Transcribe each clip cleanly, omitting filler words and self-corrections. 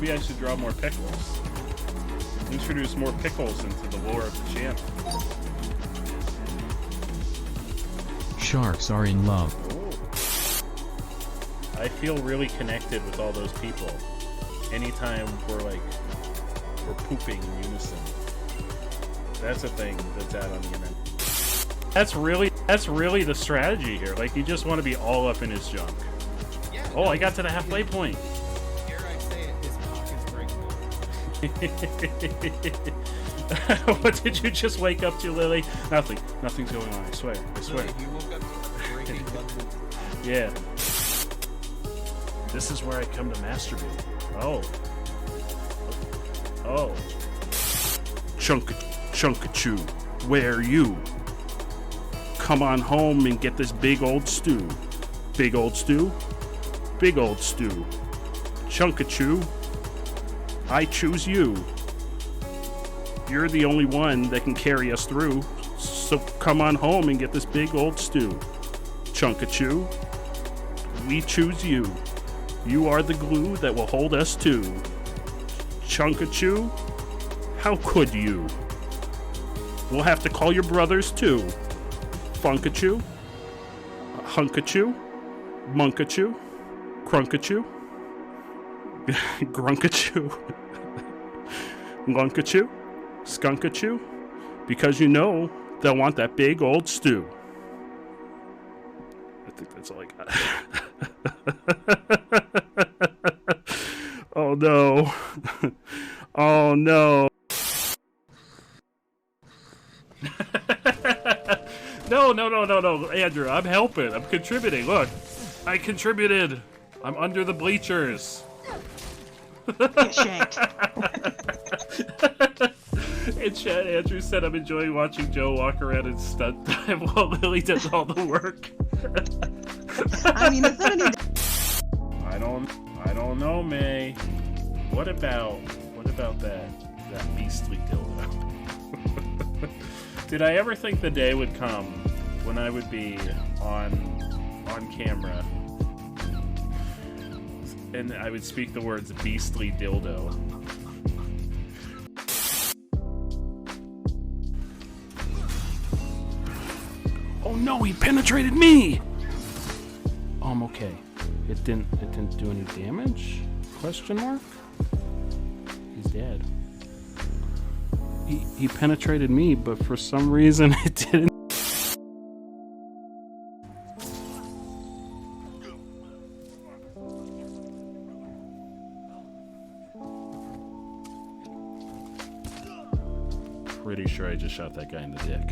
Maybe I should draw more pickles. Introduce more pickles into the lore of the channel. Sharks are in love. Oh. I feel really connected with all those people. Anytime we're pooping in unison. That's a thing that's out on the internet. That's really the strategy here. Like, you just want to be all up in his junk. Yeah, oh, I got to the halfway point. Dare I say it, his cock is breakable. What did you just wake up to, Lily? Nothing. Nothing's going on, I swear. I swear. Lily, you woke up to a breaking London. Yeah. This is where I come to masturbate. Oh. Oh. Chunkachu, where are you? Come on home and get this big old stew. Big old stew? Big old stew. Chunkachu, I choose you. You're the only one that can carry us through, so come on home and get this big old stew. Chunkachu, we choose you. You are the glue that will hold us to. Chunkachu, how could you? We'll have to call your brothers too. Funkachu, Hunkachu, Munkachu, Crunkachu, Grunkachu, Lunkachu, Skunkachu, because you know they'll want that big old stew. I think that's all I got. Oh no. Oh no. No, Andrew, I'm helping. I'm contributing. Look, I contributed. I'm under the bleachers. Get shanked. In chat, Andrew said, I'm enjoying watching Joe walk around in stunt time while Lily does all the work. I mean, is that any... I don't know, May. What about that beastly dildo? Did I ever think the day would come when I would be on camera and I would speak the words beastly dildo? Oh no, he penetrated me! Oh, I'm okay. It didn't do any damage? Question mark? He's dead. He penetrated me, but for some reason it didn't. Pretty sure I just shot that guy in the dick.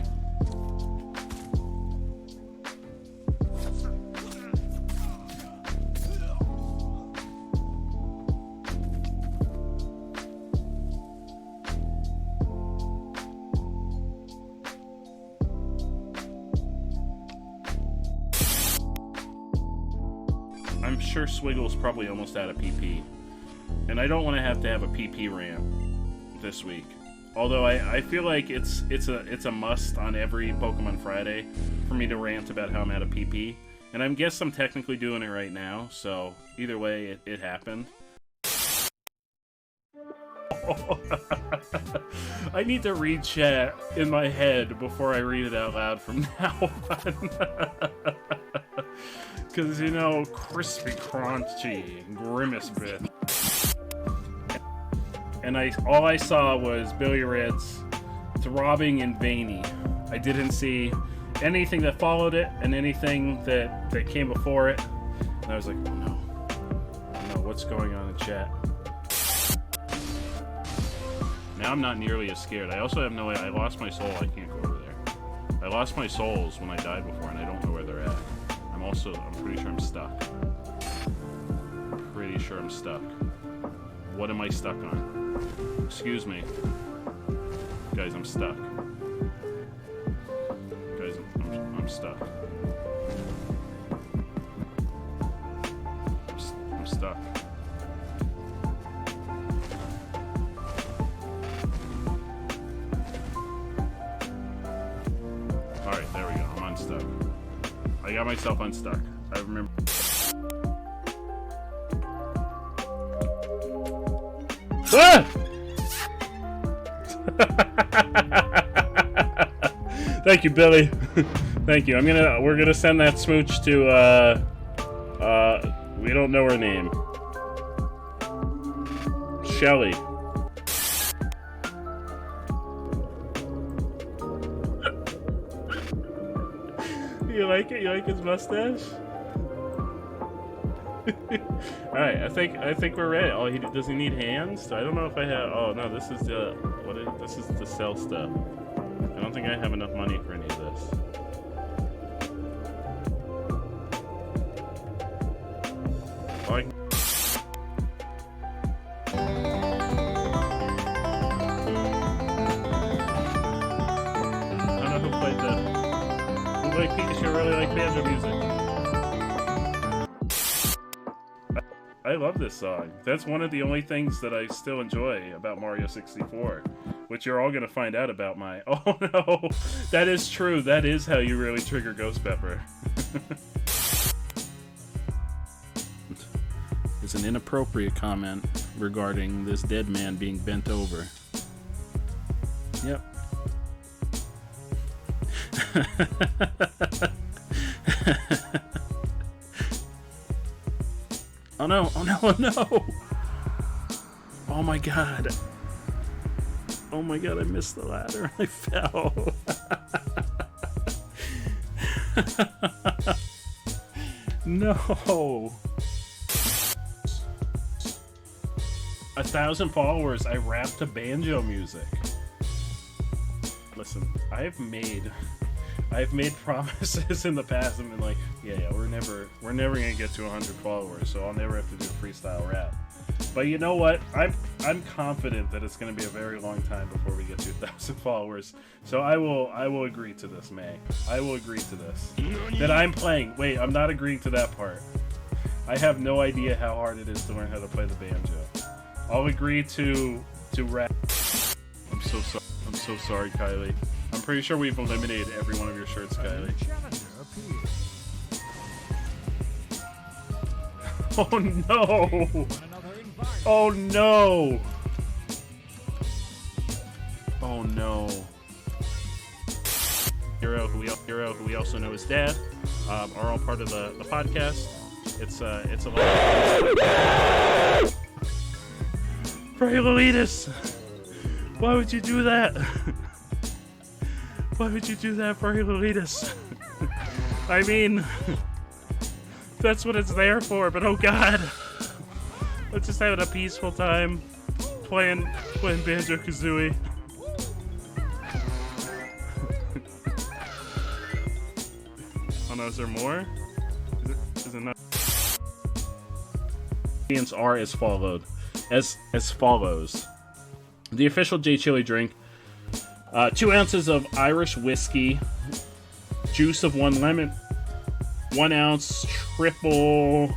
I'm sure Swiggle's probably almost out of PP. And I don't want to have a PP rant this week. Although I feel like it's a must on every Pokemon Friday for me to rant about how I'm out of PP. And I guess I'm technically doing it right now, so either way, it happened. I need to read chat in my head before I read it out loud from now on. Because, you know, crispy, crunchy, grimace bit. And all I saw was Billy Red's throbbing and veiny. I didn't see anything that followed it and anything that came before it. And I was like, oh no. Oh no, what's going on in chat? Now I'm not nearly as scared. I also have no way. I lost my soul. I can't go over there. I lost my souls when I died before, and I don't know where they're at. I'm pretty sure I'm stuck. Pretty sure I'm stuck. What am I stuck on? Excuse me. Guys, I'm stuck. Guys, I'm stuck. I'm stuck. Alright, there we go. I'm unstuck. I got myself unstuck. I remember. Ah! Thank you, Billy. Thank you. We're gonna send that smooch to we don't know her name. Shelly. You like it? You like his mustache? Alright, I think we're ready. Oh, does he need hands? I don't know if I have. Oh no, this is the this is the sell stuff. I don't think I have enough money for any of this. Oh, I don't know who played the. Who like Pikachu really like banjo music. I love this song. That's one of the only things that I still enjoy about Mario 64, which you're all going to find out about my... Oh no! That is true. That is how you really trigger Ghost Pepper. It's an inappropriate comment regarding this dead man being bent over. Yep. Oh no, oh no, oh no! Oh my god. Oh my god, I missed the ladder. I fell. No. 1,000 followers, I rap to banjo music. Listen, I've made promises in the past and been like, yeah, we're never gonna get to 100 followers, so I'll never have to do a freestyle rap. But you know what? I'm confident that it's gonna be a very long time before we get to 1,000 followers. So I will agree to this, May. I will agree to this. That I'm playing. Wait, I'm not agreeing to that part. I have no idea how hard it is to learn how to play the banjo. I'll agree to rap. I'm so sorry. I'm so sorry, Kylie. I'm pretty sure we've eliminated every one of your shirts, Kylie. Oh no! Oh no! Oh no! Hero, who we also know as Dad, are all part of the podcast. It's a lot. Pray Lolitas! Why would you do that? Why would you do that, Pray Lolitas? I mean, that's what it's there for, but oh god. Let's just have a peaceful time playing Banjo-Kazooie. Oh no, is there more? Is it not? Ingredients are as follows. The official J Chili drink: 2 ounces of Irish whiskey, juice of 1 lemon, 1 ounce triple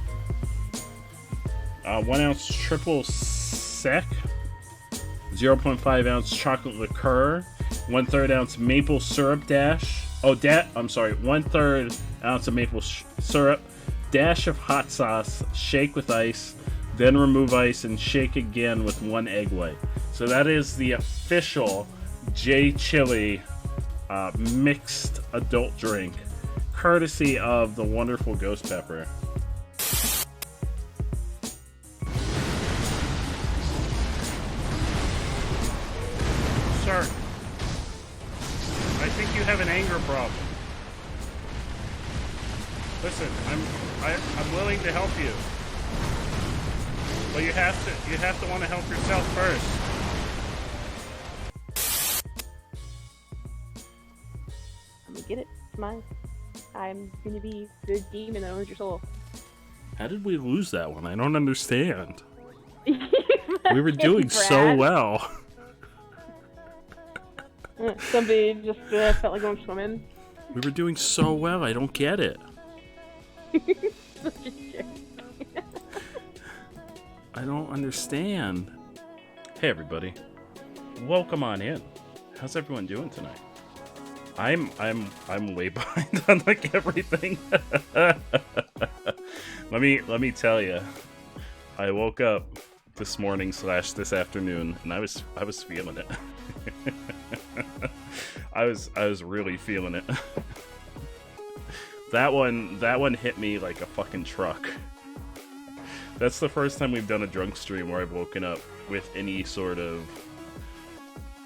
sec, 0.5 ounce chocolate liqueur, 1/3 ounce maple syrup dash. I'm sorry, 1/3 ounce of maple syrup, dash of hot sauce, shake with ice, then remove ice and shake again with 1 egg white. So that is the official J Chili mixed adult drink, courtesy of the wonderful Ghost Pepper. Sir, I think you have an anger problem. Listen, I'm willing to help you, but you have to want to help yourself first. I'm gonna get it. It's mine. I'm gonna be the demon that owns your soul. How did we lose that one? I don't understand. We were doing so well. Somebody just felt like going swimming. We were doing so well. I don't get it. Such a jerk. I don't understand. Hey everybody, welcome on in. How's everyone doing tonight? I'm way behind on like everything. Let me tell you. I woke up this morning / this afternoon, and I was feeling it. I was really feeling it. That one hit me like a fucking truck. That's the first time we've done a drunk stream where I've woken up with any sort of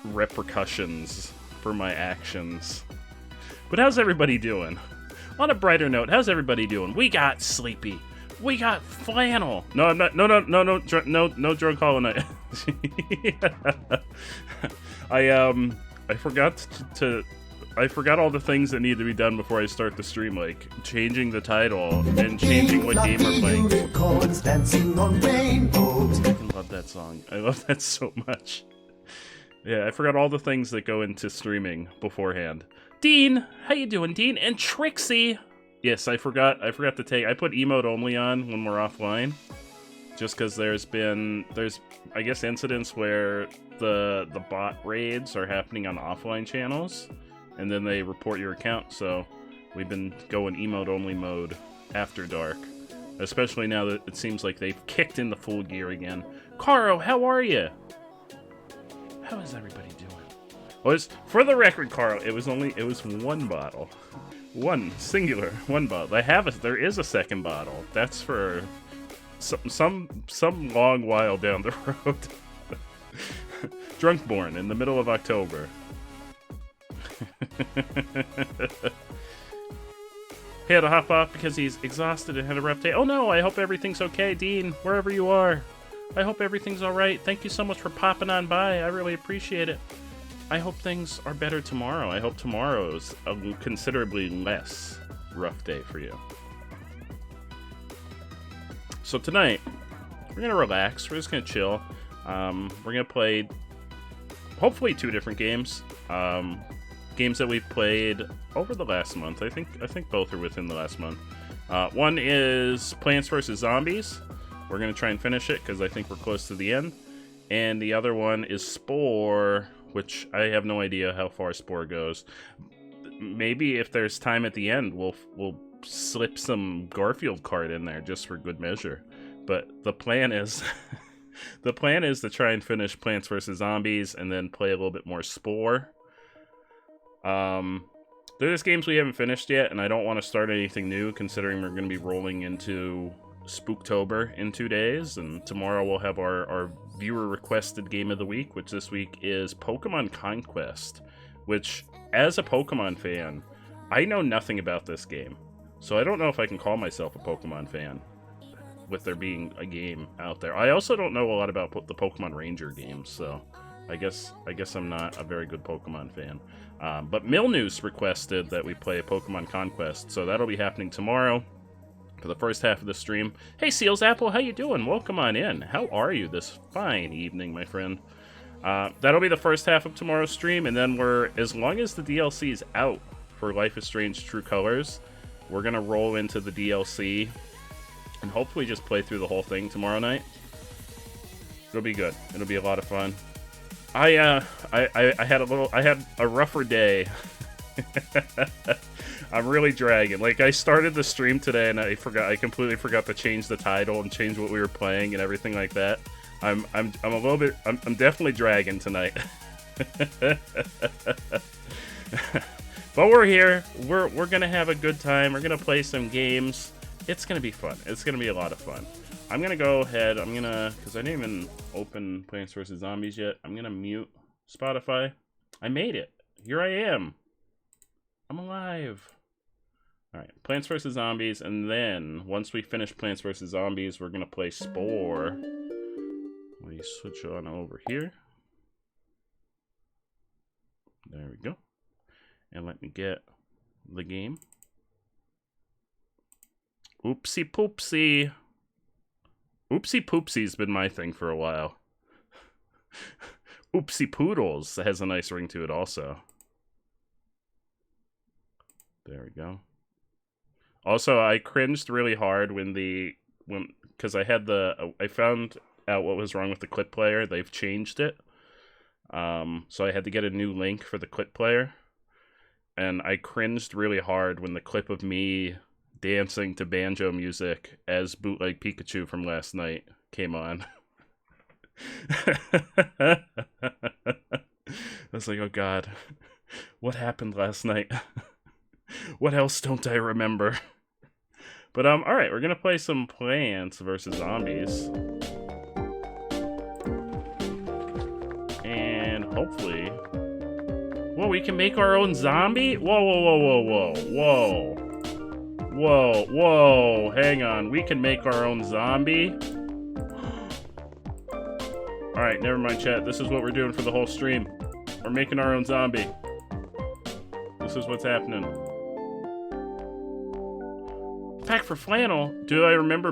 repercussions for my actions. But how's everybody doing? On a brighter note, how's everybody doing? We got Sleepy. We got Flannel. No, I'm not. No drunk Hollow Knight. I forgot I forgot all the things that need to be done before I start the stream, like changing the title and changing what game we're playing. Dancing on rainbows. I love that song. I love that so much. Yeah, I forgot all the things that go into streaming beforehand. Dean, how you doing, Dean? And Trixie. Yes, I forgot to take. I put emote only on when we're offline, just because there's I guess incidents where the bot raids are happening on offline channels, and then they report your account. So we've been going emote only mode after dark, especially now that it seems like they've kicked in the full gear again. Caro, how are you? How is everybody doing? Well, for the record, Caro, it was one bottle. One bottle. There is a second bottle. That's for some long while down the road. Drunkborn in the middle of October. He had to hop off because he's exhausted and had a rough day. Oh no, I hope everything's okay, Dean, wherever you are. I hope everything's alright. Thank you so much for popping on by. I really appreciate it. I hope things are better tomorrow. I hope tomorrow's a considerably less rough day for you. So tonight, we're going to relax. We're just going to chill. We're going to play, hopefully, 2 different games. Games that we've played over the last month. I think both are within the last month. One is Plants vs. Zombies. We're going to try and finish it because I think we're close to the end. And the other one is SPORE, which I have no idea how far SPORE goes. Maybe if there's time at the end, we'll slip some Garfield card in there just for good measure. But the plan is to try and finish Plants vs. Zombies and then play a little bit more SPORE. There's games we haven't finished yet, and I don't want to start anything new considering we're going to be rolling into Spooktober in 2 days, and tomorrow we'll have our viewer requested game of the week, which this week is Pokemon Conquest, which, as a Pokemon fan, I know nothing about this game, so I don't know if I can call myself a Pokemon fan with there being a game out there. I also don't know a lot about the Pokemon Ranger games, so I guess I'm not a very good Pokemon fan. But Milnews requested that we play Pokemon Conquest, so that'll be happening tomorrow for the first half of the stream. Hey, Seals Apple, how you doing? Welcome on in. How are you this fine evening, my friend? That'll be the first half of tomorrow's stream, and then as long as the DLC is out for Life is Strange True Colors, we're gonna roll into the DLC and hopefully just play through the whole thing tomorrow night. It'll be good. It'll be a lot of fun. I had a rougher day. I'm really dragging. Like, I started the stream today and I completely forgot to change the title and change what we were playing and everything like that. I'm definitely dragging tonight. But we're here. We're gonna have a good time. We're gonna play some games. It's gonna be fun. It's gonna be a lot of fun. I'm gonna go ahead. Because I didn't even open Plants vs. Zombies yet. I'm gonna mute Spotify. I made it. Here I am. I'm alive. Alright, Plants vs. Zombies, and then, once we finish Plants vs. Zombies, we're gonna play SPORE. Let me switch on over here. There we go. And let me get the game. Oopsie poopsie. Oopsie poopsie's been my thing for a while. Oopsie poodles has a nice ring to it also. There we go. Also, I cringed really hard because I found out what was wrong with the clip player. They've changed it. So I had to get a new link for the clip player. And I cringed really hard when the clip of me dancing to banjo music as Bootleg Pikachu from last night came on. I was like, oh god, what happened last night? What else don't I remember? But alright, we're gonna play some Plants vs. Zombies. And hopefully... Whoa, we can make our own zombie? Whoa, whoa, whoa, whoa, whoa, whoa. Whoa, whoa, hang on. We can make our own zombie? Alright, never mind, chat. This is what we're doing for the whole stream. We're making our own zombie. This is what's happening. Pack for flannel? Do I remember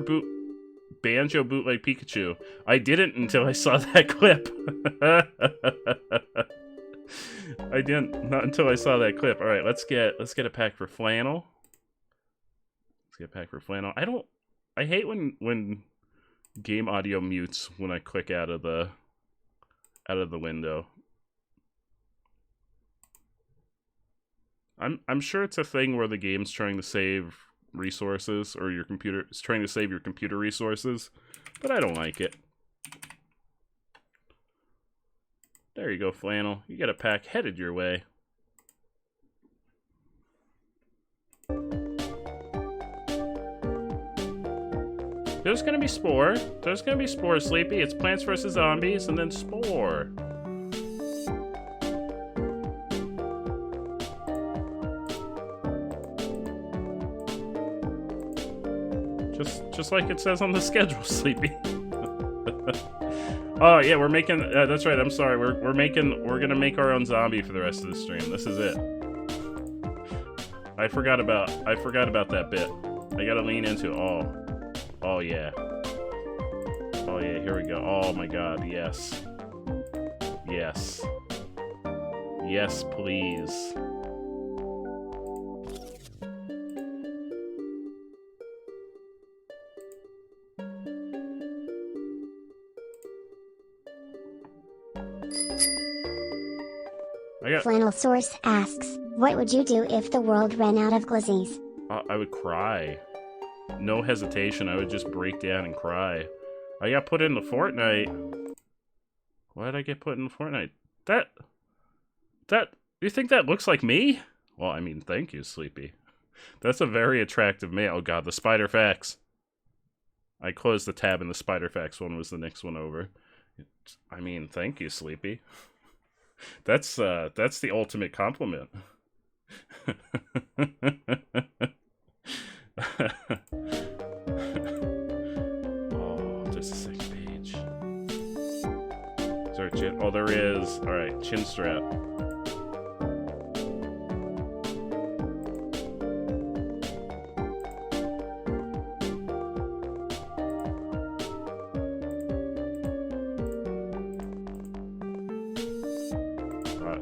Banjo Bootleg Pikachu? I didn't until I saw that clip. I didn't, not until I saw that clip. Alright, let's get a pack for flannel. Let's get a pack for flannel. I hate when game audio mutes when I click out of the window. I'm sure it's a thing where the game's trying to save resources, or your computer is trying to save your computer resources, but I don't like it. There you go, flannel. You got a pack headed your way. There's gonna be Spore. There's gonna be Spore, Sleepy. It's Plants vs. Zombies, and then Spore. Just like it says on the schedule, Sleepy. Oh yeah, we're making. That's right. I'm sorry. We're gonna make our own zombie for the rest of the stream. This is it. I forgot about that bit. I gotta lean into. Oh yeah. Oh yeah. Here we go. Oh my God. Yes. Yes. Yes, please. Flannel Source asks, what would you do if the world ran out of glizzies? I would cry. No hesitation, I would just break down and cry. I got put into Fortnite. Why did I get put into Fortnite? You think that looks like me? Well, I mean, thank you, Sleepy. That's a very attractive male. Oh god, the Spider Facts. I closed the tab and the Spider Facts one was the next one over. I mean, thank you, Sleepy. That's the ultimate compliment. Oh, there's a second page. Is there a chin? Oh, there is. Alright, chin strap.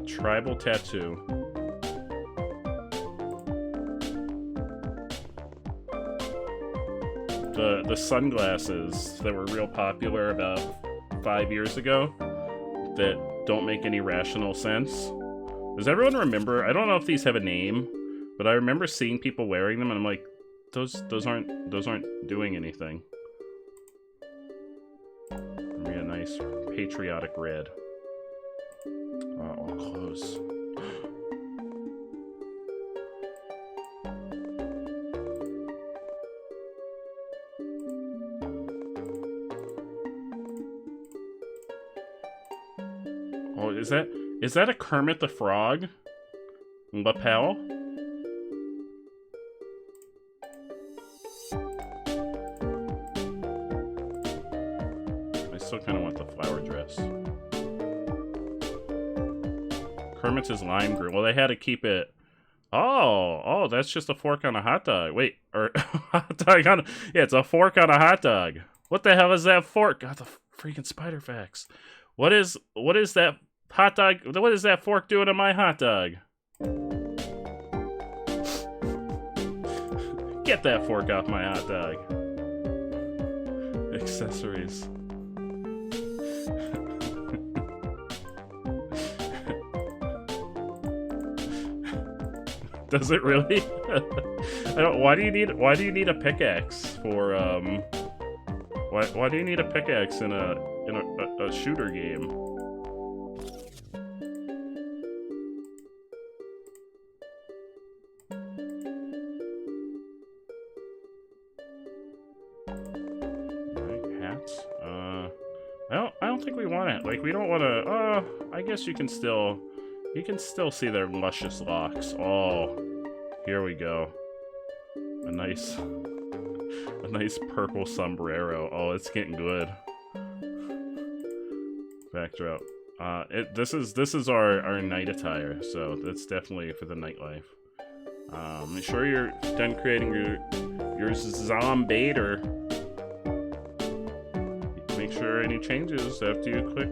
Tribal tattoo. The sunglasses that were real popular about 5 years ago that don't make any rational sense. Does everyone remember? I don't know if these have a name, but I remember seeing people wearing them and I'm like, those aren't doing anything. Give me a nice patriotic red. All close. Oh, is that a Kermit the Frog lapel? I still kind of want the flower dress. Kermit's is lime green. Well, they had to keep it. Oh, that's just a fork on a hot dog. Wait, or hot dog on. Yeah, it's a fork on a hot dog. What the hell is that fork? God, the freaking Spider Facts. What is that hot dog? What is that fork doing to my hot dog? Get that fork off my hot dog. Accessories. Does it really? I don't. Why do you need a pickaxe for Why do you need a pickaxe in in a shooter game. Alright, hats. I don't think we want it. Like, we don't want to. I guess you can still see their luscious locks. Oh, here we go. A nice purple sombrero. Oh, it's getting good. Backdrop. This is our night attire, so that's definitely for the nightlife. Make sure you're done creating your zombader. Make sure any changes after you click.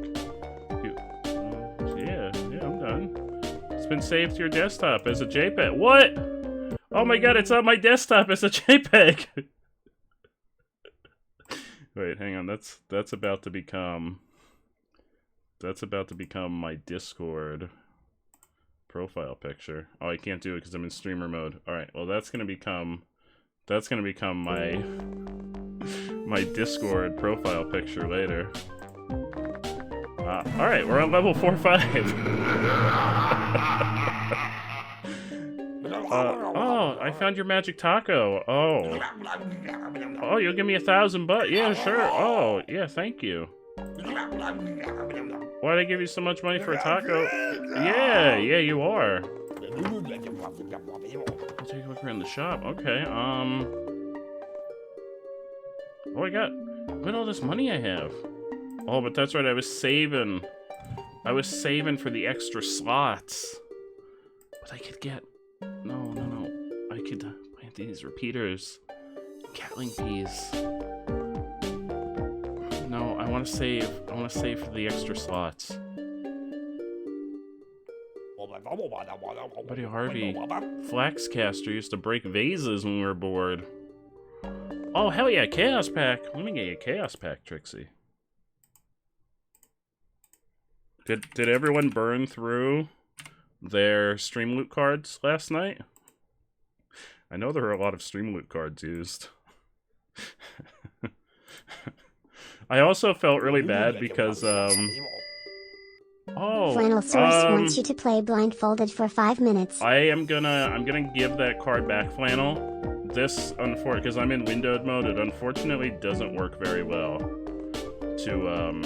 Yeah, I'm done. It's been saved to your desktop as a JPEG. What? Oh my god, it's on my desktop as a JPEG. Wait, hang on. That's about to become my Discord profile picture. Oh, I can't do it because I'm in streamer mode. All right. Well, that's gonna become my Discord profile picture later. All right, we're on level 4-5. Oh, I found your magic taco. Oh, you'll give me $1,000 Yeah, sure. Oh, yeah, thank you. Why'd I give you so much money for a taco? Yeah, you are. I'll take a look around the shop. Okay, Oh, look at all this money I have. Oh, but that's right, I was saving for the extra slots. But I could get... No. I could plant these repeaters. Catling peas. No, I want to save for the extra slots. Buddy Harvey, Flaxcaster used to break vases when we were bored. Oh, hell yeah, Chaos Pack. Let me get you a Chaos Pack, Trixie. Did everyone burn through their stream loot cards last night? I know there were a lot of stream loot cards used. I also felt really bad because, Flannelsaurus wants you to play blindfolded for 5 minutes. I'm gonna give that card back, Flannel. This, because I'm in windowed mode, it unfortunately doesn't work very well to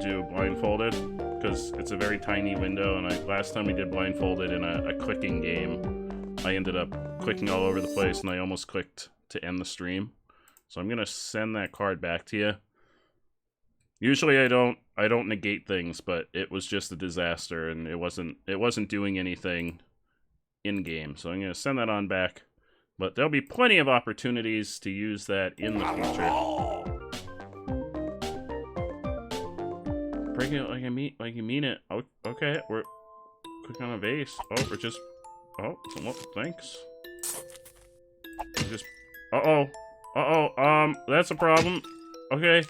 do blindfolded, because it's a very tiny window, and last time we did blindfolded in a clicking game, I ended up clicking all over the place, and I almost clicked to end the stream. So I'm gonna send that card back to you. Usually I don't negate things, but it was just a disaster, and it wasn't doing anything in game. So I'm gonna send that on back. But there'll be plenty of opportunities to use that in the future. Break it like you mean it. Oh, okay, we're click on a vase. Oh, we're just. Oh, well, thanks. Just. That's a problem. Okay.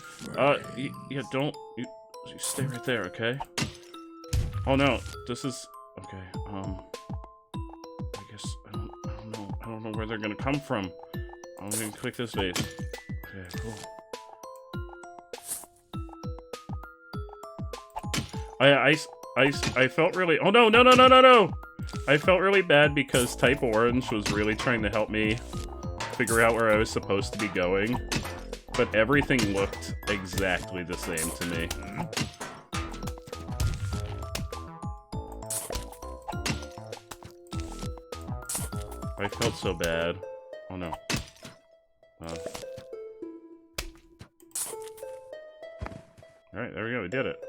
Yeah, don't you stay right there, okay? Oh no, this is okay. I guess I don't know where they're gonna come from. I'm gonna click this vase. Okay, cool. I felt really. Oh no! I felt really bad because Type Orange was really trying to help me figure out where I was supposed to be going, but everything looked exactly the same to me. I felt so bad. Oh no. Alright, there we go, we did it.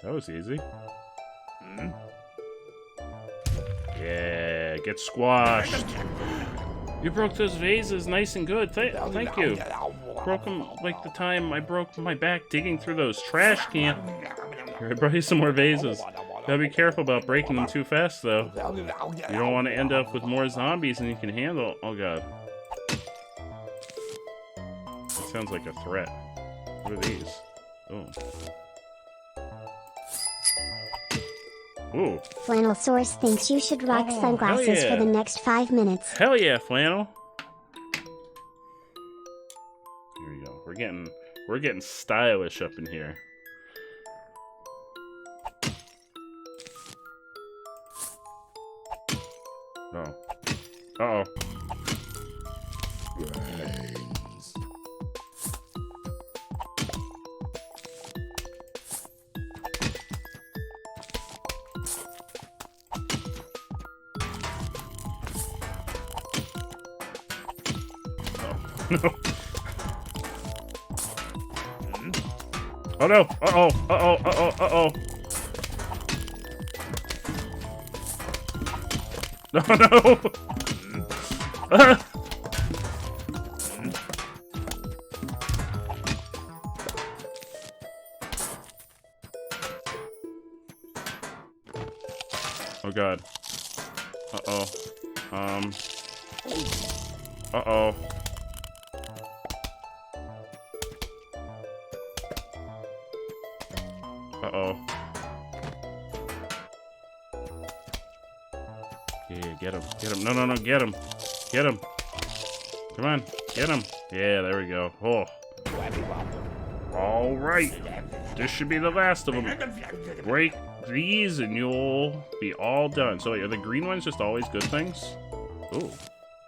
That was easy. Yeah, get squashed. You broke those vases nice and good. Thank you. Broke them like the time I broke my back digging through those trash cans. Here, I brought you some more vases. Gotta be careful about breaking them too fast, though. You don't want to end up with more zombies than you can handle. Oh, God. That sounds like a threat. What are these? Oh. Ooh. Flannelsaurus thinks you should rock sunglasses for the next 5 minutes. Hell yeah, Flannel. we're getting stylish up in here. Oh. Uh-oh. No. Oh no! Uh-oh! Uh-oh! Uh-oh! Uh-oh! No, no! Ah! Oh god. Uh-oh. Uh-oh. Uh-oh. Yeah, get him. Get him. No, no, no, get him. Get him. Come on. Get him. Yeah, there we go. Oh. All right. This should be the last of them. Break these and you'll be all done. So wait, are the green ones just always good things? Ooh.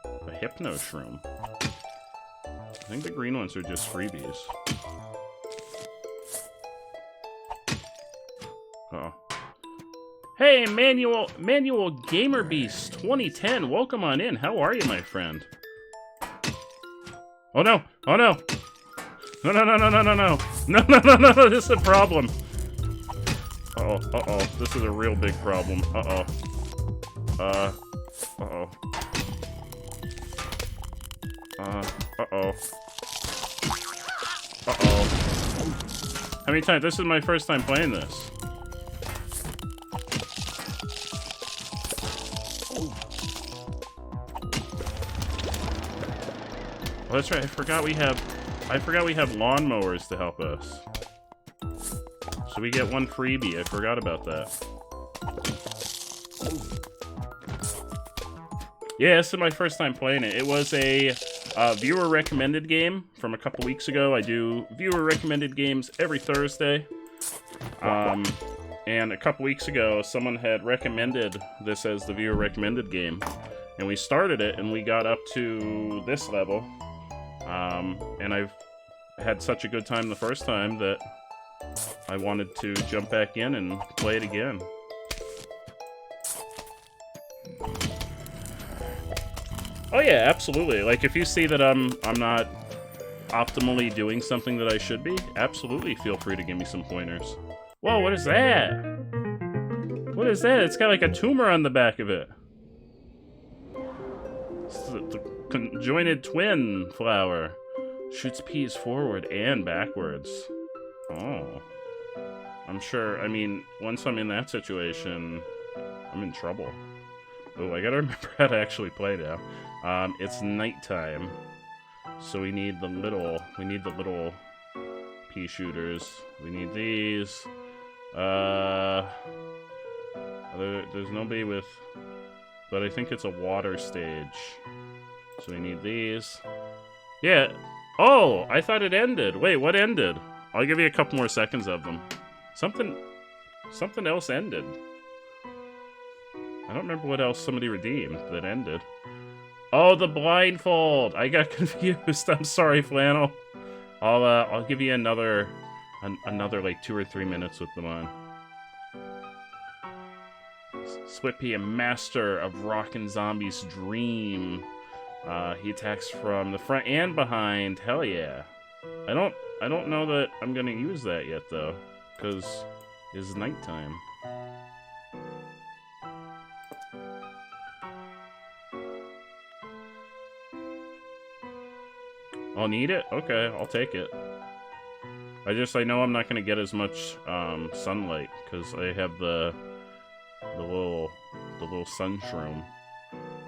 A hypno shroom. I think the green ones are just freebies. Uh-oh. Hey, Manual Gamer Beast 2010, welcome on in. How are you, my friend? Oh no! Oh no! No, no, no, no, no, no, no! No, no, no, no, no, this is a problem! Uh-oh, uh-oh, this is a real big problem. Uh-oh. Uh-oh. Uh-oh. Uh-oh. How many times? This is my first time playing this. Oh, that's right. I forgot we have lawnmowers to help us. So we get one freebie. I forgot about that. Yeah, this is my first time playing it. It was a viewer recommended game from a couple weeks ago. I do viewer recommended games every Thursday. And a couple weeks ago, someone had recommended this as the viewer recommended game. And we started it, and we got up to this level. And I've had such a good time the first time that I wanted to jump back in and play it again. Oh yeah, absolutely. Like, if you see that I'm not optimally doing something that I should be, absolutely feel free to give me some pointers. Whoa, what is that? What is that? It's got like a tumor on the back of it. It's the conjoined twin flower. Shoots peas forward and backwards. Oh. I'm sure, I mean, once I'm in that situation, I'm in trouble. Oh, I gotta remember how to actually play now. It's nighttime. So we need the little pea shooters. We need these. There's nobody with, but I think it's a water stage. So we need these. Yeah. Oh, I thought it ended. Wait, what ended? I'll give you a couple more seconds of them. Something else ended. I don't remember what else somebody redeemed that ended. Oh, the blindfold. I got confused. I'm sorry, Flannel. I'll give you another like 2 or 3 minutes with them on. Swippy, a master of Rockin' Zombie's dream. He attacks from the front and behind. Hell yeah. I don't know that I'm gonna use that yet though, because it's nighttime. I'll need it? Okay, I'll take it. I know I'm not gonna get as much sunlight because I have the little sun shroom.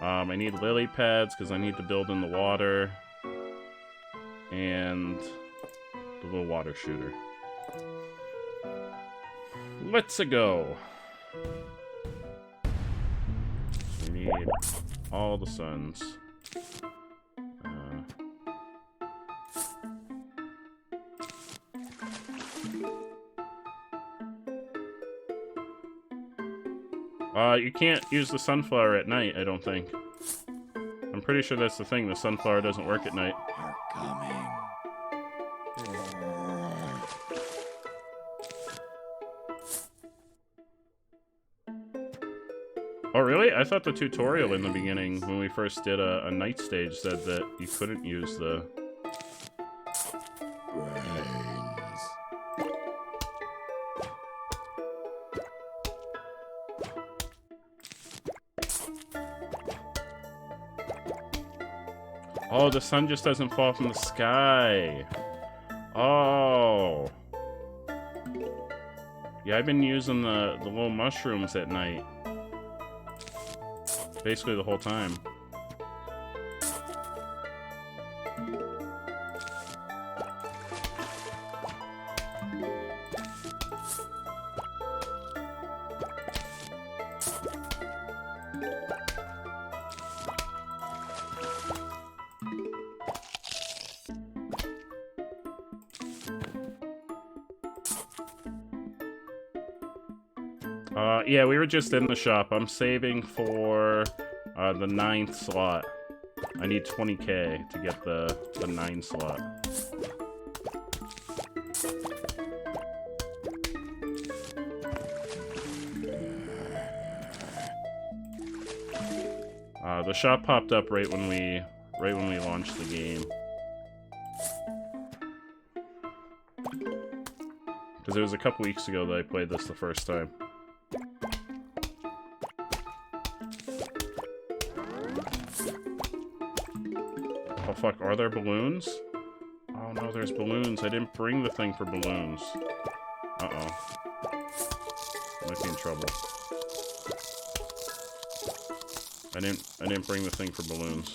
I need lily pads because I need to build in the water. And the little water shooter. Let's go. We need all the suns. You can't use the sunflower at night, I don't think. I'm pretty sure that's the thing. The sunflower doesn't work at night. Are coming. Oh, really? I thought the tutorial in the beginning, when we first did a night stage, said that you couldn't use the... Oh, the sun just doesn't fall from the sky. Oh. Yeah, I've been using the little mushrooms at night. Basically the whole time. Yeah, we were just in the shop. I'm saving for the 9th slot. I need 20k to get the 9 slot. The shop popped up right when we launched the game. Because it was a couple weeks ago that I played this the first time. Oh fuck, are there balloons? Oh no, there's balloons. I didn't bring the thing for balloons. Uh-oh. Might be in trouble. I didn't bring the thing for balloons.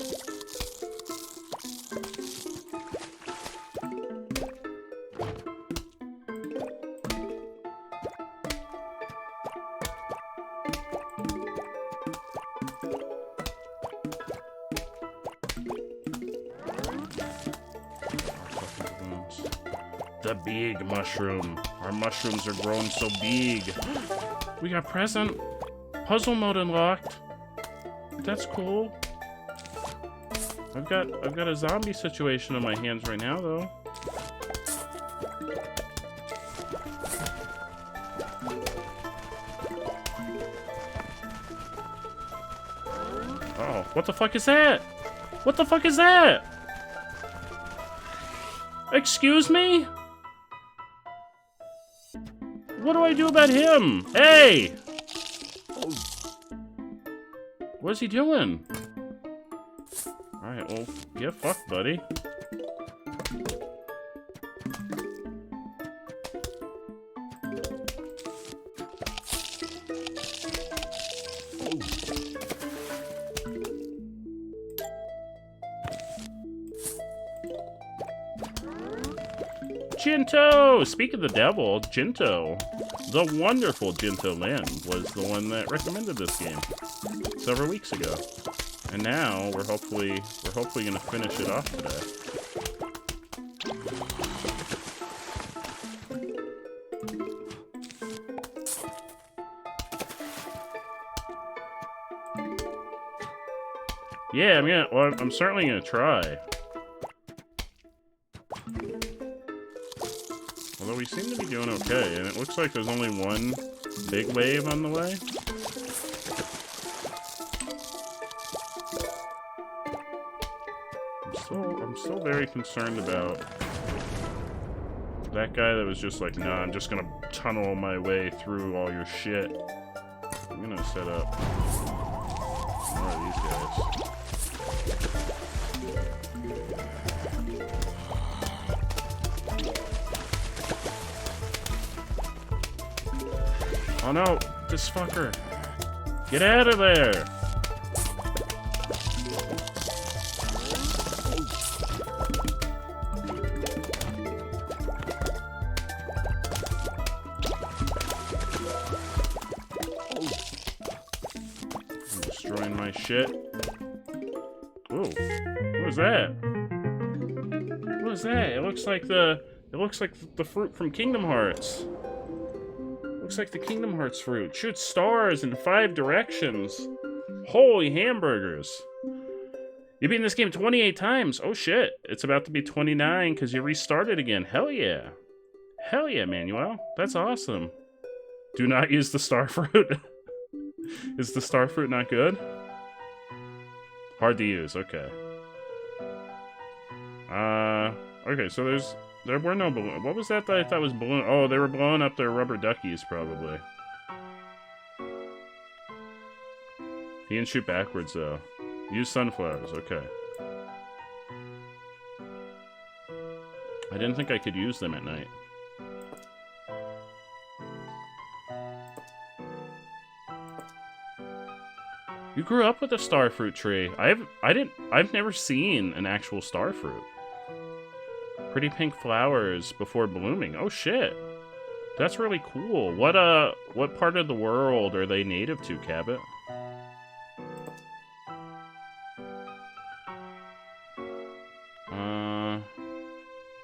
The big mushroom. Our mushrooms are growing so big. We got present. Puzzle mode unlocked. That's cool. I've got a zombie situation on my hands right now though. Oh, what the fuck is that? What the fuck is that? Excuse me? What do I do about him? Hey! What's he doing? Alright, well, get fucked, buddy. Jinto! Speak of the devil, Jinto. The wonderful Jinto Lin was the one that recommended this game several weeks ago. And now we're hopefully gonna finish it off today. Yeah, I'm certainly gonna try. Although we seem to be doing okay, and it looks like there's only one big wave on the way. I'm still very concerned about that guy that was just like, nah, I'm just gonna tunnel my way through all your shit. I'm gonna set up more of these guys. Oh no, this fucker. Get out of there. I'm destroying my shit. Ooh, what was that? What was that? It looks like the fruit from Kingdom Hearts. Looks like the Kingdom Hearts fruit. Shoots stars in 5 directions. Holy hamburgers. You've beaten this game 28 times. Oh shit. It's about to be 29 because you restarted again. Hell yeah. Hell yeah, Manuel. That's awesome. Do not use the star fruit. Is the star fruit not good? Hard to use, okay. Okay, so there were no balloons. What was that I thought was balloon? Oh, they were blowing up their rubber duckies, probably. He can shoot backwards, though. Use sunflowers, okay. I didn't think I could use them at night. You grew up with a starfruit tree. I've never seen an actual starfruit. Pretty pink flowers before blooming. Oh shit. That's really cool. What part of the world are they native to, Cabot?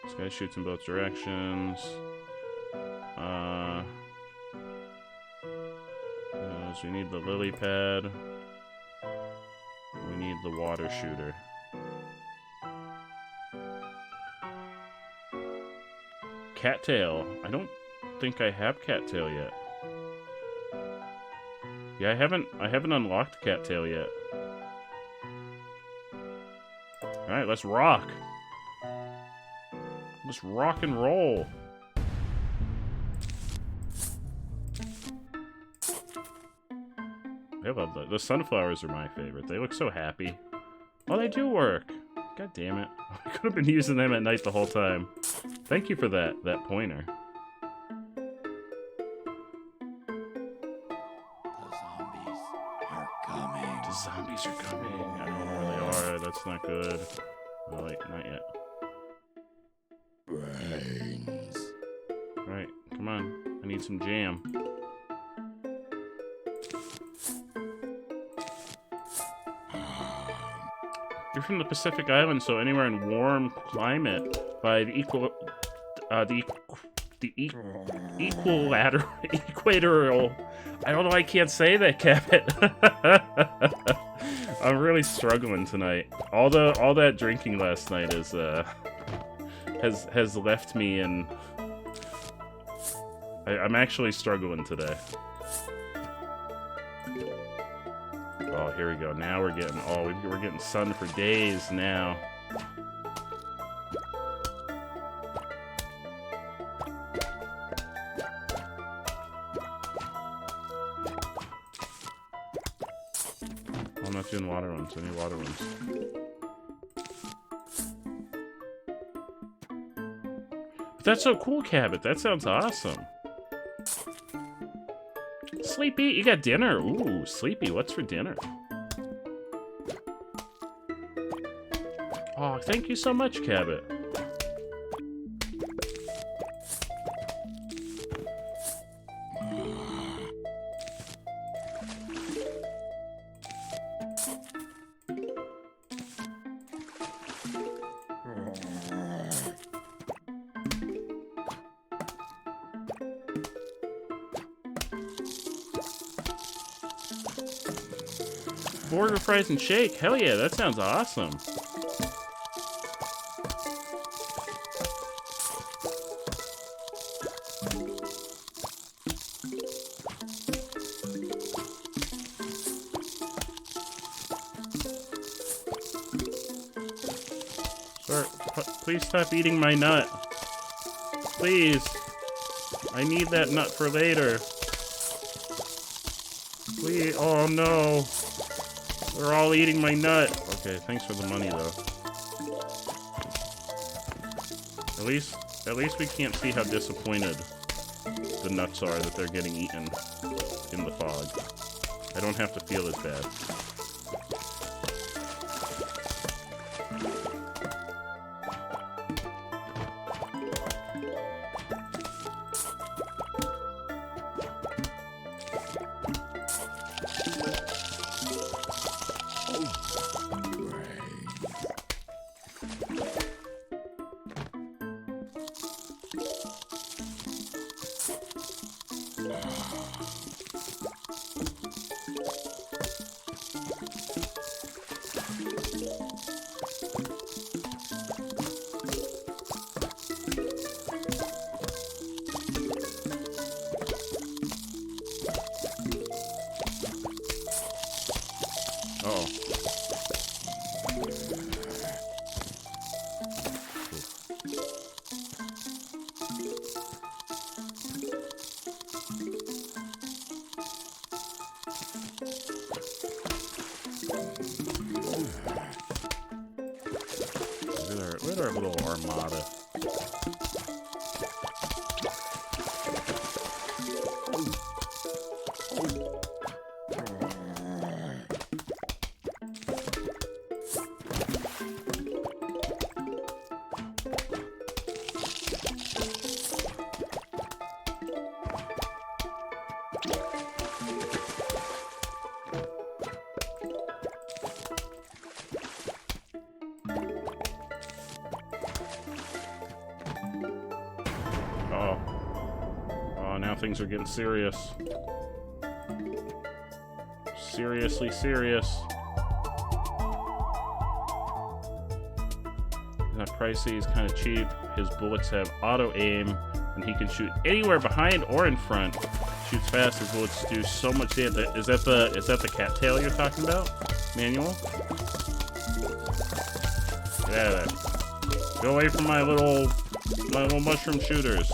This guy shoots in both directions. So we need the lily pad. We need the water shooter. Cattail. I don't think I have cattail yet. Yeah, I haven't unlocked cattail yet. Alright, let's rock. Let's rock and roll. I love that. The sunflowers are my favorite. They look so happy. Oh, they do work. God damn it. I could have been using them at night the whole time. Thank you for that pointer. The zombies are coming. I don't know where they are. That's not good. Oh, wait, not yet. Brains. Alright, come on. I need some jam. You're from the Pacific Islands, so anywhere in warm climate by the equatorial. I don't know. I can't say that, Cabot. I'm really struggling tonight. All that drinking last night is has left me, and I'm actually struggling today. Oh, here we go. Now we're getting we're getting sun for days now. I'm not doing water ones. I need water ones. But that's so cool, Cabot. That sounds awesome. Sleepy, you got dinner. Ooh, Sleepy, what's for dinner? Oh, thank you so much, Cabot. Burger, fries, and shake. Hell yeah, that sounds awesome. Sir, please stop eating my nut. Please. I need that nut for later. Please. Oh no. They're all eating my nut. Okay, thanks for the money, though. At least we can't see how disappointed the nuts are that they're getting eaten in the fog. I don't have to feel as bad. Look at our little armada. Oh, now things are getting serious. Seriously serious. He's not pricey, he's kind of cheap. His bullets have auto aim, and he can shoot anywhere behind or in front. Shoots fast, his bullets do so much damage. Is that the cattail you're talking about? Manual? Get out of there. Go away from my little mushroom shooters.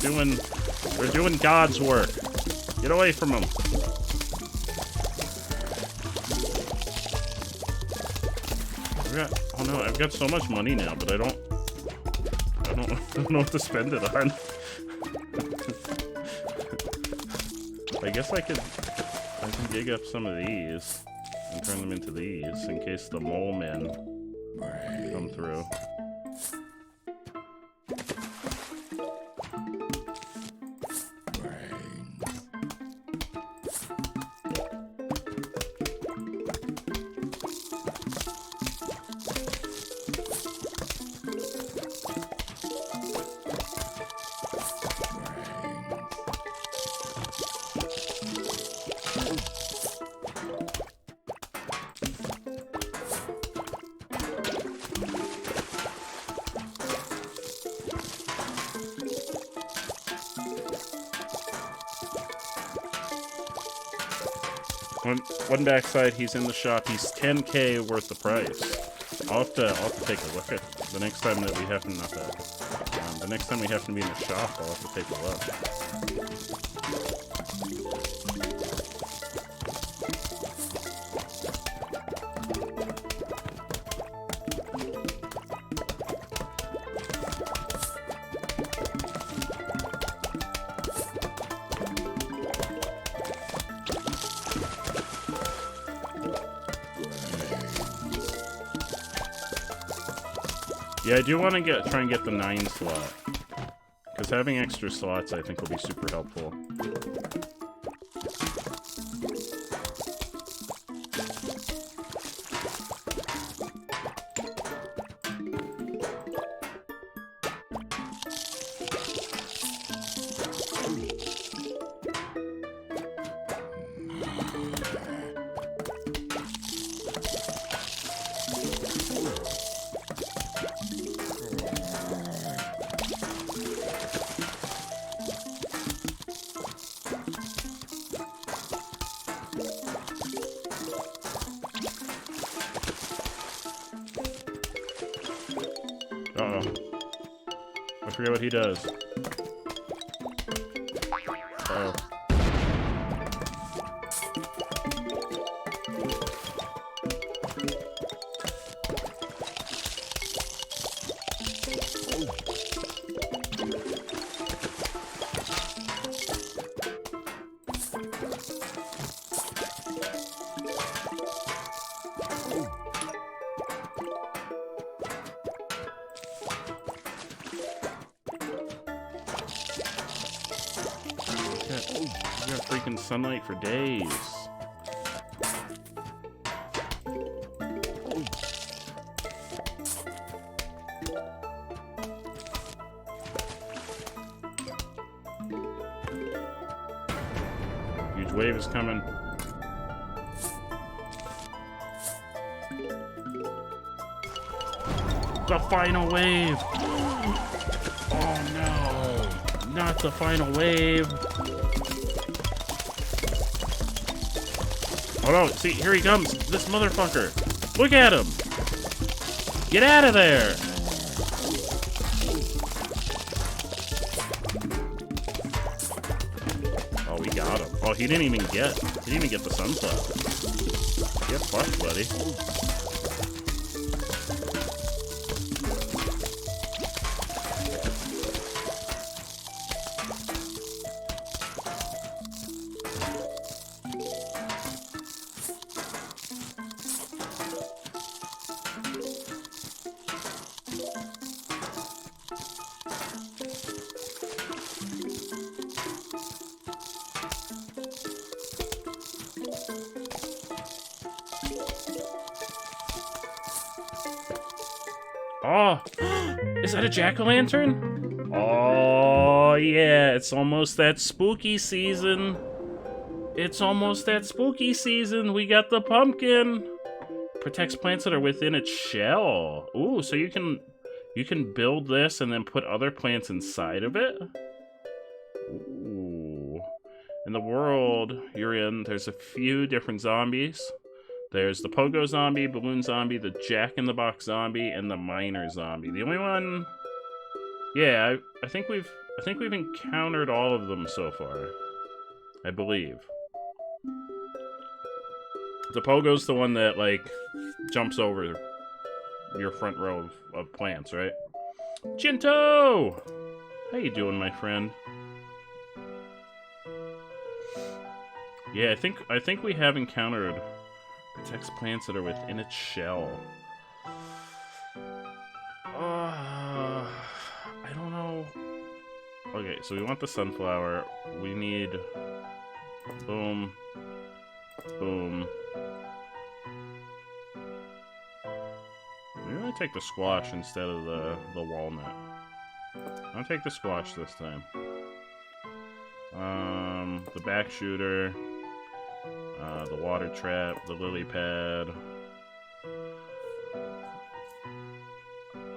They're doing God's work. Get away from them. Oh no, I've got so much money now, but I don't know what to spend it on. I guess I can dig up some of these and turn them into these in case the mole men come through. One backside, he's in the shop. He's 10K worth the price. I'll have to take a look at the next time that we happen the next time we happen to be in the shop. I'll have to take a look. Yeah, I do want to try and get the 9 slot, because having extra slots I think will be super helpful. Uh-oh. I forget what he does. Uh-oh. We got freaking sunlight for days. Huge wave is coming. The final wave! Oh no! Not the final wave! Oh no, see, here he comes! This motherfucker! Look at him! Get out of there! Oh, we got him. Oh, he didn't even get the sunflower. Get fucked, buddy. Oh, is that a jack-o'-lantern? Oh, yeah, it's almost that spooky season. It's almost that spooky season. We got the pumpkin. Protects plants that are within its shell. Ooh, so you can build this and then put other plants inside of it? Ooh. In the world you're in, there's a few different zombies. There's the Pogo Zombie, Balloon Zombie, the Jack-in-the-Box Zombie, and the Miner Zombie. The only one... Yeah, I think we've encountered all of them so far. I believe. The Pogo's the one that, like, jumps over your front row of plants, right? Chinto! How you doing, my friend? Yeah, I think we have encountered... Protects plants that are within its shell. I don't know. Okay, so we want the sunflower. We need... Boom. Boom. Maybe I take the squash instead of the walnut. I'll take the squash this time. The back shooter. The water trap, the lily pad.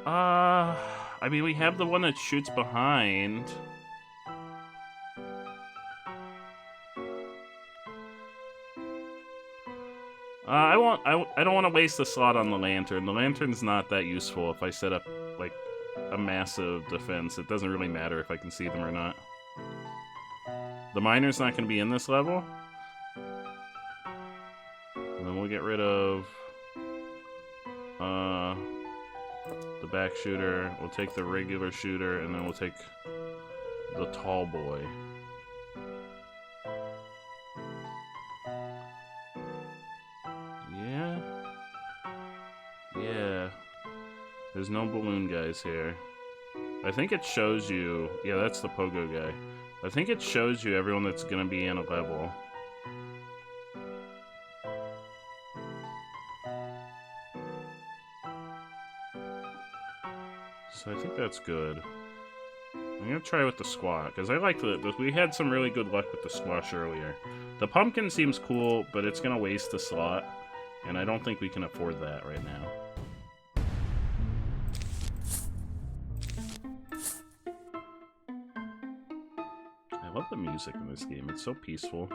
I mean, we have the one that shoots behind. I don't want to waste the slot on the lantern. The lantern's not that useful if I set up, like, a massive defense. It doesn't really matter if I can see them or not. The miner's not going to be in this level. And then we'll get rid of the back shooter. We'll take the regular shooter, and then we'll take the tall boy. Yeah. Yeah. There's no balloon guys here. I think it shows you... Yeah, that's the pogo guy. I think it shows you everyone that's going to be in a level. So I think that's good. I'm going to try with the squash, because I like we had some really good luck with the squash earlier. The pumpkin seems cool, but it's going to waste the slot, and I don't think we can afford that right now. I love the music in this game. It's so peaceful.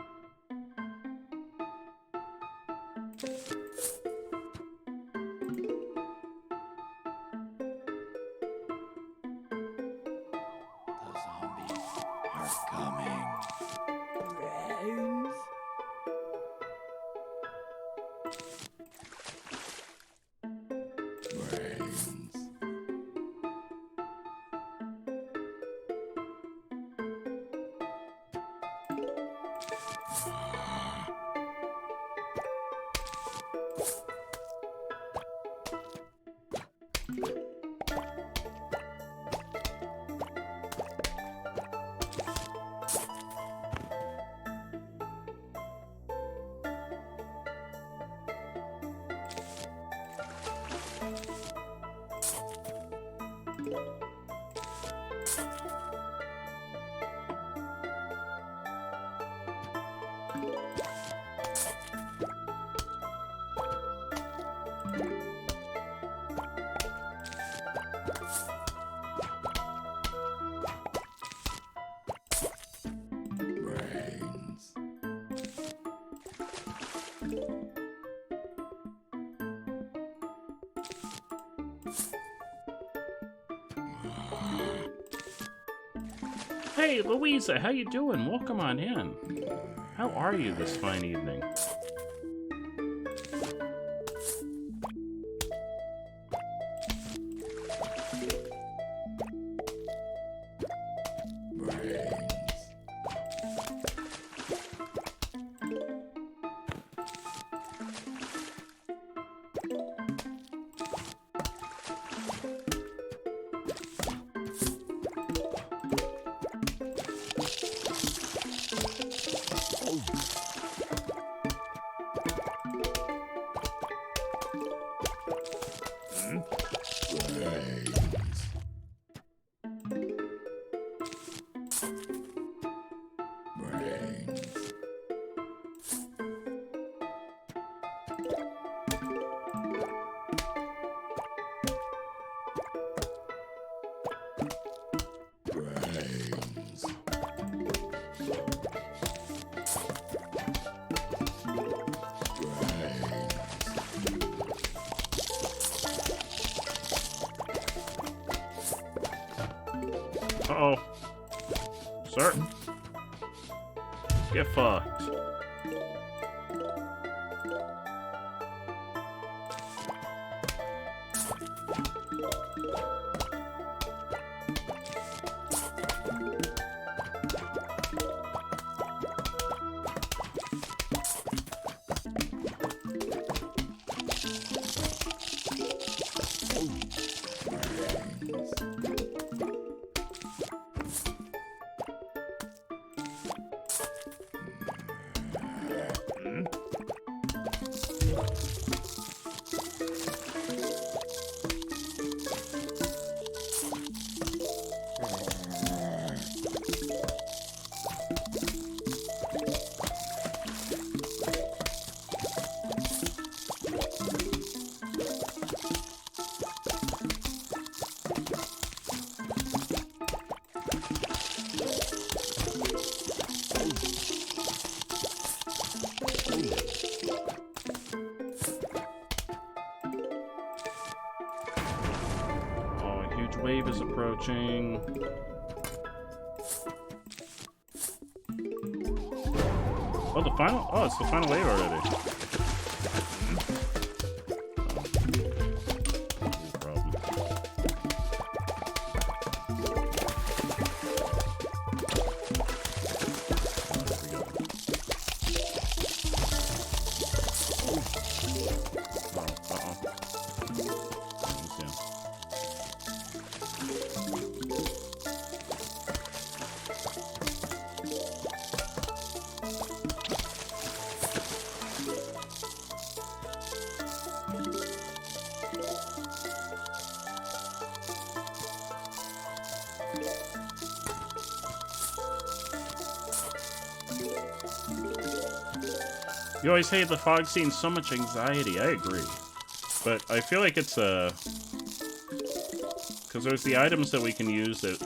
Hey, Louisa, how you doing? Welcome on in. How are you this fine evening? Uh-oh. Sir. Get fucked. Wave is approaching. Oh, the final. Oh, it's the final wave already. No problem. You always hate the fog scene, so much anxiety. I agree. But I feel like it's because there's the items that we can use that,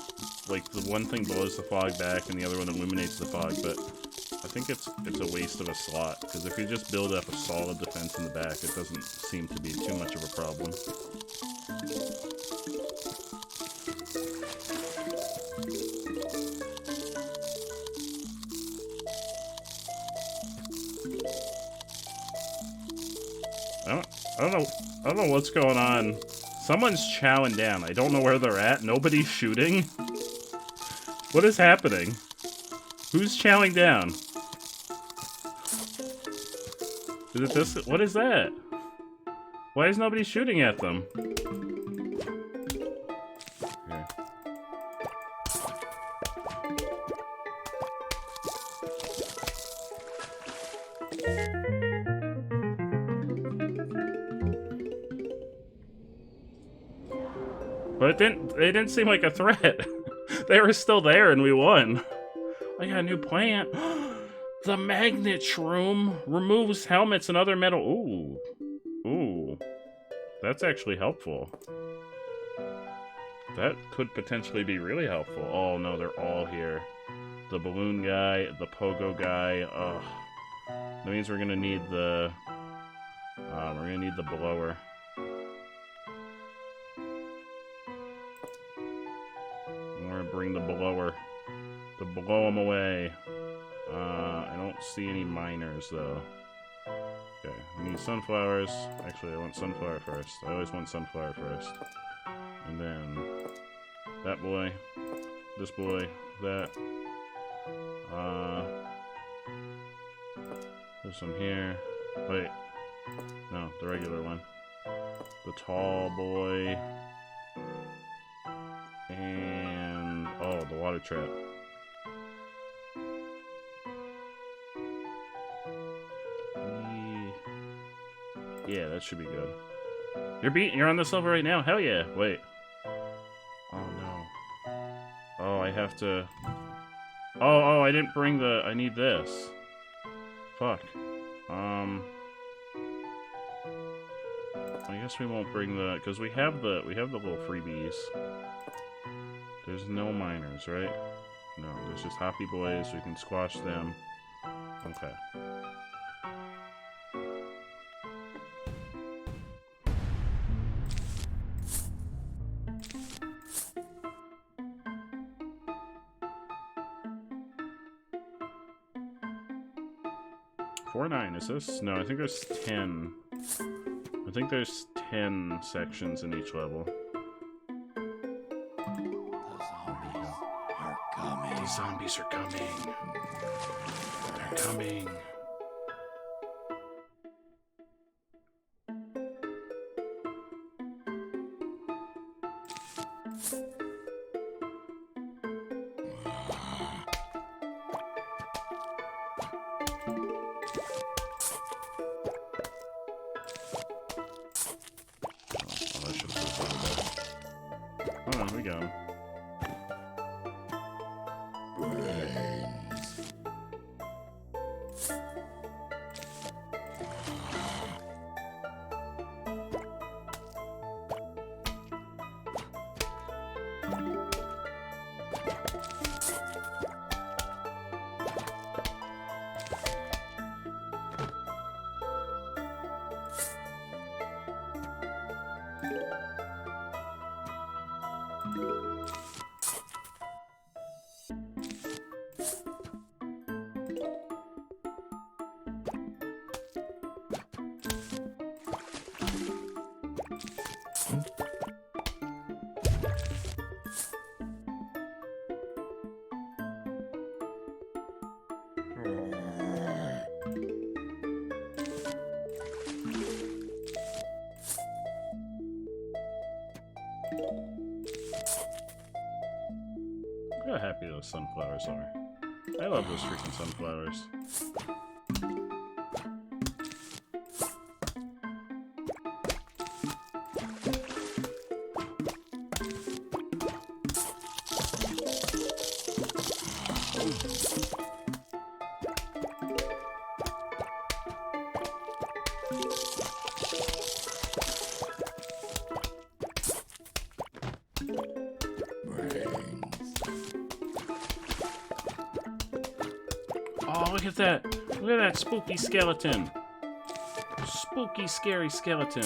like, the one thing blows the fog back and the other one illuminates the fog, but I think it's a waste of a slot, because if you just build up a solid defense in the back, it doesn't seem to be too much of a problem. I don't know what's going on. Someone's chowing down. I don't know where they're at. Nobody's shooting. What is happening? Who's chowing down? Is it this? What is that? Why is nobody shooting at them? Okay. But they didn't seem like a threat. They were still there and we won. I got a new plant. The magnet shroom removes helmets and other metal. Ooh. Ooh. That's actually helpful. That could potentially be really helpful. Oh no, they're all here. The balloon guy, the pogo guy. Ugh. That means we're gonna need the blower. We're gonna bring the blower. to blow them away. I don't see any miners, though. Okay, we need sunflowers. Actually, I want sunflower first. I always want sunflower first. And then that boy, this boy, that. There's some here. Wait. No, the regular one. The tall boy. And... oh, the water trap. Yeah, that should be good. You're on this level right now? Hell yeah. Wait. Oh no. Oh, I have to... oh, I didn't bring the... I need this. Fuck. I guess we won't bring the... because we have the little freebies. There's no miners, right? No, there's just hoppy boys. We can squash them. Okay. Is this? No, I think there's 10. I think there's 10 sections in each level. The zombies are coming. They're coming. Look how happy those sunflowers are. I love those freaking sunflowers. Oh, look at that! Look at that spooky skeleton! Spooky, scary skeleton!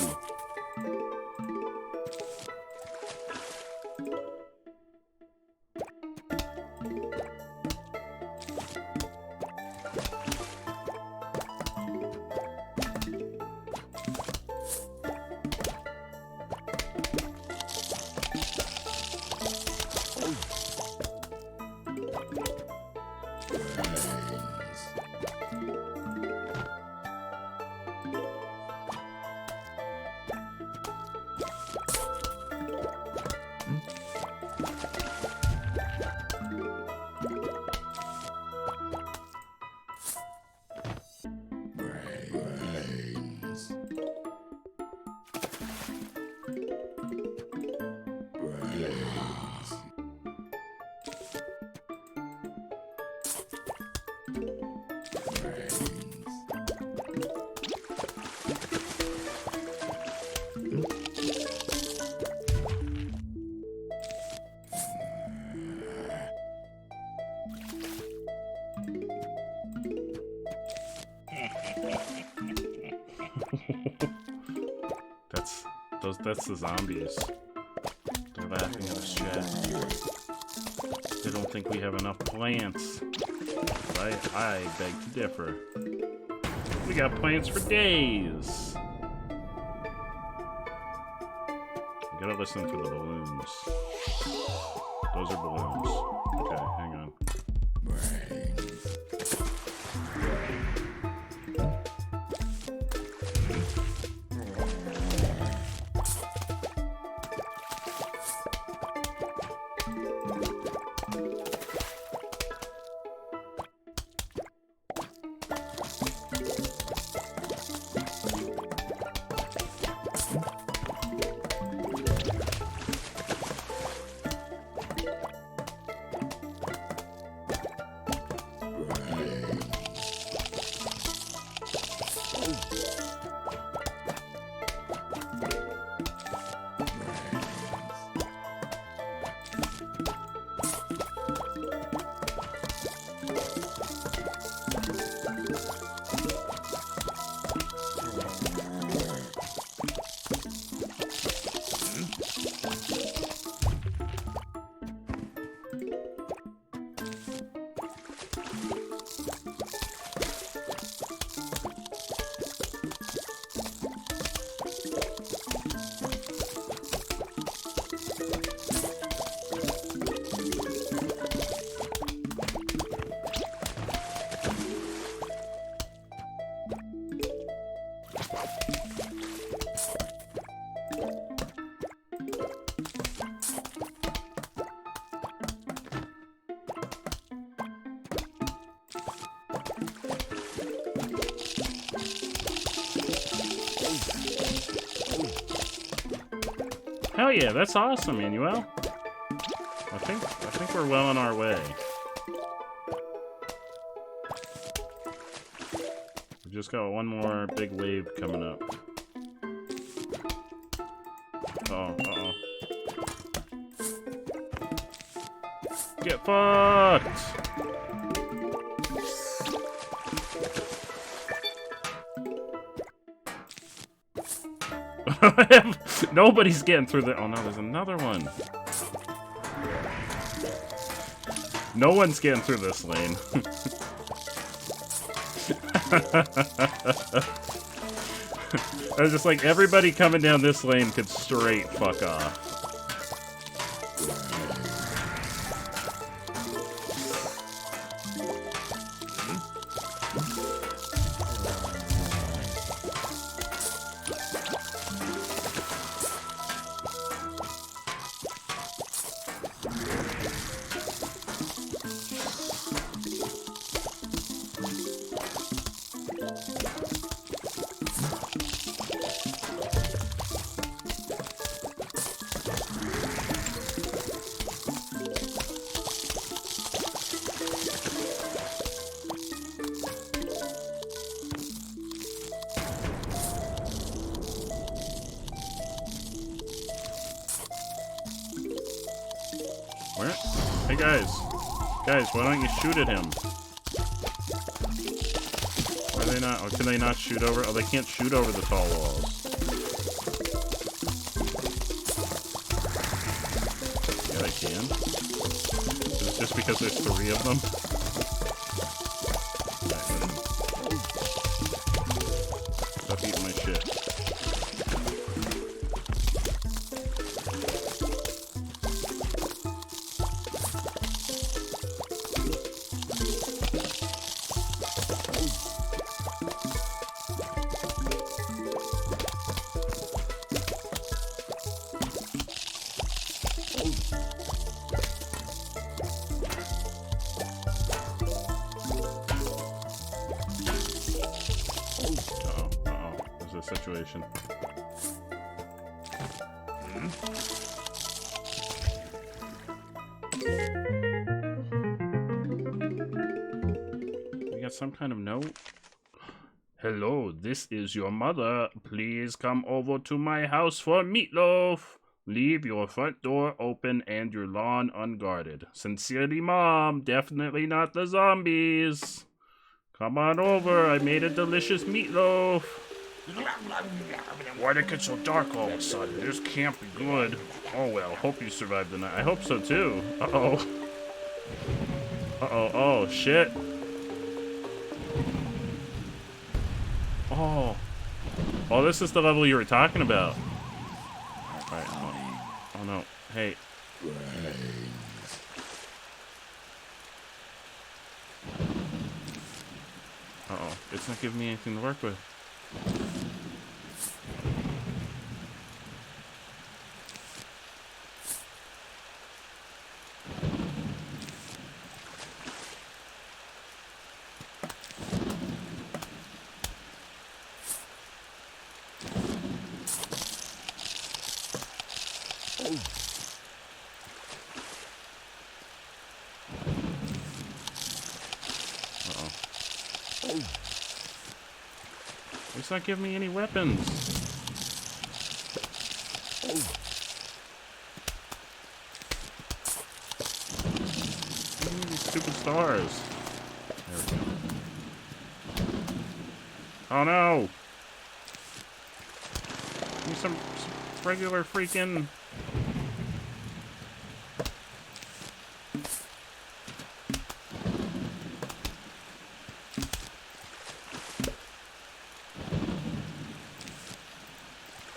That's the zombies. They're laughing at us, chat. I don't think we have enough plants. I beg to differ. We got plants for days. We gotta listen to the balloons. Those are balloons. Okay, hang on. Hell yeah, that's awesome, Manuel. I think we're well on our way. We just got one more big wave coming up. Uh-oh. Get fucked! Nobody's getting through the... Oh no, there's another one. No one's getting through this lane. I was just like, everybody coming down this lane could straight fuck off. Where? Hey guys, why don't you shoot at him? Why are they not? Or can they not shoot over? Oh, they can't shoot over the tall walls. Yeah, they can. Is it just because there's 3 of them? Stop eating my shit. Situation. We got some kind of note. Hello, this is your mother. Please come over to my house for meatloaf. Leave your front door open and your lawn unguarded. Sincerely, Mom. Definitely not the zombies. Come on over. I made a delicious meatloaf. Why'd it get so dark all of a sudden? This can't be good. Oh well, hope you survived the night. I hope so too. Uh-oh. Uh-oh. Oh, shit. Oh. Oh, this is the level you were talking about. Alright. Oh, no. Hey. Uh-oh. It's not giving me anything to work with. It's not giving me any weapons. These stupid stars. There we go. Oh no! Give me some regular freaking...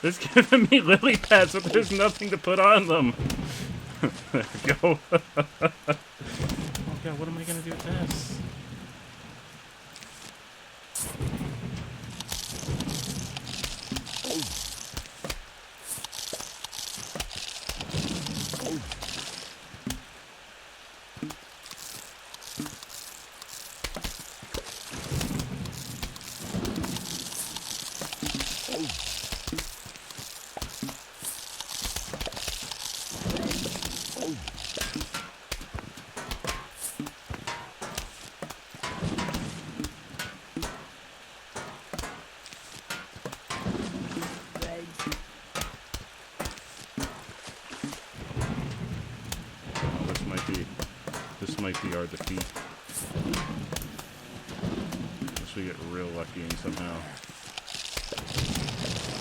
It's giving me lily pads, but there's nothing to put on them. There we go. Oh god, what am I gonna do with this? This might be our defeat. Unless we get real lucky and somehow.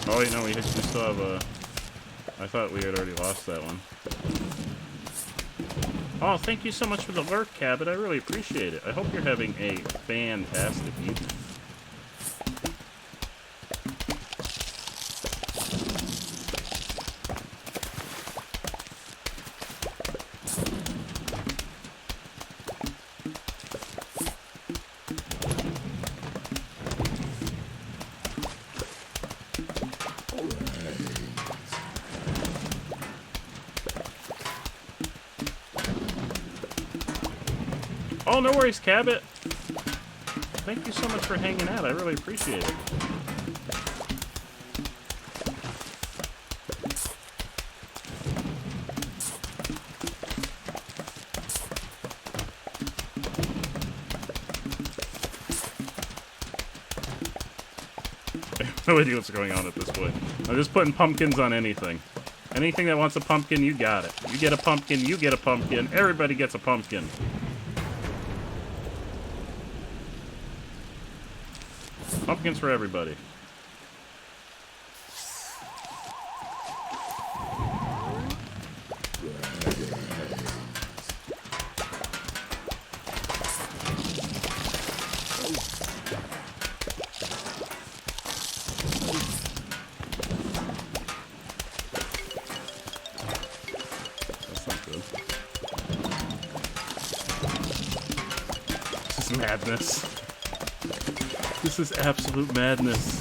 Oh wait, no, we still have a... I thought we had already lost that one. Oh, thank you so much for the lurk, Cabot. I really appreciate it. I hope you're having a fantastic evening. Oh, no worries, Cabot. Thank you so much for hanging out. I really appreciate it. I have no idea what's going on at this point. I'm just putting pumpkins on anything. Anything that wants a pumpkin, you got it. You get a pumpkin, you get a pumpkin. Everybody gets a pumpkin. Pumpkins for everybody. That's not good. This is madness. This is absolute madness.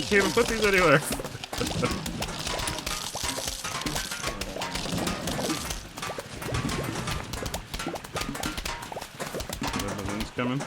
Can't even put these anywhere. The balloon's coming.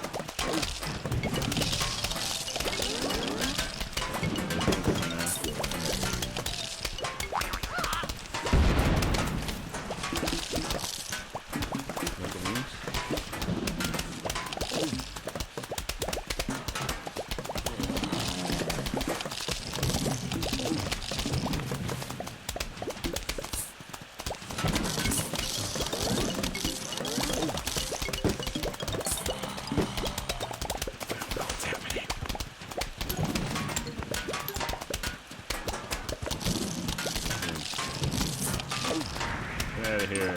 Get out of here.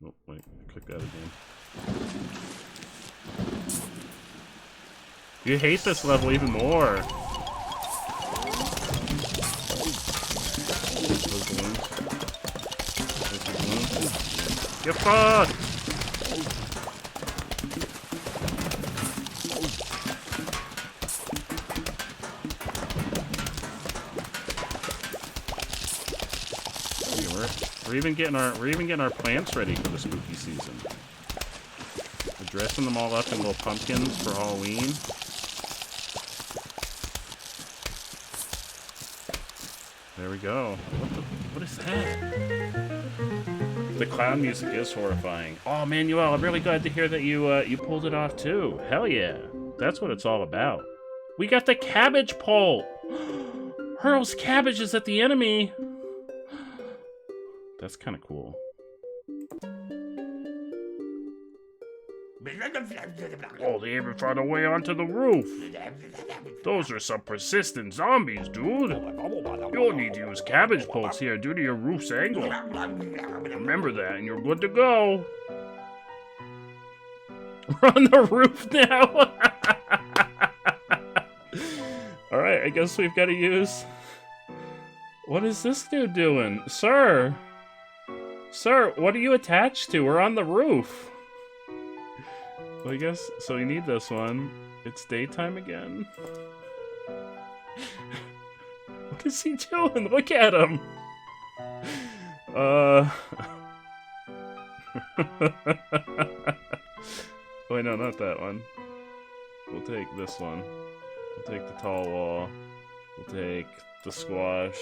Oh, wait, click that again. You hate this level even more. Get fucked! We're even getting our plants ready for the spooky season. We're dressing them all up in little pumpkins for Halloween. There we go. What is that? The clown music is horrifying. Oh, Manuel, I'm really glad to hear that you pulled it off too. Hell yeah. That's what it's all about. We got the cabbage pole! Hurl's cabbage is at the enemy! That's kind of cool. Oh, they even found a way onto the roof. Those are some persistent zombies, dude. You'll need to use cabbage poles here due to your roof's angle. Remember that, and you're good to go. We're on the roof now. Alright, I guess we've got to use... What is this dude doing? Sir! Sir, what are you attached to? We're on the roof. Well, I guess, so we need this one. It's daytime again. What is he doing? Look at him! Wait, no, not that one. We'll take this one. We'll take the tall wall. We'll take the squash.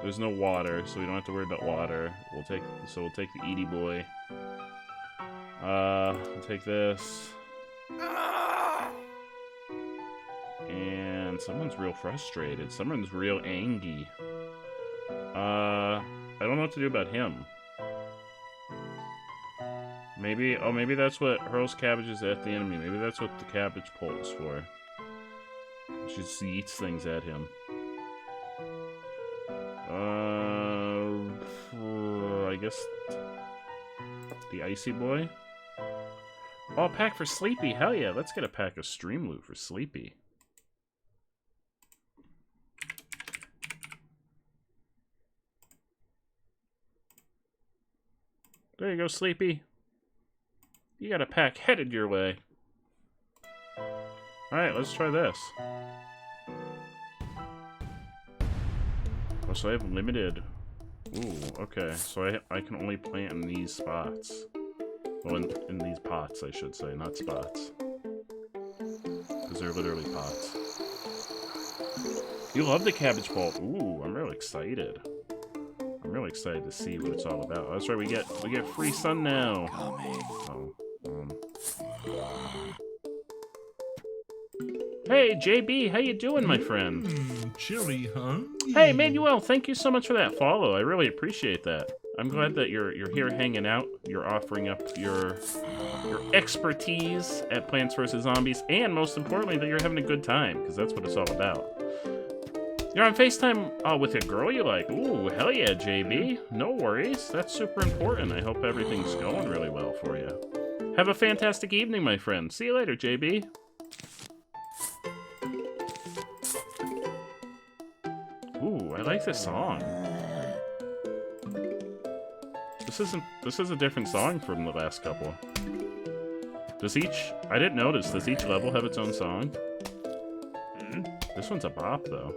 There's no water, so we don't have to worry about water. We'll take the Edie boy. We'll take this. And someone's real frustrated. Someone's real angry. I don't know what to do about him. Maybe that's what Hurl's cabbage is at the enemy. Maybe that's what the cabbage pole is for. She just eats things at him. I guess the icy boy. Oh, a pack for Sleepy. Hell yeah, let's get a pack of stream loot for Sleepy. There you go, Sleepy. You got a pack headed your way. Alright, let's try this. Oh, so I have limited... Ooh, okay. So I can only plant in these spots. Well, in these pots, I should say, not spots. Because they're literally pots. You love the cabbage pole. Ooh, I'm real excited. I'm really excited to see what it's all about. Oh, that's right, we get free sun now. Oh, Hey, JB, how you doing, my friend? Chilly, huh? Hey, Manuel, thank you so much for that follow. I really appreciate that. I'm glad that you're here hanging out. You're offering up your expertise at Plants vs. Zombies, and most importantly, that you're having a good time, because that's what it's all about. You're on FaceTime with a girl you like. Ooh, hell yeah, JB. No worries. That's super important. I hope everything's going really well for you. Have a fantastic evening, my friend. See you later, JB. Ooh, I like this song. This is a different song from the last couple. I didn't notice, does each level have its own song? This one's a bop, though.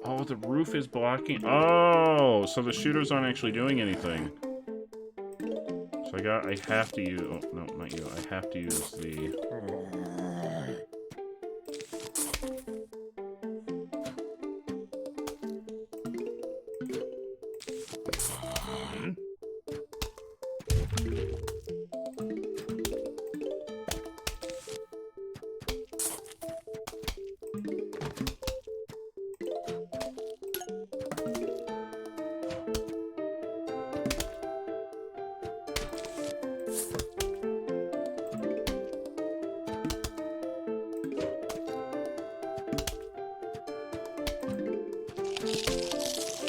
Oh, the roof is blocking. Oh, so the shooters aren't actually doing anything. So I have to use, oh, no, not you. I have to use the...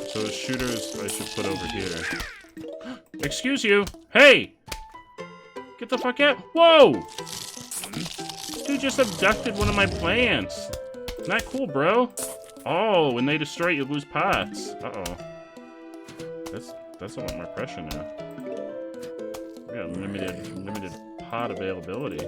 So the shooters I should put over here. Excuse you! Hey! Get the fuck out! Whoa! Dude just abducted one of my plants. Not cool, bro. Oh, when they destroy it, you lose pots. Uh-oh. That's a lot more pressure now. We got limited pot availability.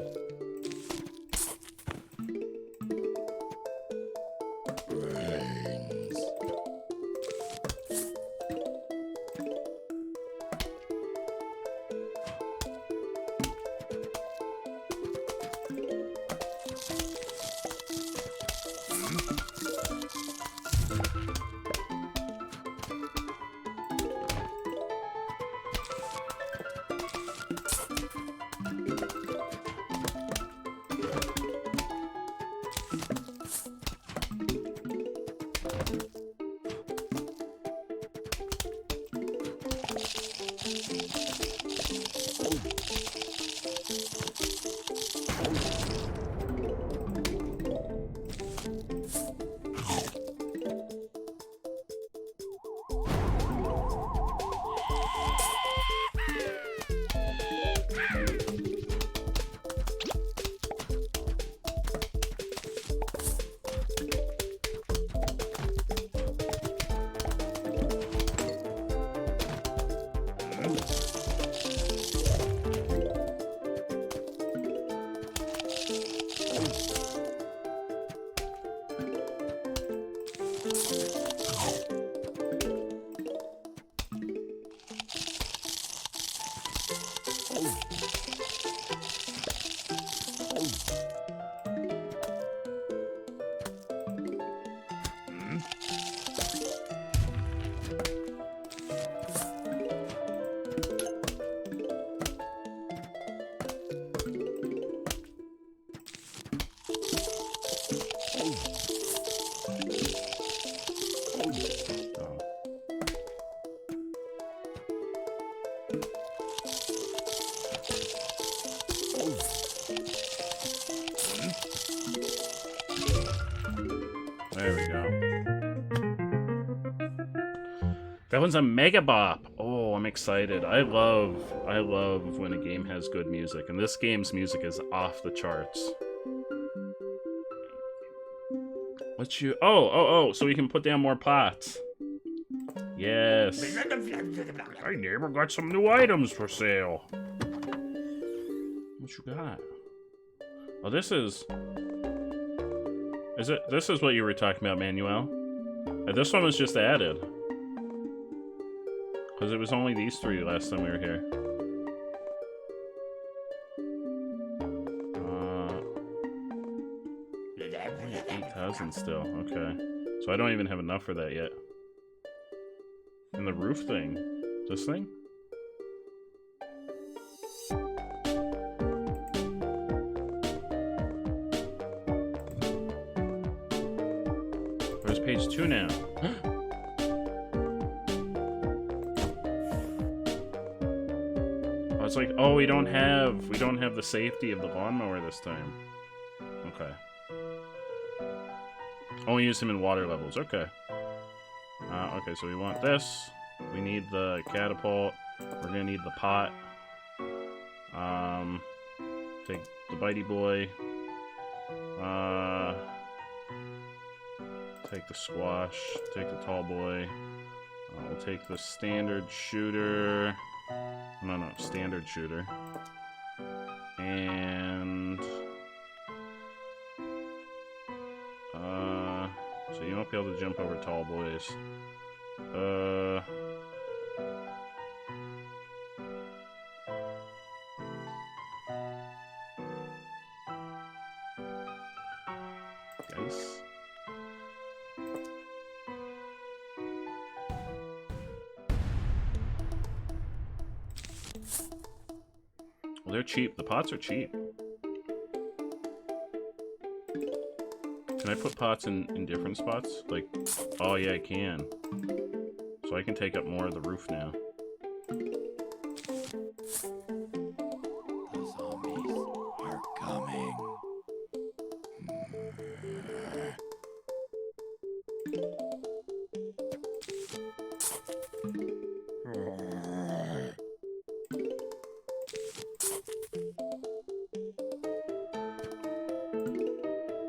There we go. That one's a Mega Bop. Oh, I'm excited. I love when a game has good music, and this game's music is off the charts. Let's you. Oh, so we can put down more pots. Yes. Hey, neighbor, got some new items for sale. What you got? Oh, this is. Is it? This is what you were talking about, Manuel. This one was just added. Because it was only these three last time we were here. 8,000 still. Okay. So I don't even have enough for that yet. And the roof thing. This thing? Where's page 2 now? Oh, it's like, oh, we don't have the safety of the lawnmower this time. Okay. Only use him in water levels. Okay. Okay, so we want this. We need the catapult. We're gonna need the pot. Take the bitey boy. Take the squash. Take the tall boy. We'll take the standard shooter. No, standard shooter. And so So you won't be able to jump over tall boys. Guys. Well, they're cheap. The pots are cheap. Can I put pots in different spots? Like, oh yeah, I can. So I can take up more of the roof now. The zombies are coming.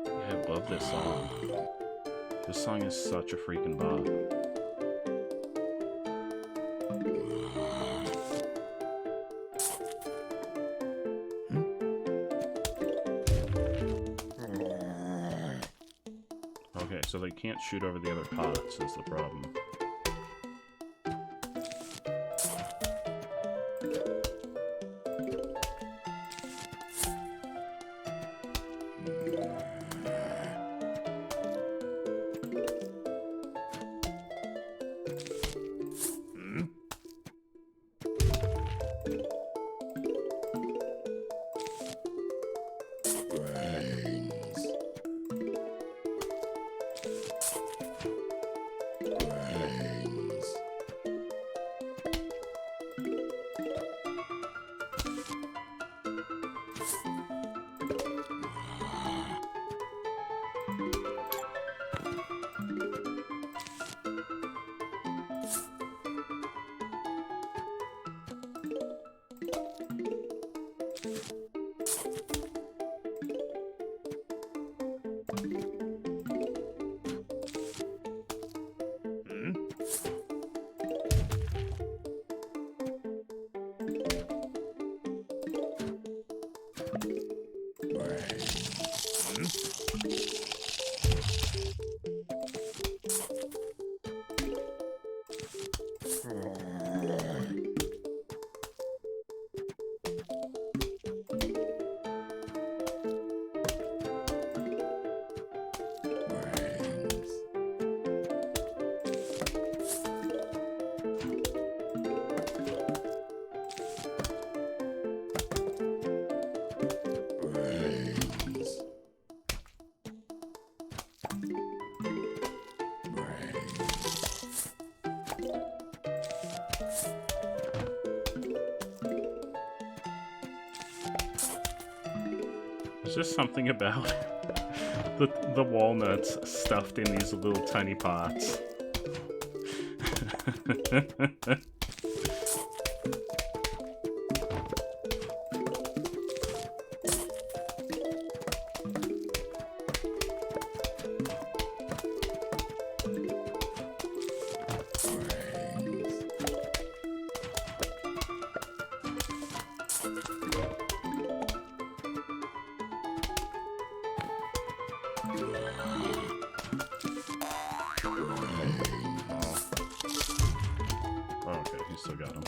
Yeah, I love this song. This song is such a freaking bop. Okay, so they can't shoot over the other pots is the problem. There's just something about the walnuts stuffed in these little tiny pots. Okay, he still got him.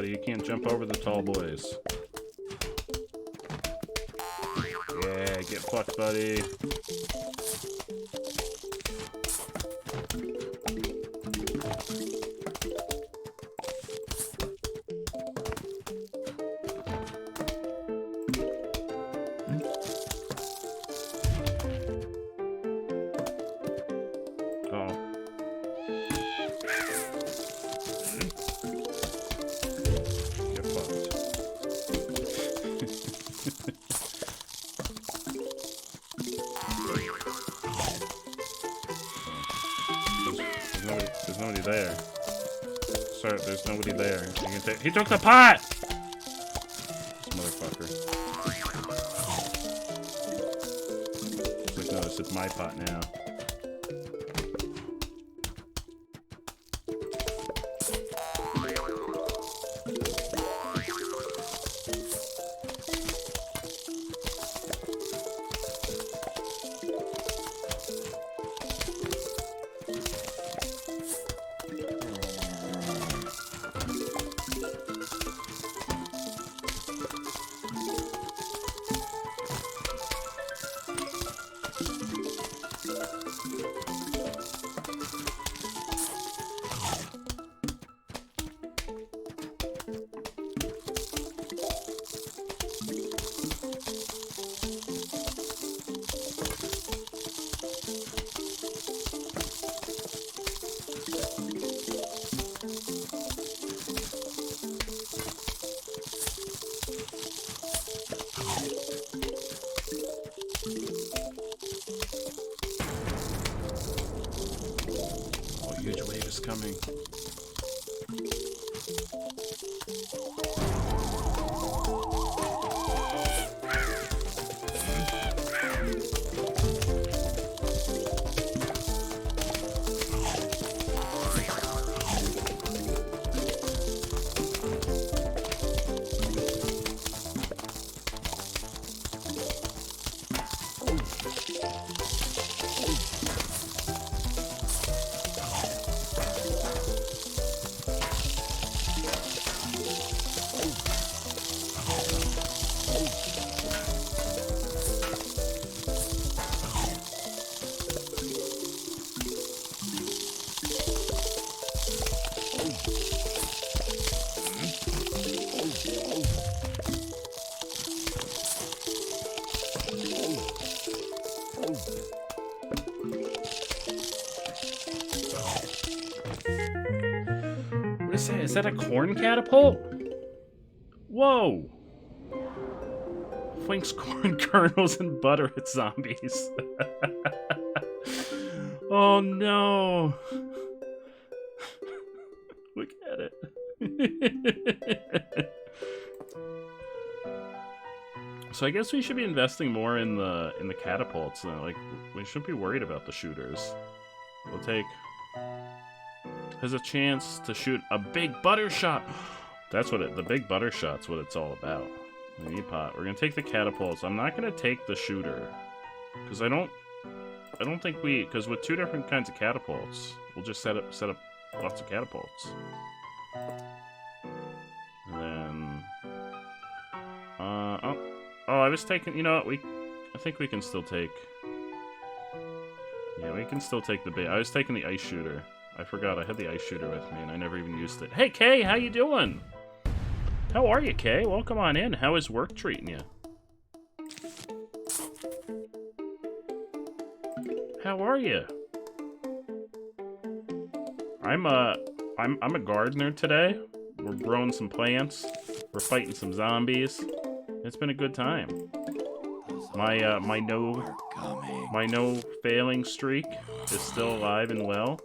buddy. You can't jump over the tall boys. Yeah, get fucked, buddy. There's nobody there. Sir, there's nobody there. You can take. He took the pot! This motherfucker. It's like, no, it's my pot now. Huge wave is coming. Is that a corn catapult? Whoa! Flings corn kernels and butter at zombies. Oh no! Look at it. So I guess we should be investing more in the catapults. Like, we shouldn't be worried about the shooters. We'll take. Has a chance to shoot a big butter shot. That's what the big butter shot's what it's all about. We need pot. We're gonna take the catapults. I'm not gonna take the shooter because I don't think because with two different kinds of catapults, we'll just set up lots of catapults. And then oh, I was taking. You know what? I think we can still take. Yeah, we can still take the big. I was taking the ice shooter. I forgot I had the ice shooter with me and I never even used it. Hey Kay, how you doing? How are you, Kay? Welcome on in. How is work treating you? How are you? I'm a gardener today. We're growing some plants. We're fighting some zombies. It's been a good time. My no failing streak is still alive and well.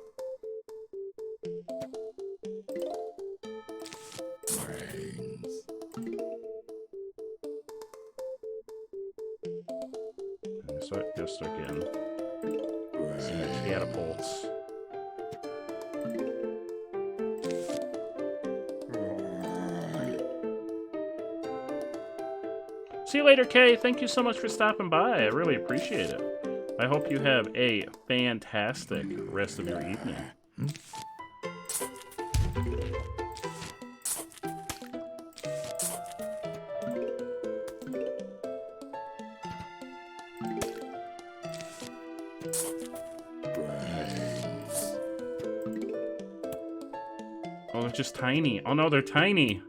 Start getting some catapults. See you later, Kay. Thank you so much for stopping by. I really appreciate it. I hope you have a fantastic rest of your evening. Oh, they're just tiny. Oh no, they're tiny.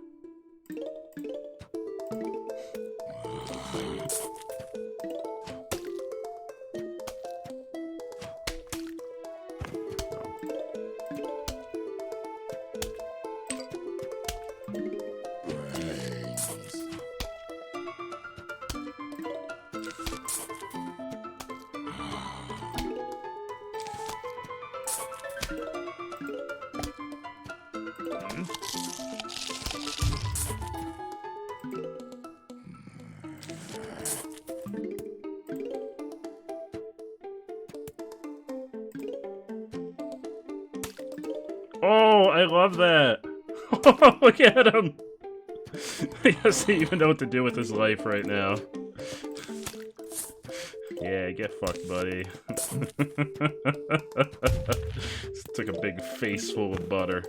Oh, I love that. Look at him. He doesn't even know what to do with his life right now. Yeah, get fucked, buddy. Just took a big face full of butter.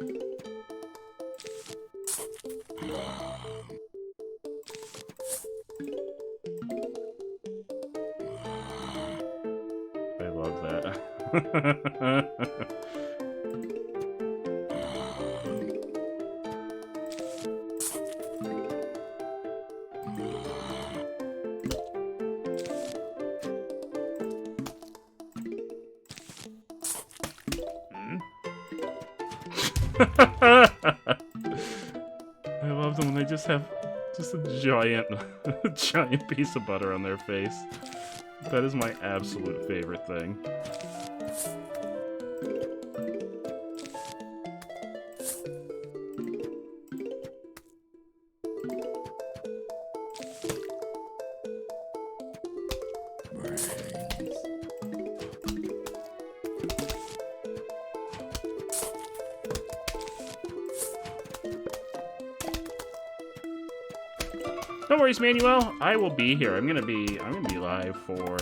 I love that. I love them when they just have just a giant, giant piece of butter on their face. That is my absolute favorite thing. No worries, Manuel. I will be here. I'm gonna be live for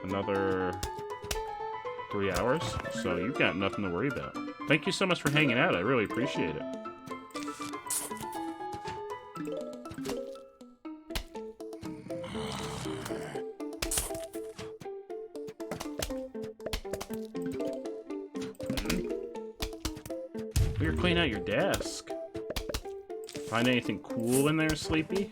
another 3 hours, so you've got nothing to worry about. Thank you so much for hanging out. I really appreciate it. You're cleaning out your desk. Find anything cool in there, Sleepy?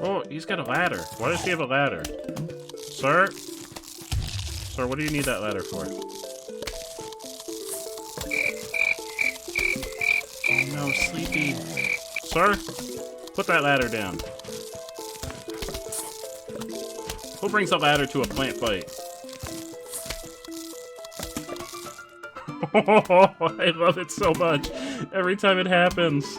Oh, he's got a ladder. Why does he have a ladder? Sir? Sir, what do you need that ladder for? Oh no, Sleepy. Sir? Put that ladder down. Who brings a ladder to a plant fight? Oh, I love it so much. Every time it happens.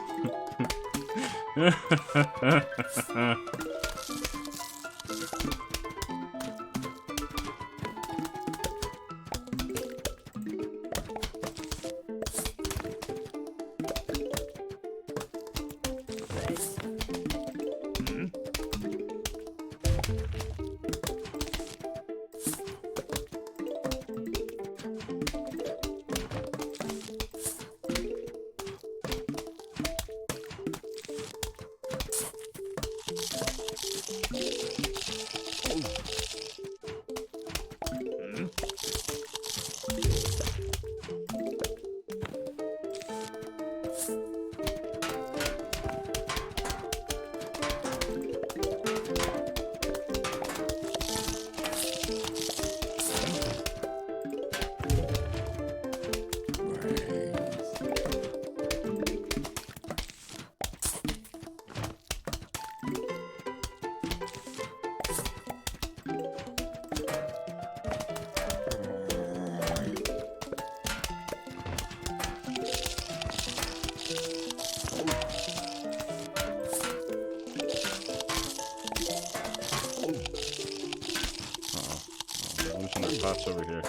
What's over here?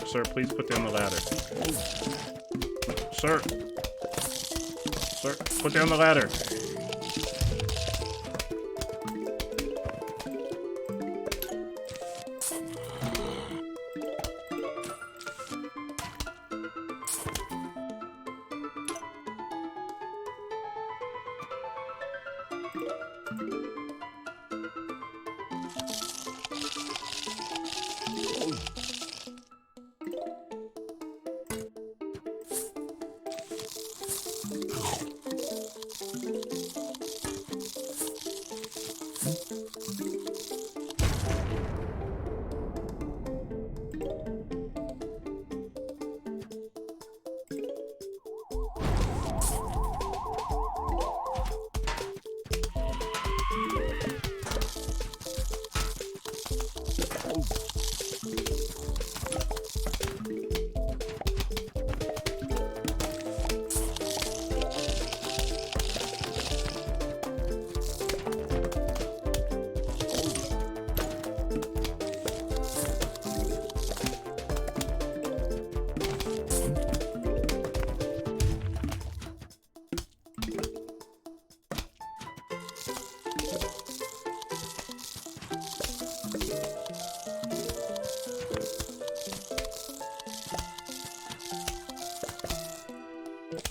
Sir, please put down the ladder. Sir, put down the ladder.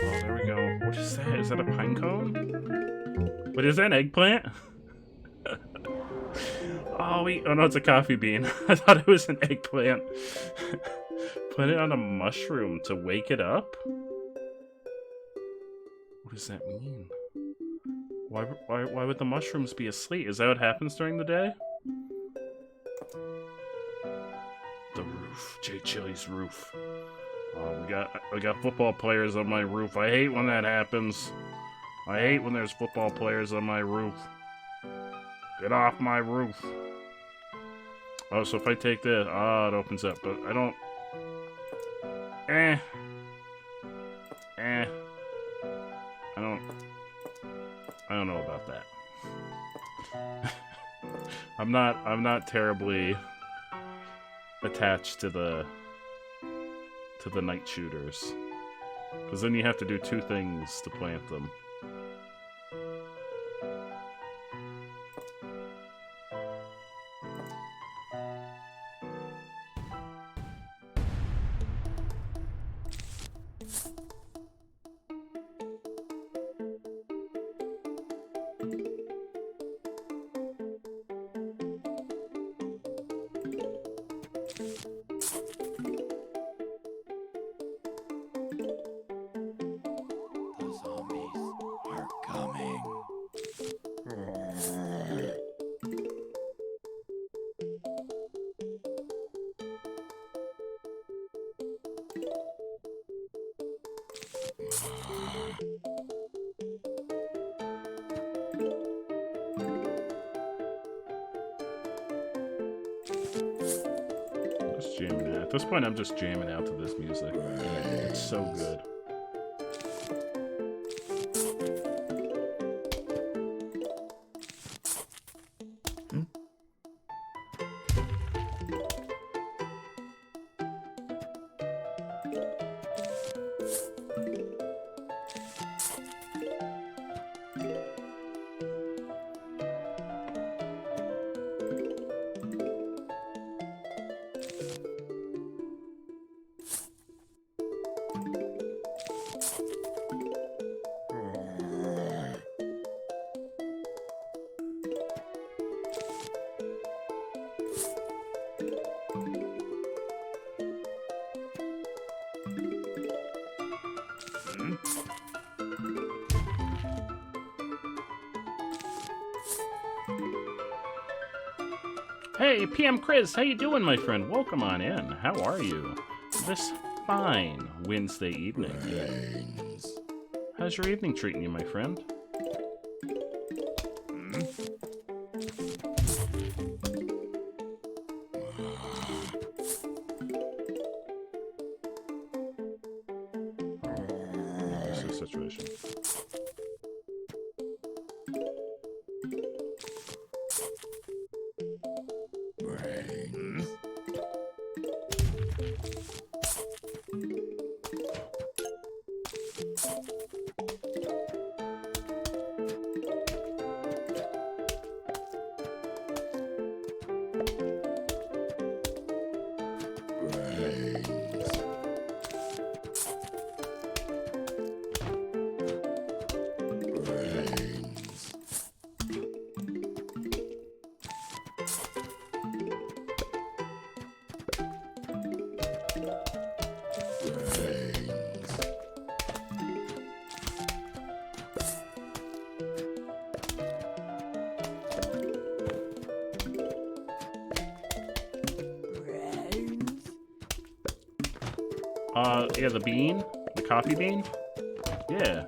Oh, there we go. What is that? Is that a pine cone? What is that, an eggplant? Oh, wait. Oh, no, it's a coffee bean. I thought it was an eggplant. Put it on a mushroom to wake it up? What does that mean? Why would the mushrooms be asleep? Is that what happens during the day? The roof. J Chili's roof. Oh, we got football players on my roof. I hate when that happens. I hate when there's football players on my roof. Get off my roof. Oh, so if I take this, it opens up, but I don't. I don't know about that. I'm not terribly attached to the night shooters, because then you have to do two things to plant them. The zombies are coming. Just jamming out. At this point, I'm just jamming out to this music. It's so good. Hey, PM Chris, how you doing, my friend? Welcome on in. How are you? This fine Wednesday evening. How's your evening treating you, my friend? What's the situation? Yeah, the bean? The coffee bean? Yeah.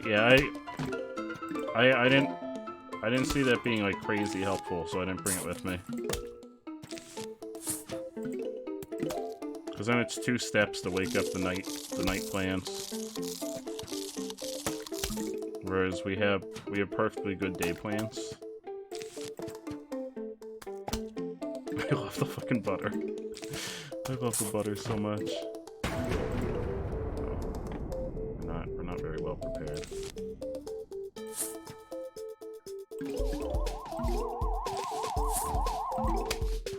Yeah, I didn't see that being like crazy helpful, so I didn't bring it with me. Because then it's 2 steps to wake up the night plants. Whereas we have perfectly good day plants. I love the fucking butter. I love the butter so much. We're not very well prepared.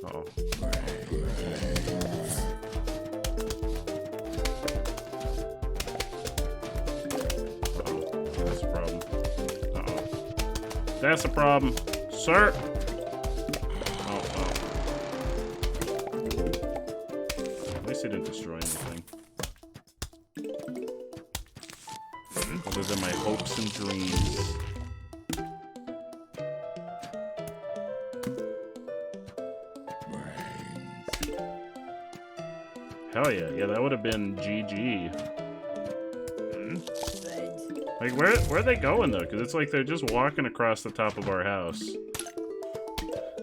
Uh-oh. That's a problem. Uh-oh. That's a problem. Sir! Oh. At least he didn't destroy anything. Other than my hopes and dreams. Hell yeah. Yeah, that would have been GG. Like, where are they going, though? Because it's like they're just walking across the top of our house.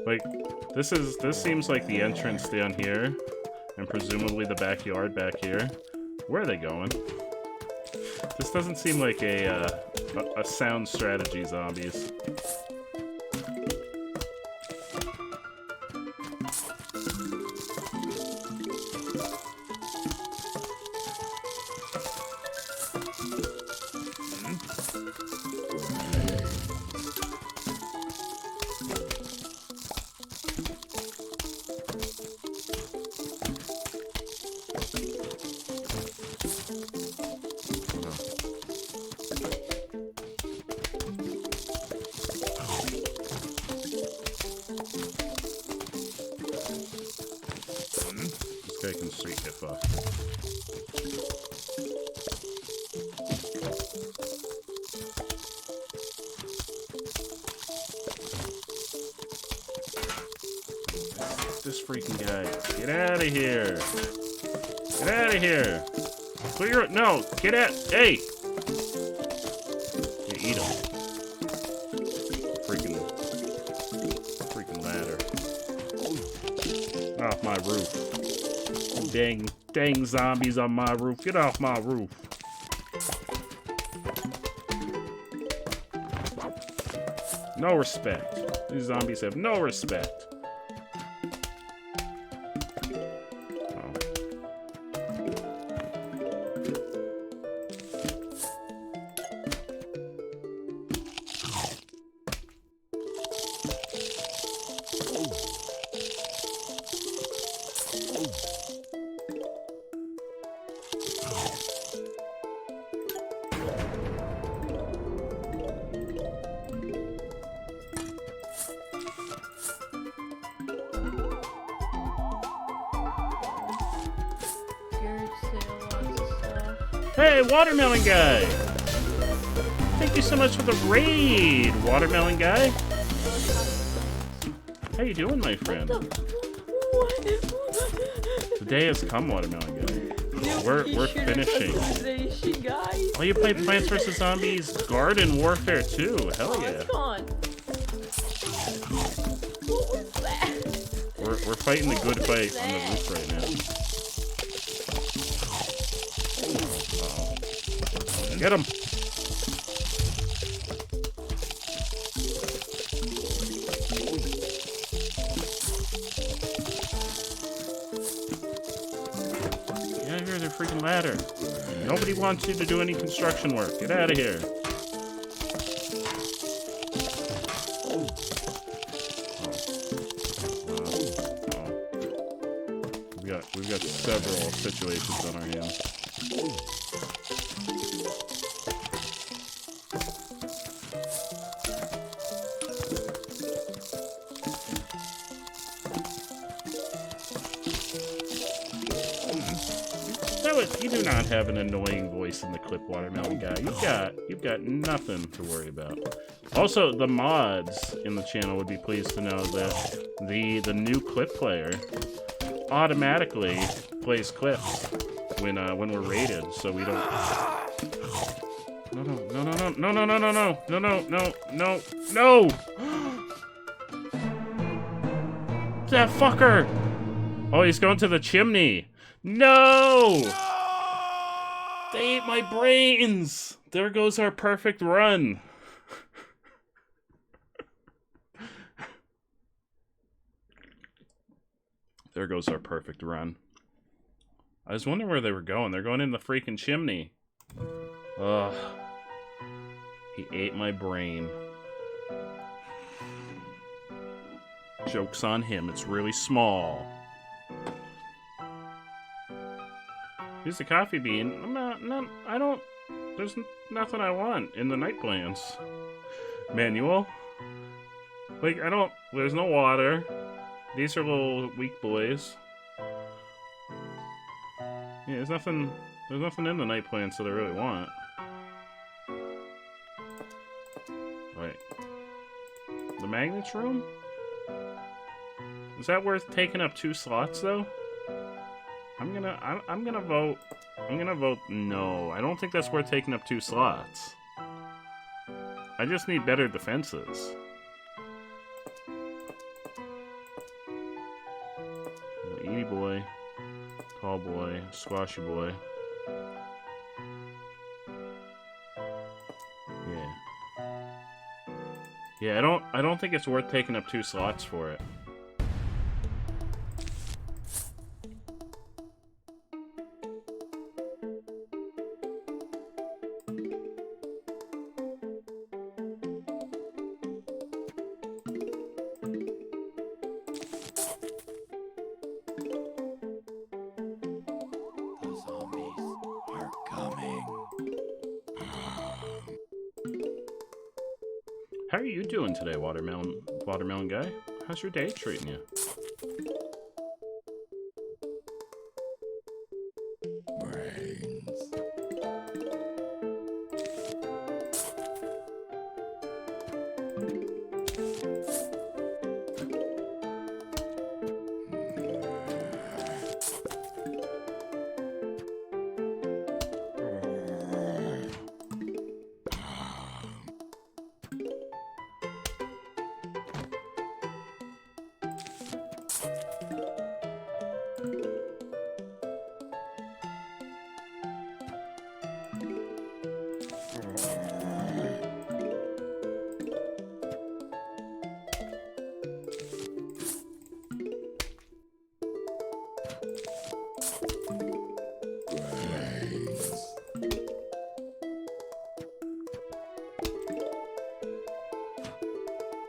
Like, this seems like the entrance down here, and presumably the backyard back here. Where are they going? This doesn't seem like a sound strategy, zombies. This guy can straight get fucked. This freaking guy. Get out of here. Get out of here. Clear it. No. Get out. Hey. You eat him. Freaking ladder. Off my roof. Dang zombies on my roof. Get off my roof. No respect. These zombies have no respect. Hey, Watermelon Guy! Thank you so much for the raid, Watermelon Guy. How you doing, my friend? The day has come, Watermelon Guy. We're finishing. Oh, you play Plants vs. Zombies Garden Warfare 2. Hell yeah. We're fighting the good fight on the roof right now. Get him! Get out of here, they're freaking ladder. Nobody wants you to do any construction work. Get out of here. We've got several situations on our hands. not have an annoying voice in the clip, Watermelon Guy. You've got nothing to worry about. Also, the mods in the channel would be pleased to know that the new clip player automatically plays clips when we're rated, so we don't. No! That fucker! Oh, he's going to the chimney. No! They ate my brains! There goes our perfect run. There goes our perfect run. I was wondering where they were going. They're going in the freaking chimney. Ugh. He ate my brain. Joke's on him. It's really small. Here's the coffee bean. I don't... There's nothing I want in the night plans. Manual? Like, I don't... There's no water. These are little weak boys. Yeah, there's nothing in the night plans that I really want. Wait. The magnets room? Is that worth taking up 2 slots, though? I'm gonna vote no. I don't think that's worth taking up 2 slots. I just need better defenses. Eaty boy, tall boy, squashy boy. Yeah, I don't think it's worth taking up 2 slots for it. The zombies are coming. How are you doing today, Watermelon Guy? How's your day treating you? Brains.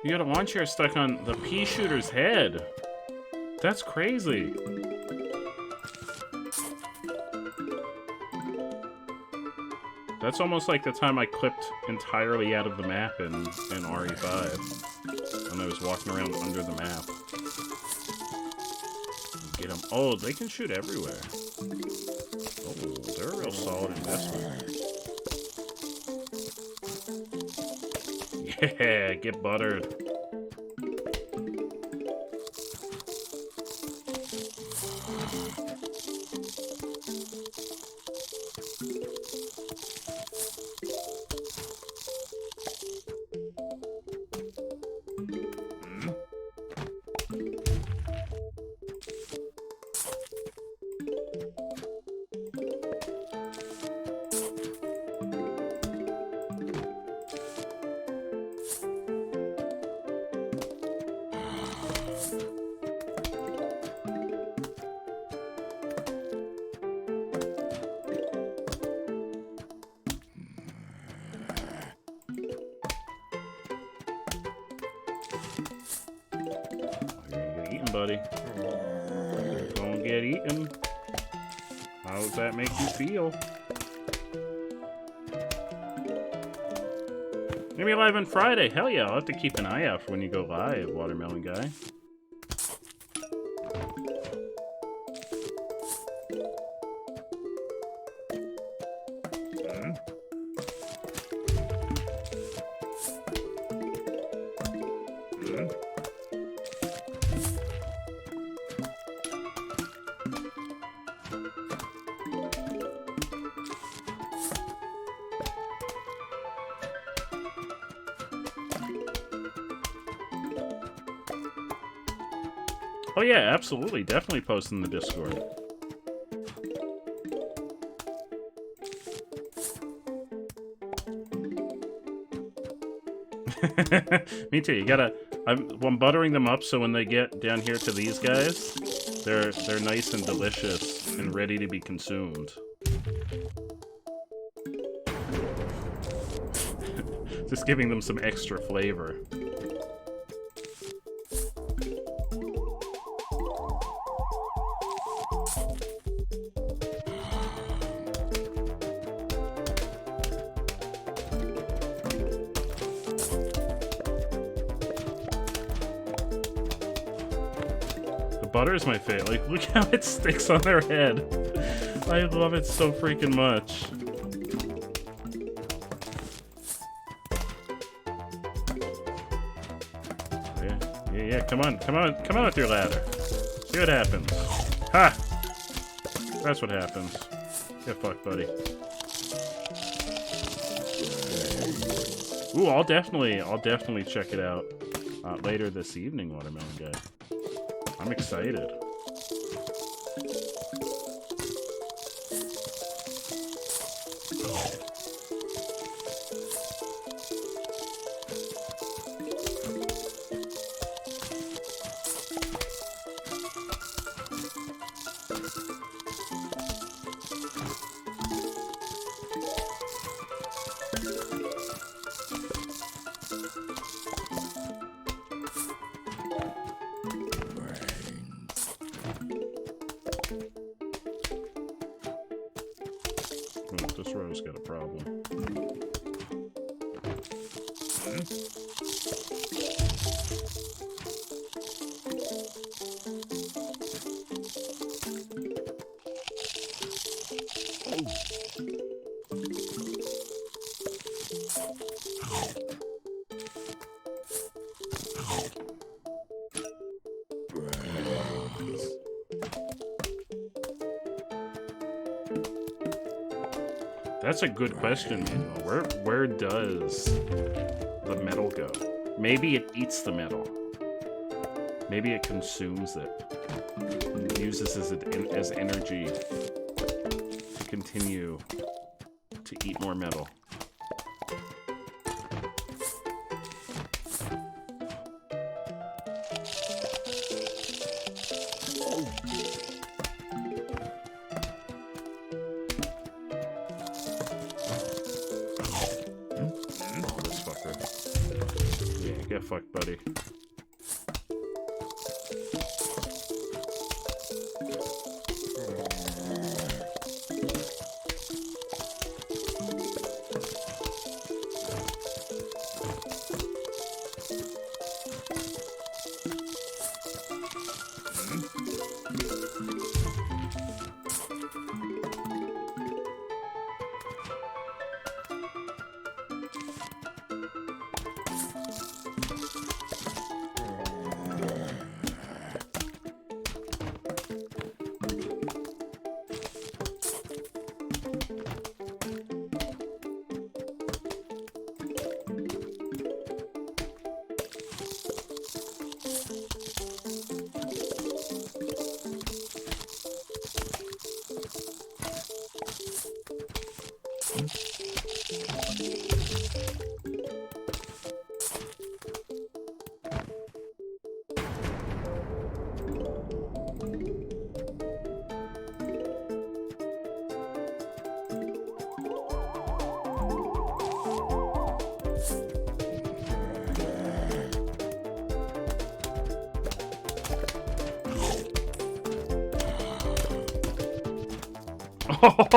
You got a lawn chair stuck on the pea shooter's head. That's crazy. That's almost like the time I clipped entirely out of the map in RE5. When I was walking around under the map. Get them. Oh, they can shoot everywhere. Oh, they're a real solid investment. Yeah, get buttered. Buddy. You're gonna get eaten. How does that make you feel? Maybe live on Friday. Hell yeah, I'll have to keep an eye out for when you go live, Watermelon Guy. Oh yeah, absolutely. Definitely post in the Discord. Me too. You gotta... I'm buttering them up so when they get down here to these guys, they're nice and delicious and ready to be consumed. Just giving them some extra flavor. Butter is my favorite. Like, look how it sticks on their head. I love it so freaking much. Yeah, come on with your ladder. See what happens. Ha! That's what happens. Get fucked, buddy. Ooh, I'll definitely check it out later this evening, Watermelon Guy. I'm excited. This row's got a problem. That's a good question, Manuel. Where does the metal go? Maybe it eats the metal. Maybe it consumes it and uses it as energy to continue to eat more metal. Get fucked, buddy.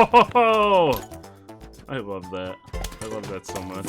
Oh, I love that. I love that so much.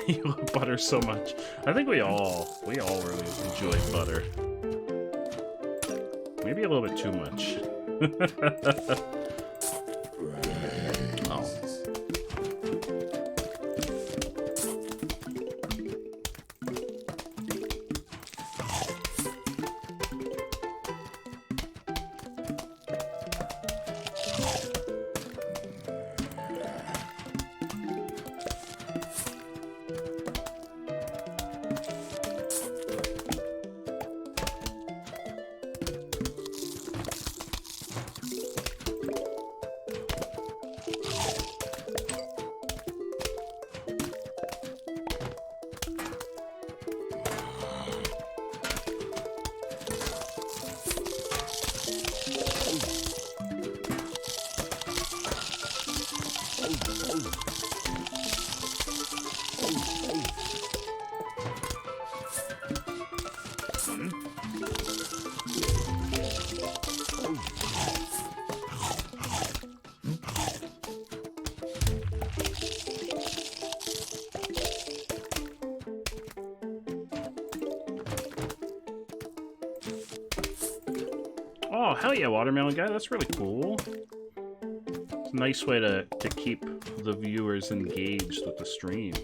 You love butter so much. I think we all really enjoy butter. Maybe a little bit too much. Oh. Oh, hell yeah, Watermelon Guy. That's really cool. It's a nice way to keep the viewers engaged with the stream.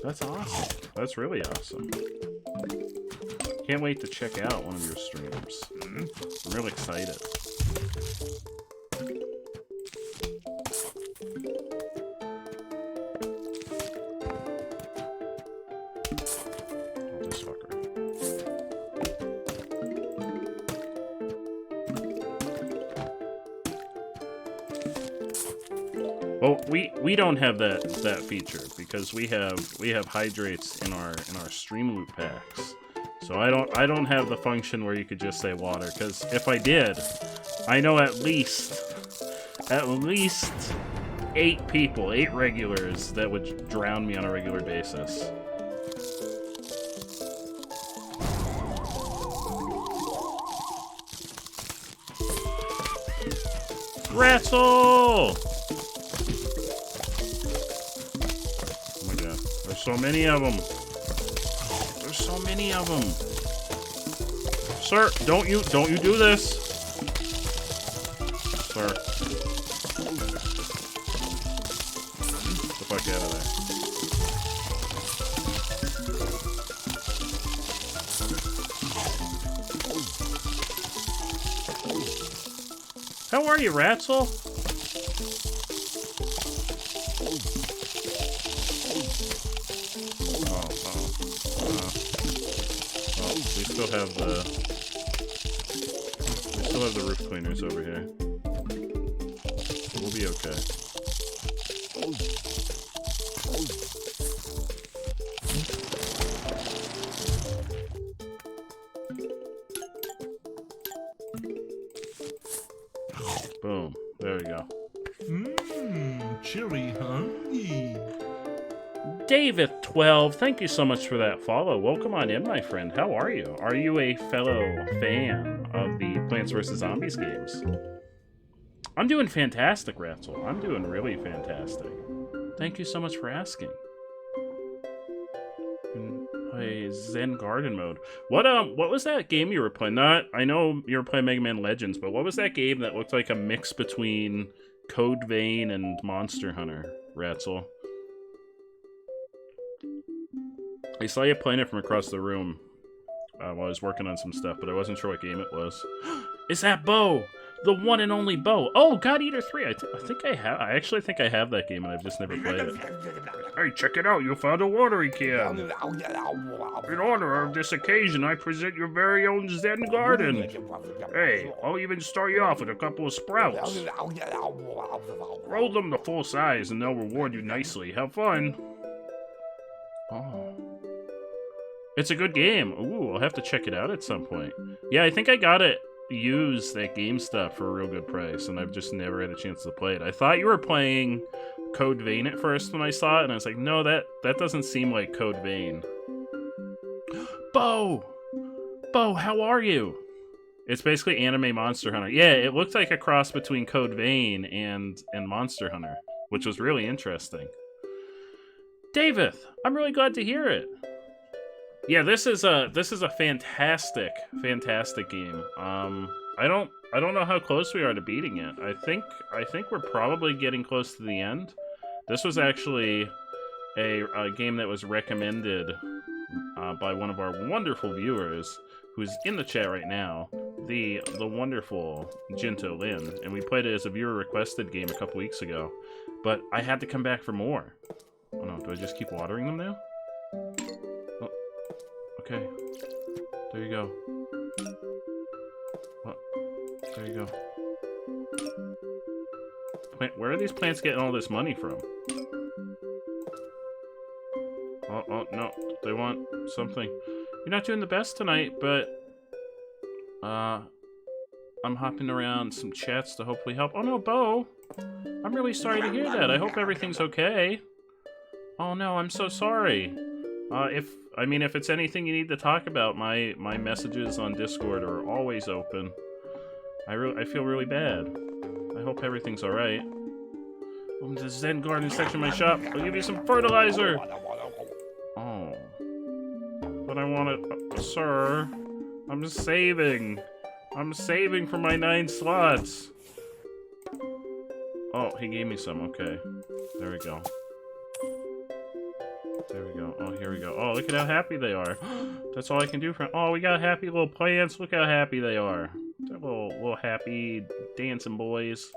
That's awesome. That's really awesome. Can't wait to check out one of your streams. I'm real excited. Oh, this fucker. Well, we don't have that feature because we have hydrates in our stream loot packs. So I don't have the function where you could just say water, because if I did, I know at least 8 people, 8 regulars that would drown me on a regular basis. Rattle! Oh my god, there's so many of them. There's so many of them. Sir, don't you do this. Sir. Get the fuck out of there. How are you, Ratzel? We still have the roof cleaners over here. We'll be okay. Boom. There we go. Chilly, hungry. David12, thank you so much for that follow. Welcome on in, my friend. How are you? Are you a fellow fan of the Plants vs. Zombies games? I'm doing fantastic, Ratzel. I'm doing really fantastic. Thank you so much for asking. Play Zen Garden mode. What was that game you were playing? I know you were playing Mega Man Legends, but what was that game that looked like a mix between Code Vein and Monster Hunter, Ratzel? I saw you playing it from across the room while I was working on some stuff, but I wasn't sure what game it was. Is that Bo? The one and only Bo. Oh, God Eater 3. I actually think I have that game, and I've just never played it. Hey, check it out. You found a watering can. In honor of this occasion, I present your very own Zen garden. Hey, I'll even start you off with a couple of sprouts. Roll them to full size, and they'll reward you nicely. Have fun. Oh. It's a good game. Ooh, I'll have to check it out at some point. Yeah, I think I got it used at GameStop for a real good price, and I've just never had a chance to play it. I thought you were playing Code Vein at first when I saw it, and I was like, no, that doesn't seem like Code Vein. Bo! Bo, how are you? It's basically anime Monster Hunter. Yeah, it looked like a cross between Code Vein and Monster Hunter, which was really interesting. David, I'm really glad to hear it. Yeah, this is a fantastic game. I don't know how close we are to beating it. I think we're probably getting close to the end. This was actually a game that was recommended by one of our wonderful viewers, who's in the chat right now, the wonderful Jinto Lin, and we played it as a viewer requested game a couple weeks ago. But I had to come back for more. Oh no, do I just keep watering them now? Oh, okay. There you go. Well, there you go. Where are these plants getting all this money from? Oh no, they want something. You're not doing the best tonight, but I'm hopping around some chats to hopefully help. Oh no, Bo! I'm really sorry to hear that. I hope everything's okay. Oh no, I'm so sorry. If it's anything you need to talk about, my messages on Discord are always open. I feel really bad. I hope everything's alright. Welcome to the Zen Garden section of my shop. I'll give you some fertilizer! Oh. But I want it, sir. I'm saving. I'm saving for my 9 slots. Oh, he gave me some. Okay. There we go. There we go. Oh, here we go. Oh, look at how happy they are. That's all I can do for... Oh, we got happy little plants. Look how happy they are. They're little happy dancing boys.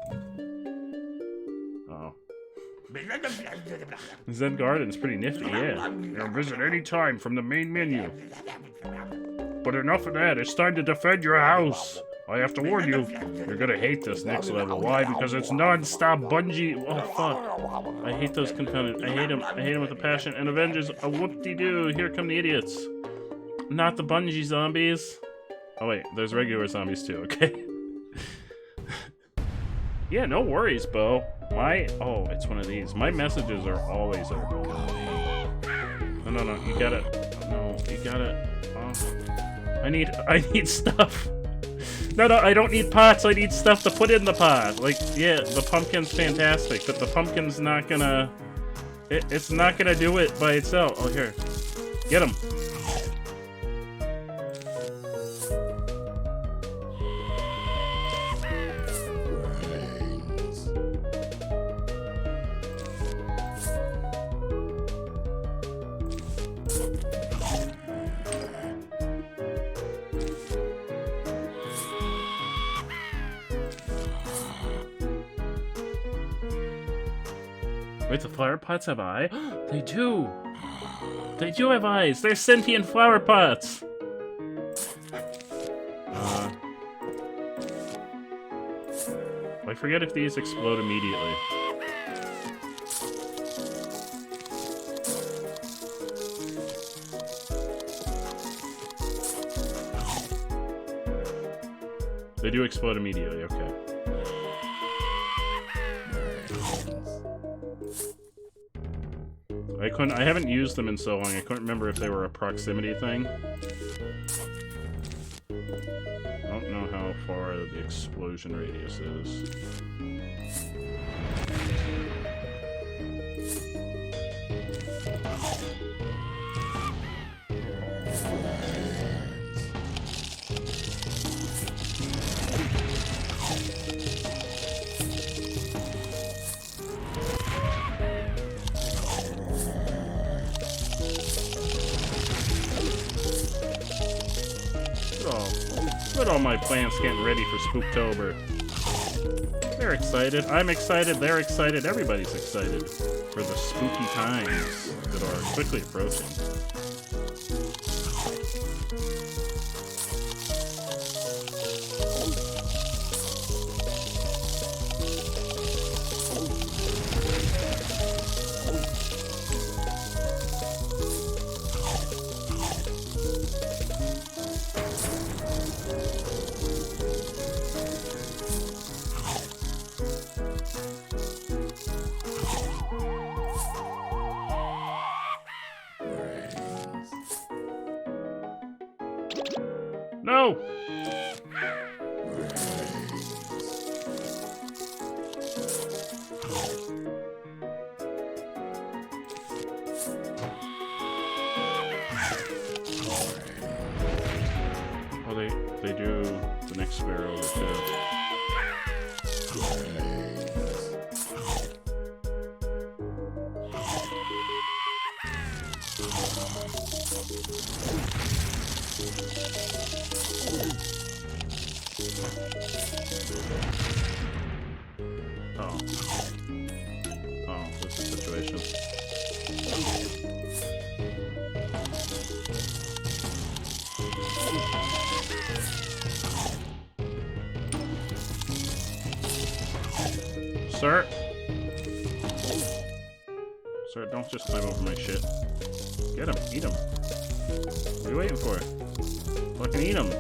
Oh. Zen Garden's pretty nifty, yeah. You can visit any time from the main menu. But enough of that. It's time to defend your house. I have to warn you, you're gonna hate this next level. Why? Because it's non-stop bungee. Oh fuck! I hate those confounded. I hate them with a passion. And Avengers, a whoop-de-doo. Here come the idiots. Not the bungee zombies. Oh wait, there's regular zombies too. Okay. Yeah, no worries, Bo. Oh, it's one of these. My messages are always open. No, you got it. No, you got it. Oh, I need stuff. No, I don't need pots. I need stuff to put in the pot. Like, yeah, the pumpkin's fantastic, but the pumpkin's not gonna... It's not gonna do it by itself. Oh, here. Get him. Wait, the flower pots have eyes? They do! They do have eyes! They're sentient flower pots! I forget if these explode immediately. They do explode immediately, okay. I haven't used them in so long, I couldn't remember if they were a proximity thing. I don't know how far the explosion radius is. Look at all my plants getting ready for Spooktober. They're excited. I'm excited. They're excited. Everybody's excited for the spooky times that are quickly approaching. No! Oh, they do the next square over too. Oh. Oh, this is a situation. Sir? Sir, don't just climb over my shit. Get him. Eat him. What are you waiting for? Fucking eat him.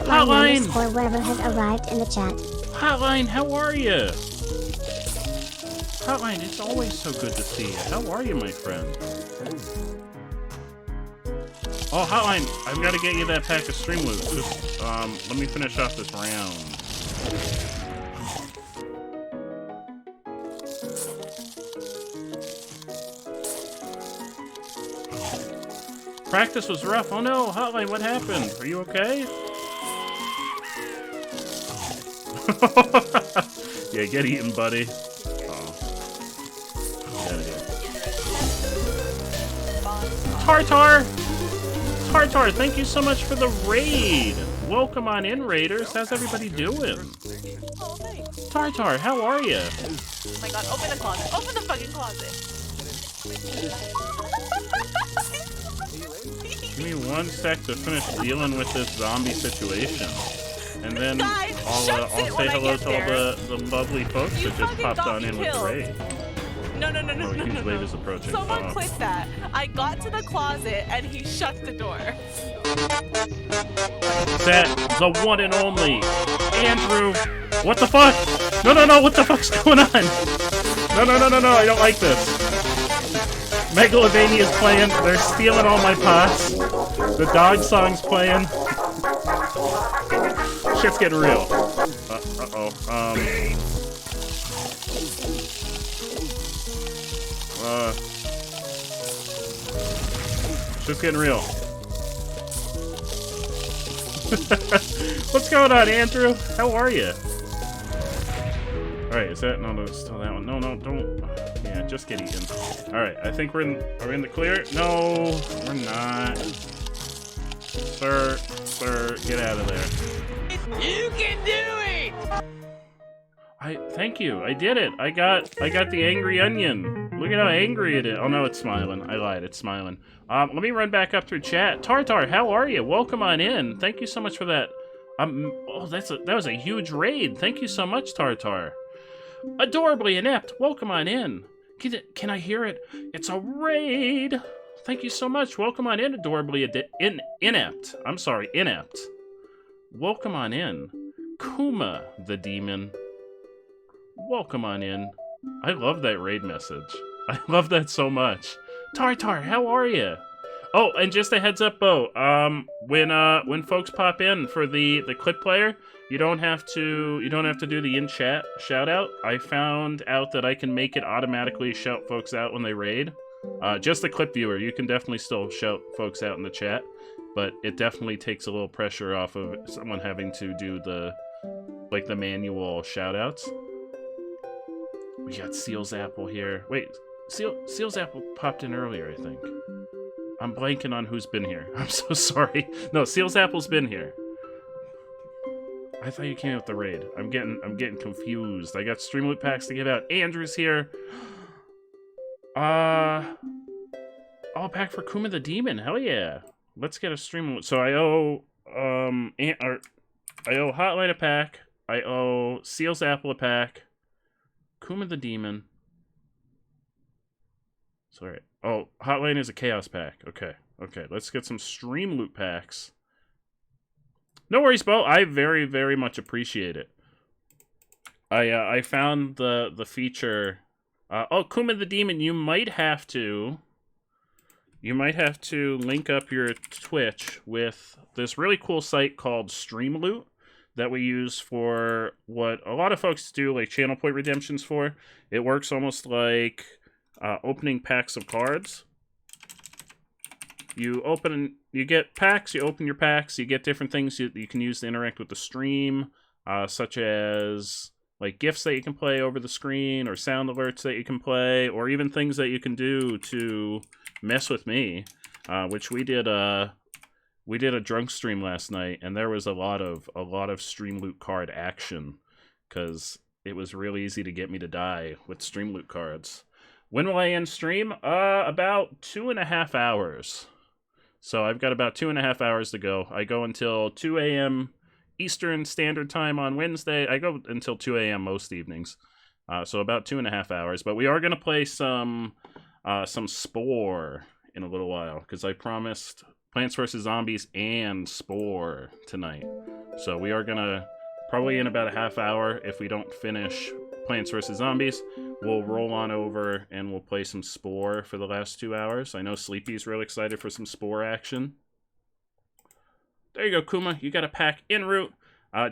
Hotline number SPORE wherever has arrived in the chat. Hotline, how are you? Hotline, it's always so good to see you. How are you, my friend? Oh, Hotline, I've got to get you that pack of stream loot. Just, let me finish off this round. Practice was rough. Oh no, Hotline, what happened? Are you okay? Yeah, get eaten, buddy. Oh. Tartar! Tartar, thank you so much for the raid. Welcome on in, Raiders. How's everybody doing? Oh, thanks. Tartar, how are you? Oh my god, open the closet. Open the fucking closet. Give me 1 sec to finish dealing with this zombie situation. And then Guys, I'll say hello to all the lovely folks You that just fucking popped got on me in with the killed. raid. No. Oh, huge wave is approaching. Someone Oh. click that. I got to the closet and he shut the door. That the one and only Andrew. What the fuck? No, what the fuck's going on? No, I don't like this. Megalovania's playing. They're stealing all my pots. The dog song's playing. Shit's getting real. Shit's getting real. What's going on, Andrew? How are you? Alright, is that... No, it's still that one. No, don't... Yeah, just get eaten. Alright, I think we're in... Are we in the clear? No, we're not. Sir, get out of there. You can do it! Thank you. I did it. I got the angry onion. Look at how angry it is. Oh no, it's smiling. I lied. It's smiling. Let me run back up through chat. Tartar, how are you? Welcome on in. Thank you so much for that. Oh, that was a huge raid. Thank you so much, Tartar. Adorably inept. Welcome on in. Can I hear it? It's a raid. Thank you so much. Welcome on in, adorably inept. I'm sorry, inept. Welcome on in. Kuma the demon. Welcome on in. I love that raid message. I love that so much. Tartar, how are you? Oh, and just a heads up, Bo. When folks pop in for the clip player, you don't have to do the in-chat shout out. I found out that I can make it automatically shout folks out when they raid. Just the clip viewer, you can definitely still shout folks out in the chat, but it definitely takes a little pressure off of someone having to do the manual shout outs. We got Seal's Apple here. Wait, Seal's Apple popped in earlier, I think. I'm blanking on who's been here. I'm so sorry. No, Seal's Apple's been here. I thought you came with the raid. I'm getting confused. I got Streamloot packs to give out. Andrew's here. Oh, pack for Kuma the Demon. Hell yeah. Let's get a Streamloot. So I owe Hotline a pack. I owe Seal's Apple a pack. Kuma the Demon. Sorry. Oh, Hotline is a Chaos Pack. Okay. Okay, let's get some Stream Loot Packs. No worries, Bo. I very, very much appreciate it. I found the feature. Oh, Kuma the Demon, you might have to link up your Twitch with this really cool site called Stream Loot that we use for what a lot of folks do, like channel point redemptions for. It works almost like opening packs of cards. You get packs, you open your packs, you get different things you can use to interact with the stream, such as like gifts that you can play over the screen, or sound alerts that you can play, or even things that you can do to mess with me, which we did a drunk stream last night, and there was a lot of stream loot card action, because it was really easy to get me to die with stream loot cards. When will I end stream? About 2.5 hours. So I've got about 2.5 hours to go. I go until 2 a.m. Eastern Standard Time on Wednesday. I go until 2 a.m. most evenings. So about 2.5 hours. But we are going to play some SPORE in a little while, because I promised Plants vs. Zombies and SPORE tonight. So we are going to, probably in about a half hour, if we don't finish Plants vs. Zombies, we'll roll on over and we'll play some SPORE for the last 2 hours. I know Sleepy's real excited for some SPORE action. There you go, Kuma. You got a pack en route.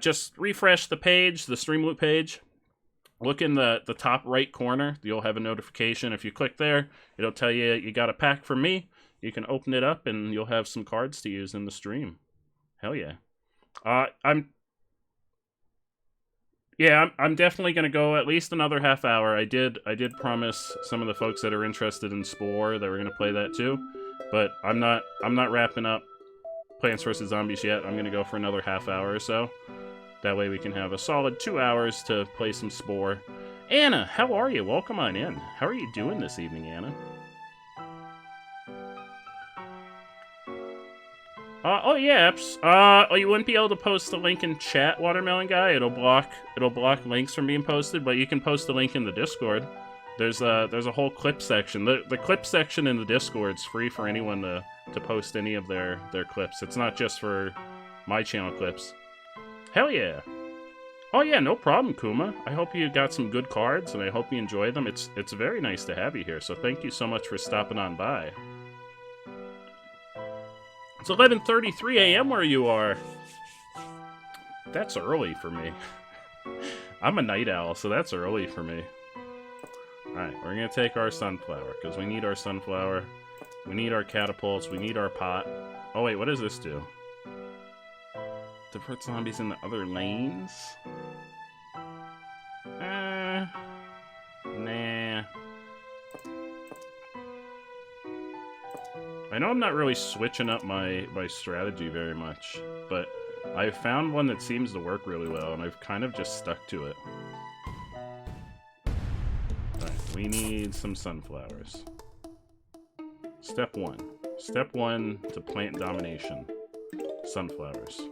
Just refresh the page, the Stream Loot page. Look in the top right corner. You'll have a notification. If you click there, it'll tell you you got a pack from me. You can open it up and you'll have some cards to use in the stream. Hell yeah. I'm definitely going to go at least another half hour. I did promise some of the folks that are interested in SPORE that we're going to play that too. But I'm not wrapping up Plants vs. Zombies yet. I'm going to go for another half hour or so. That way we can have a solid 2 hours to play some SPORE. Anna, how are you? Welcome on in. How are you doing this evening, Anna? Oh yeah, oh, you wouldn't be able to post the link in chat, Watermelon Guy. It'll block links from being posted, but you can post the link in the Discord. There's a whole clip section. The clip section in the Discord's free for anyone to post any of their clips. It's not just for my channel clips. Hell yeah. Oh yeah, no problem, Kuma. I hope you got some good cards, and I hope you enjoy them. It's very nice to have you here, so thank you so much for stopping on by. It's 11:33 a.m. where you are. That's early for me. I'm a night owl, so that's early for me. Alright, we're going to take our sunflower, because we need our sunflower. We need our catapults. We need our pot. Oh wait, what does this do? Divert zombies in the other lanes? Nah. I know I'm not really switching up my strategy very much, but I've found one that seems to work really well, and I've kind of just stuck to it. Alright, we need some sunflowers. Step 1. Step 1 to plant domination. Sunflowers.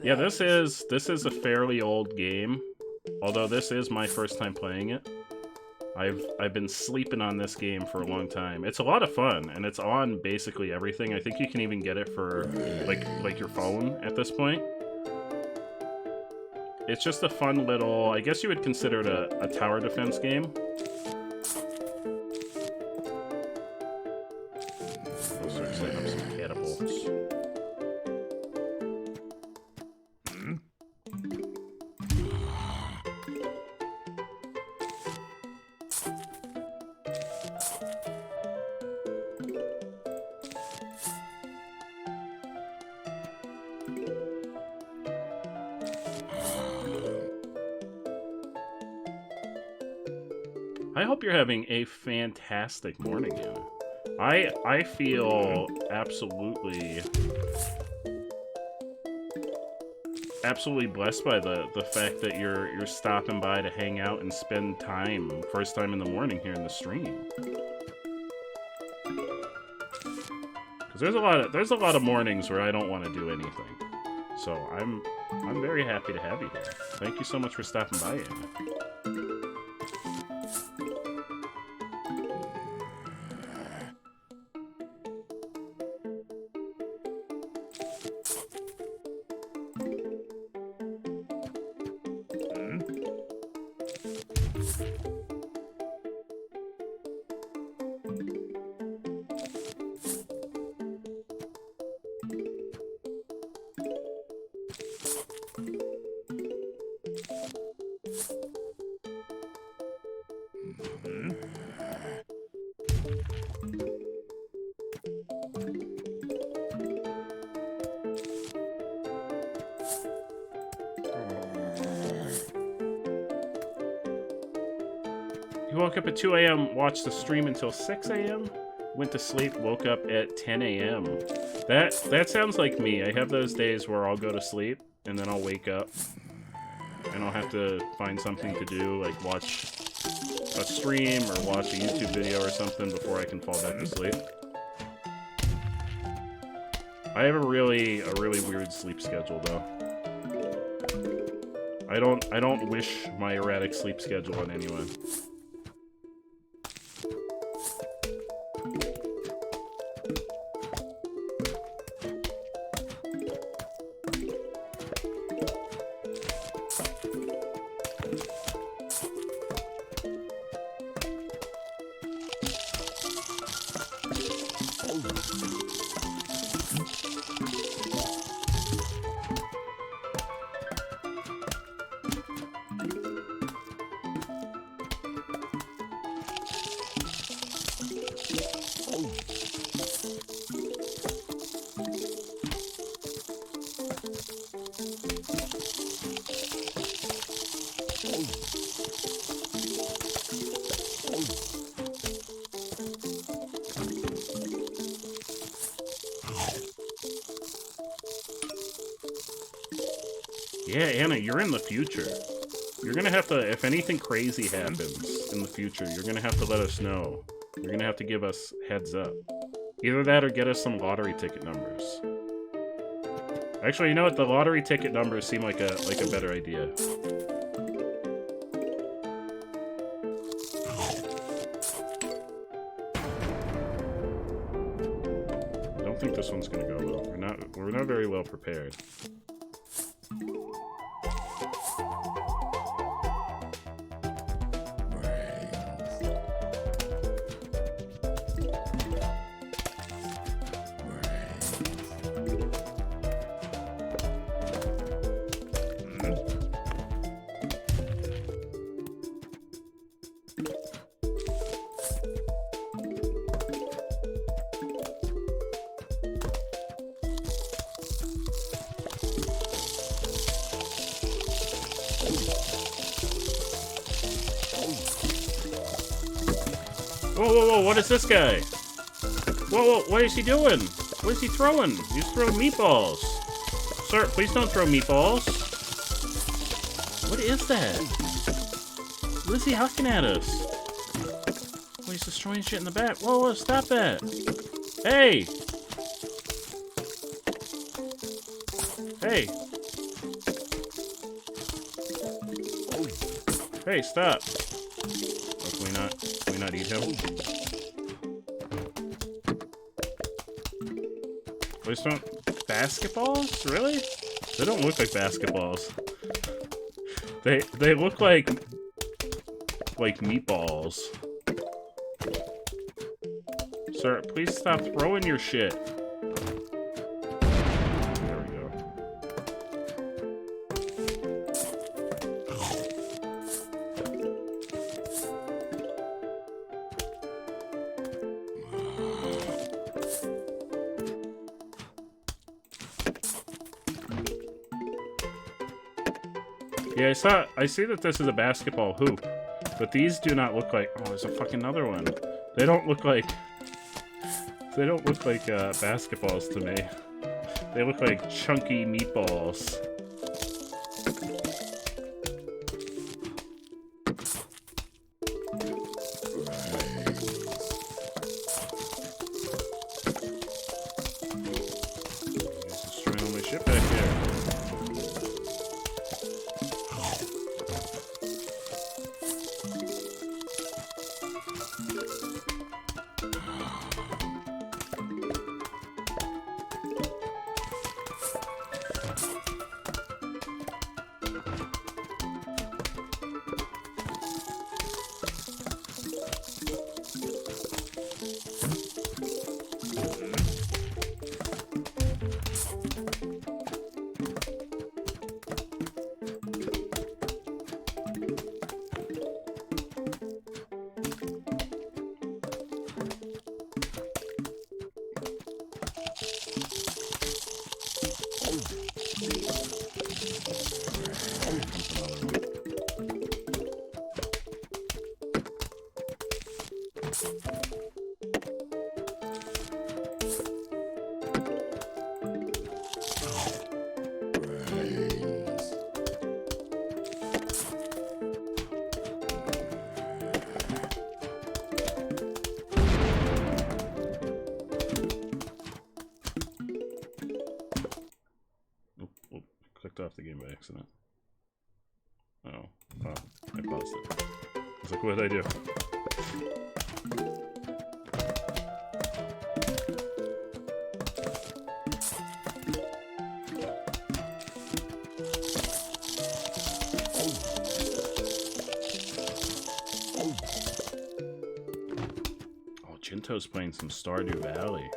Yeah, this is a fairly old game, although this is my first time playing it. I've been sleeping on this game for a long time. It's a lot of fun, and it's on basically everything. I think you can even get it for like your phone at this point. It's just a fun little, I guess you would consider it a tower defense game. I'll start setting up some catapults. I hope you're having a fantastic morning, Anna. I feel absolutely absolutely blessed by the fact that you're stopping by to hang out and spend time first time in the morning here in the stream. Because there's a lot of mornings where I don't want to do anything. So I'm very happy to have you here. Thank you so much for stopping by, Anna. You woke up at 2 a.m., watched the stream until 6 a.m., went to sleep, woke up at 10 a.m. That sounds like me. I have those days where I'll go to sleep, and then I'll wake up, and I'll have to find something to do, like watch a stream or watch a YouTube video or something before I can fall back to sleep. I have a really weird sleep schedule, though. I don't wish my erratic sleep schedule on anyone. Yeah, Anna, you're in the future. You're gonna have to, if anything crazy happens in the future, you're gonna have to let us know. You're gonna have to give us heads up. Either that or get us some lottery ticket numbers. Actually, you know what? The lottery ticket numbers seem like a better idea. I don't think this one's gonna go well. We're not very well prepared. Whoa, what is this guy? Whoa, what is he doing? What is he throwing? He's throwing meatballs. Sir, please don't throw meatballs. What is that? What is he hucking at us? Oh, he's destroying shit in the back. Whoa, stop that. Hey! Hey! Hey, stop. Oh, can we not eat him? Please don't... Basketballs? Really? They don't look like basketballs. They look like meatballs. Sir, please stop throwing your shit. There we go. Yeah, I see that this is a basketball hoop, but these do not look like... Oh, there's a fucking another one. They don't look like basketballs to me. They look like chunky meatballs. Brains. Oh, clicked off the game by accident. Oh, I paused it. I was like, what did I do? Oh, Jinto's playing some Stardew Valley.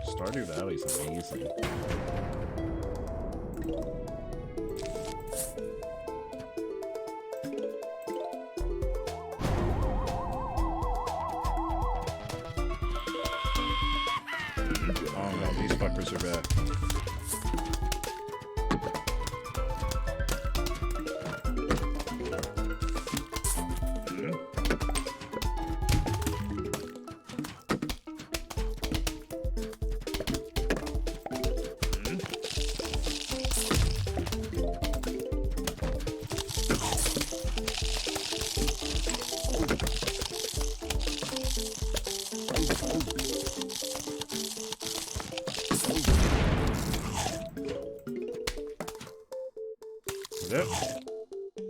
Stardew Valley's amazing. Oh no, these fuckers are back. Yep.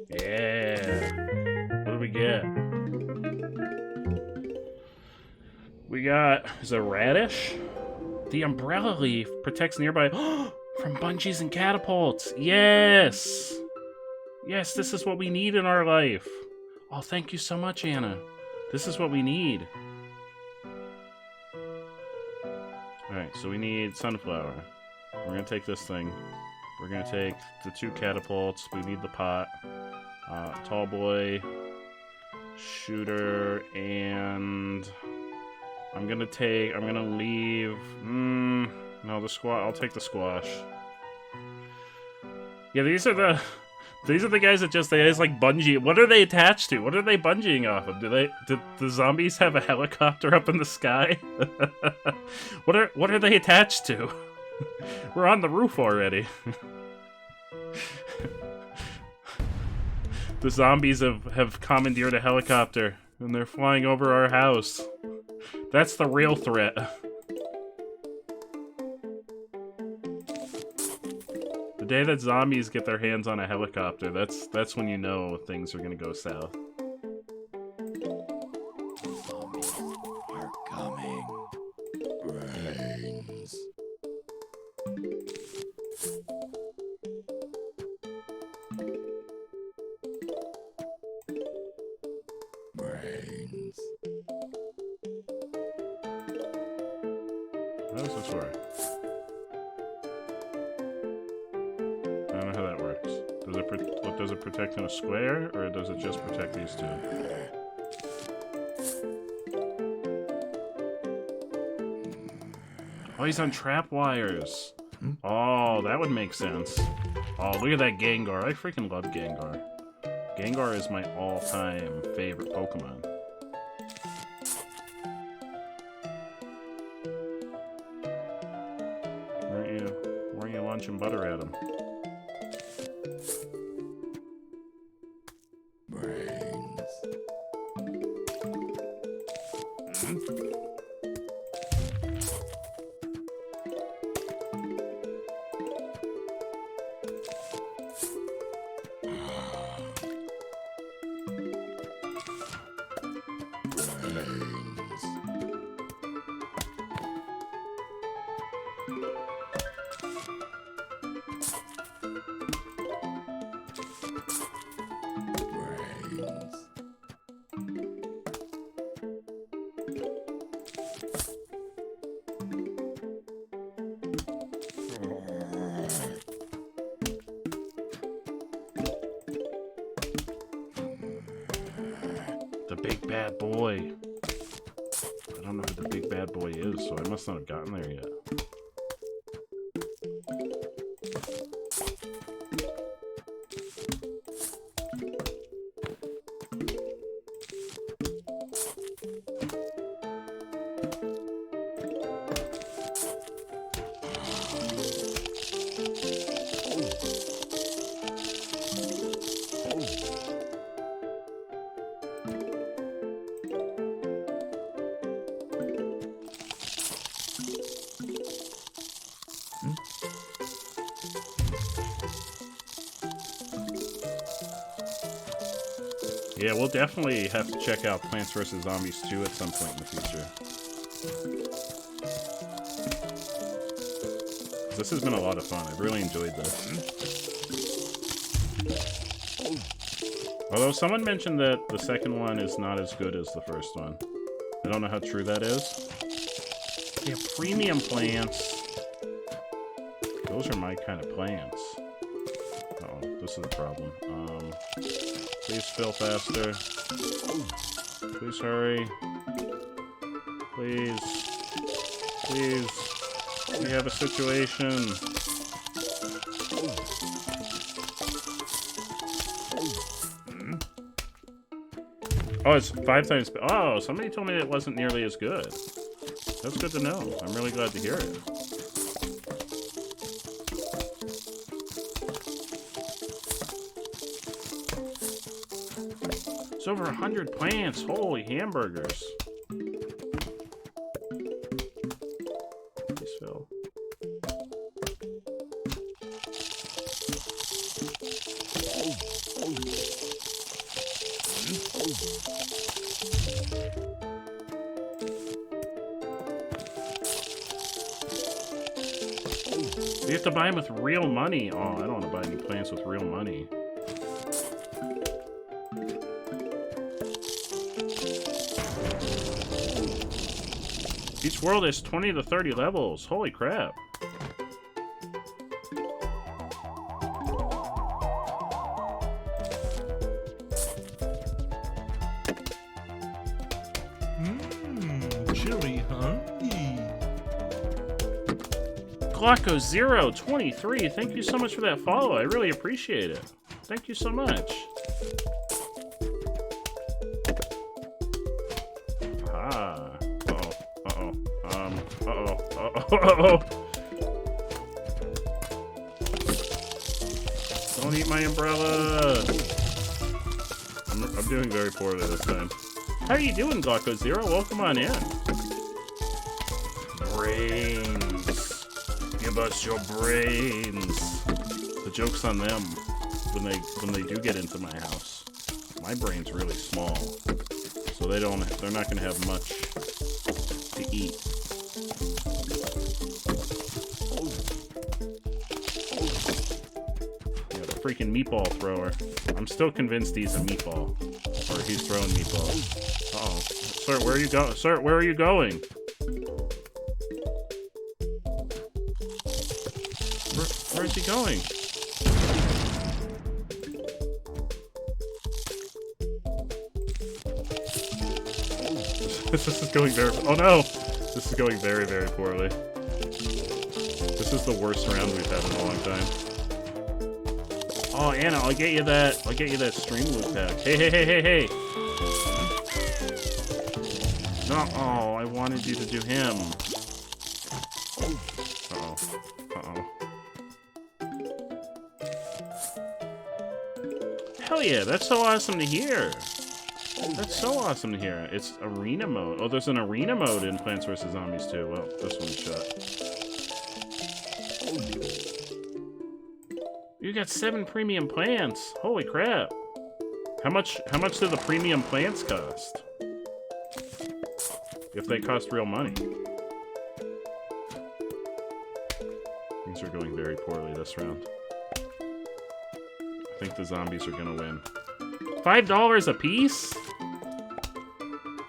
Yeah. What do we get? We got, is it radish? The umbrella leaf protects nearby from bungees and catapults. Yes. Yes, this is what we need in our life. Oh, thank you so much, Anna. This is what we need. Alright, so we need sunflower. We're gonna take this thing. We're gonna take the 2 catapults. We need the pot. Tall boy, shooter, and I'm gonna leave. No, the squash. I'll take the squash. Yeah, these are the guys that just like bungee. What are they attached to? What are they bungeeing off of? Do the zombies have a helicopter up in the sky? What are they attached to? We're on the roof already. The zombies have commandeered a helicopter, and they're flying over our house. That's the real threat. The day that zombies get their hands on a helicopter, that's when you know things are gonna go south. Zombies are coming. Brains. Brains. How does this work? I don't know how that works. Does it protect in a square, or does it just protect these 2? Oh, he's on trap wires. Oh, that would make sense. Oh, look at that Gengar. I freaking love Gengar. Gengar is my all-time favorite Pokemon. Weren't you launching butter at him? Brains. The big bad boy. I don't know who the big bad boy is, so I must not have gotten there yet. Yeah, we'll definitely have to check out Plants vs. Zombies 2 at some point in the future. This has been a lot of fun. I've really enjoyed this. Although someone mentioned that the second one is not as good as the first one. I don't know how true that is. Yeah, premium plants. Those are my kind of plants. Uh-oh, this is a problem. Please fill faster. Please hurry. Please. Please. We have a situation. Oh, it's 5 times. Oh, somebody told me it wasn't nearly as good. That's good to know. I'm really glad to hear it. It's over 100 plants. Holy hamburgers. Please fill. You have to buy them with real money. Oh, I don't want to buy any plants with real money. Each world has 20 to 30 levels. Holy crap. Chili, huh? Glocko023, thank you so much for that follow. I really appreciate it. Thank you so much. Ah. Uh-oh. Uh-oh. Uh-oh. Uh-oh. Don't eat my umbrella. I'm doing very poorly this time. How are you doing, Glocko0? Welcome on in. Brains. Give us your brains. The joke's on them when they do get into my house. My brain's really small, so they're not gonna have much to eat. Yeah, the freaking meatball thrower. I'm still convinced he's a meatball, or he's throwing meatballs. Uh-oh, sir, where are you going? Sir, where are you going? Where's he going? This is going very... Oh no! This is going very, very poorly. This is the worst round we've had in a long time. Oh, Anna, I'll get you that stream loot pack. Hey, hey, hey, hey, hey! No, oh, I wanted you to do him. Uh-oh. Uh-oh. Hell yeah, that's so awesome to hear. That's so awesome to hear. It's arena mode. Oh, there's an arena mode in Plants vs. Zombies too. Well, this one's shut. You got 7 premium plants. Holy crap. How much do the premium plants cost? If they cost real money. Things are going very poorly this round. I think the zombies are gonna win. $5 a piece?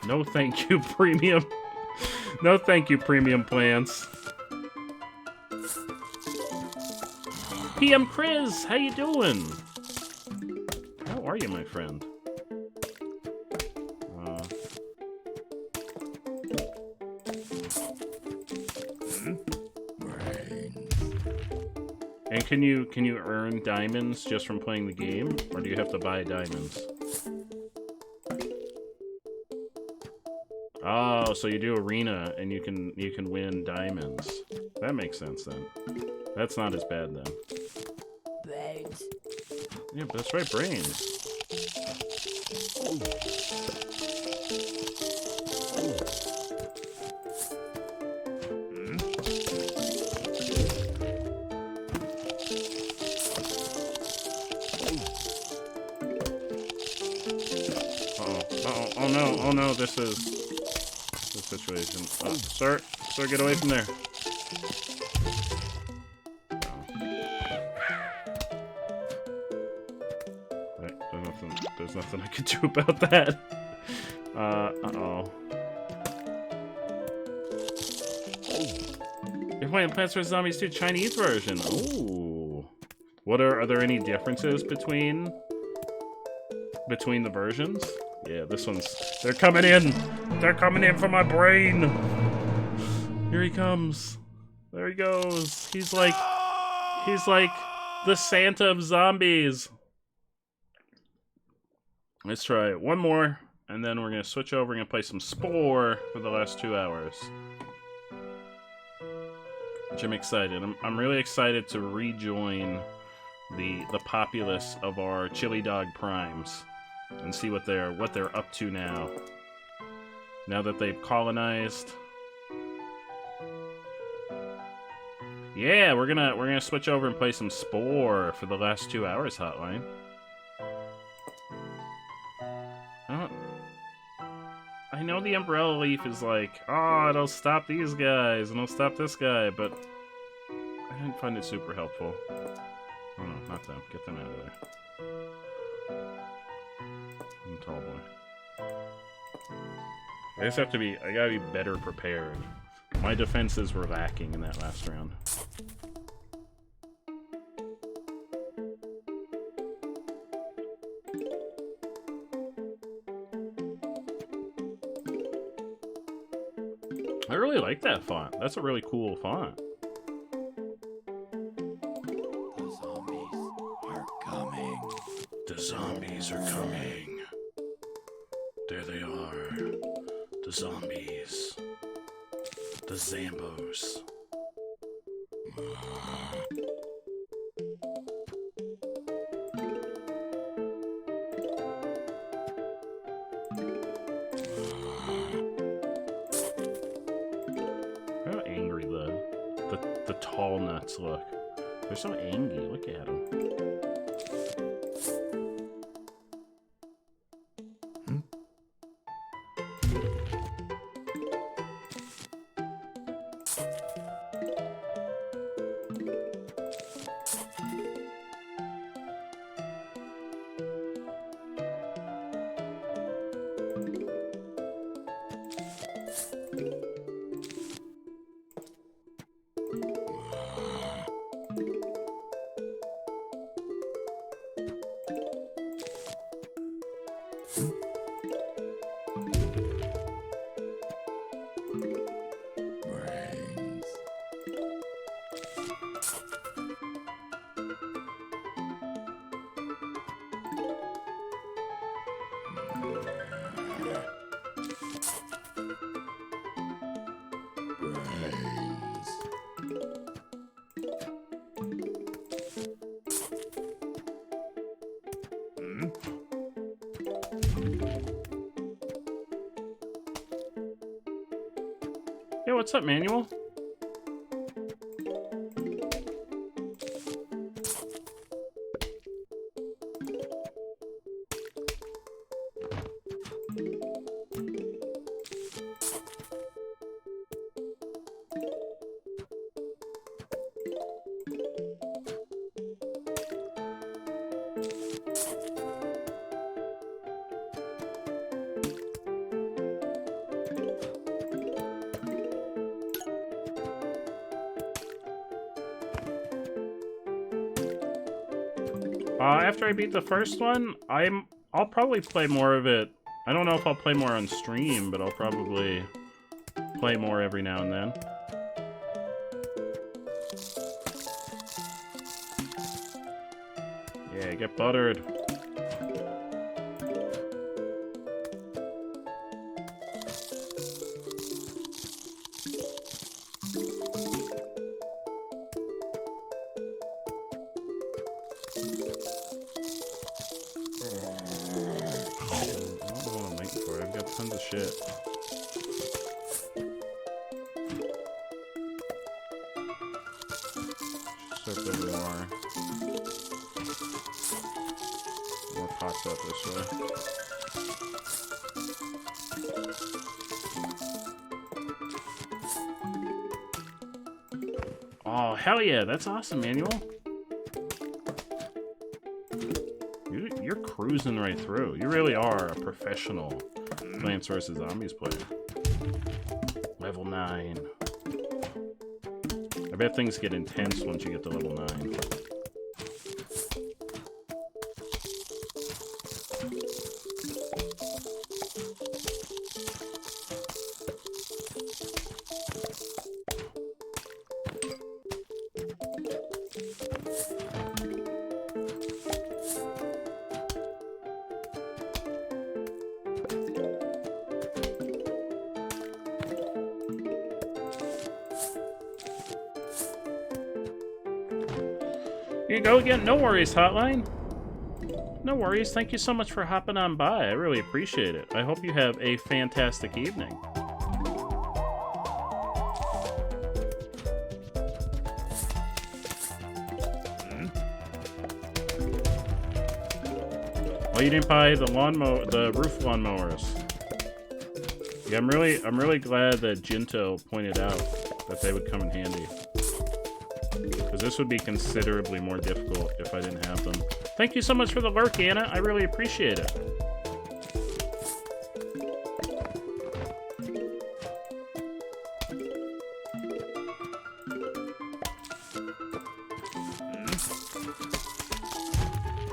No thank you, premium. No thank you, premium plants. PM Chris, how you doing? How are you, my friend? And can you earn diamonds just from playing the game, or do you have to buy diamonds? Oh, so you do arena and you can win diamonds. That makes sense then. That's not as bad then. Brains. Yeah, that's right, brains. Oh no, oh no, this is the situation. Oh, sir, get away from there. Right, there's nothing I can do about that. Uh-oh. You're playing Plants vs. Zombies 2 Chinese version. Ooh. Are there any differences between the versions? Yeah, this one's... They're coming in! They're coming in for my brain! Here he comes. There he goes. He's like the Santa of zombies. Let's try it. One more, and then we're gonna switch over and play some Spore for the last 2 hours. Which I'm excited. I'm really excited to rejoin the populace of our Chili Dog Primes and see what they're up to now. Now that they've colonized. Yeah, we're gonna switch over and play some Spore for the last 2 hours, Hotline. I know the Umbrella Leaf is like, oh, it'll stop these guys and it'll stop this guy, but I didn't find it super helpful. Oh no, not them. Get them out of there. Tall boy. I just have to be, I gotta be better prepared. My defenses were lacking in that last round. I really like that font. That's a really cool font. The zombies are coming. The zombies are coming. There they are. The zombies. The Zambos. How angry the tall nuts look. They're so angry. Look at them. Brains. Brains. Hey, what's up, Manuel? After I beat the first one, I'll probably play more of it. I don't know if I'll play more on stream, but I'll probably play more every now and then. Yeah, get buttered. shit. Except there we are. More pops up this way. Oh, hell yeah, that's awesome, Manuel. You're cruising right through. You really are a professional Plants vs. Zombies player. Level 9. I bet things get intense once you get to level 9. Here you go again. No worries, Hotline. No worries. Thank you so much for hopping on by. I really appreciate it. I hope you have a fantastic evening. Oh, you didn't buy the roof lawnmowers. Yeah, I'm really glad that Jinto pointed out that they would come in handy. Because this would be considerably more difficult if I didn't have them. Thank you so much for the lurk, Anna. I really appreciate it.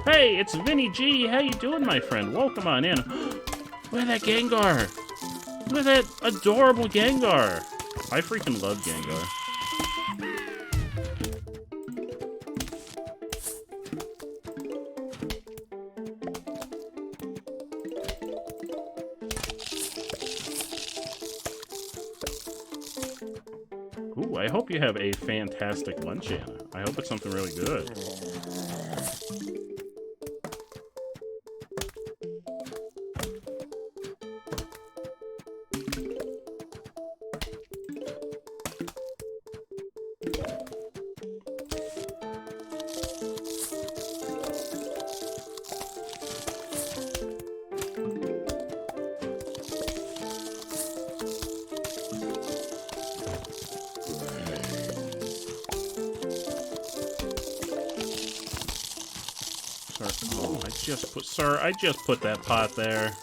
Hey, it's Vinny G. How you doing, my friend? Welcome on in. Look at that Gengar. Look at that adorable Gengar. I freaking love Gengar. Ooh, I hope you have a fantastic lunch, Anna. I hope it's something really good. Sir, I just put that pot there.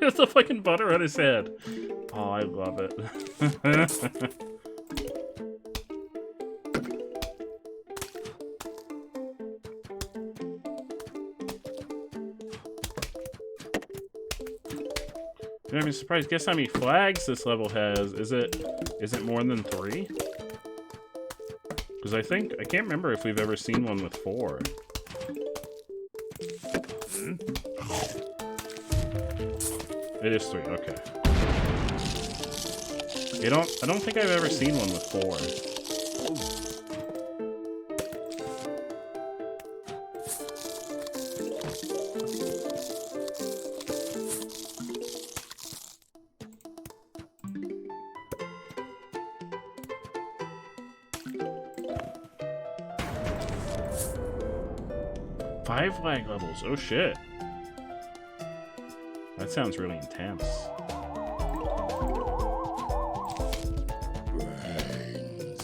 There's the fucking butter on his head. Oh, I love it. I'm surprised. Guess how many flags this level has? Is it more than 3? Because I can't remember if we've ever seen one with 4. It is 3, okay. I don't think I've ever seen one with 4. Five flag levels, oh shit. That sounds really intense. Brains.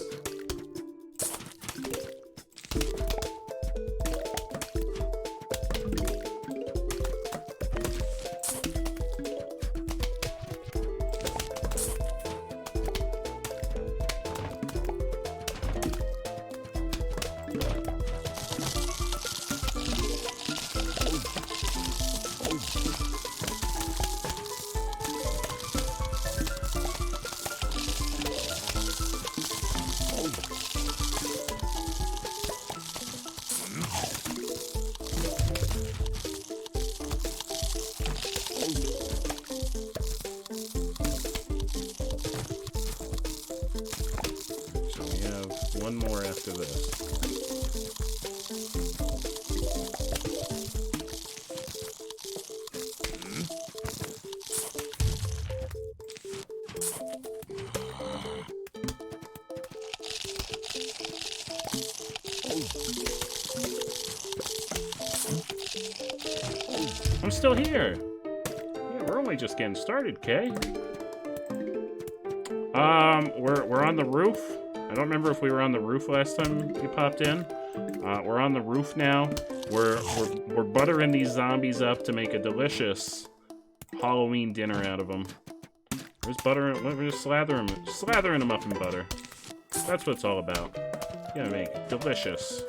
one more after this. I'm still here. Yeah, we're only just getting started, Kay. We're on the roof. I don't remember if we were on the roof last time you popped in. We're on the roof now. We're buttering these zombies up to make a delicious Halloween dinner out of them. We're just slathering them up in butter. That's what it's all about. You gotta make delicious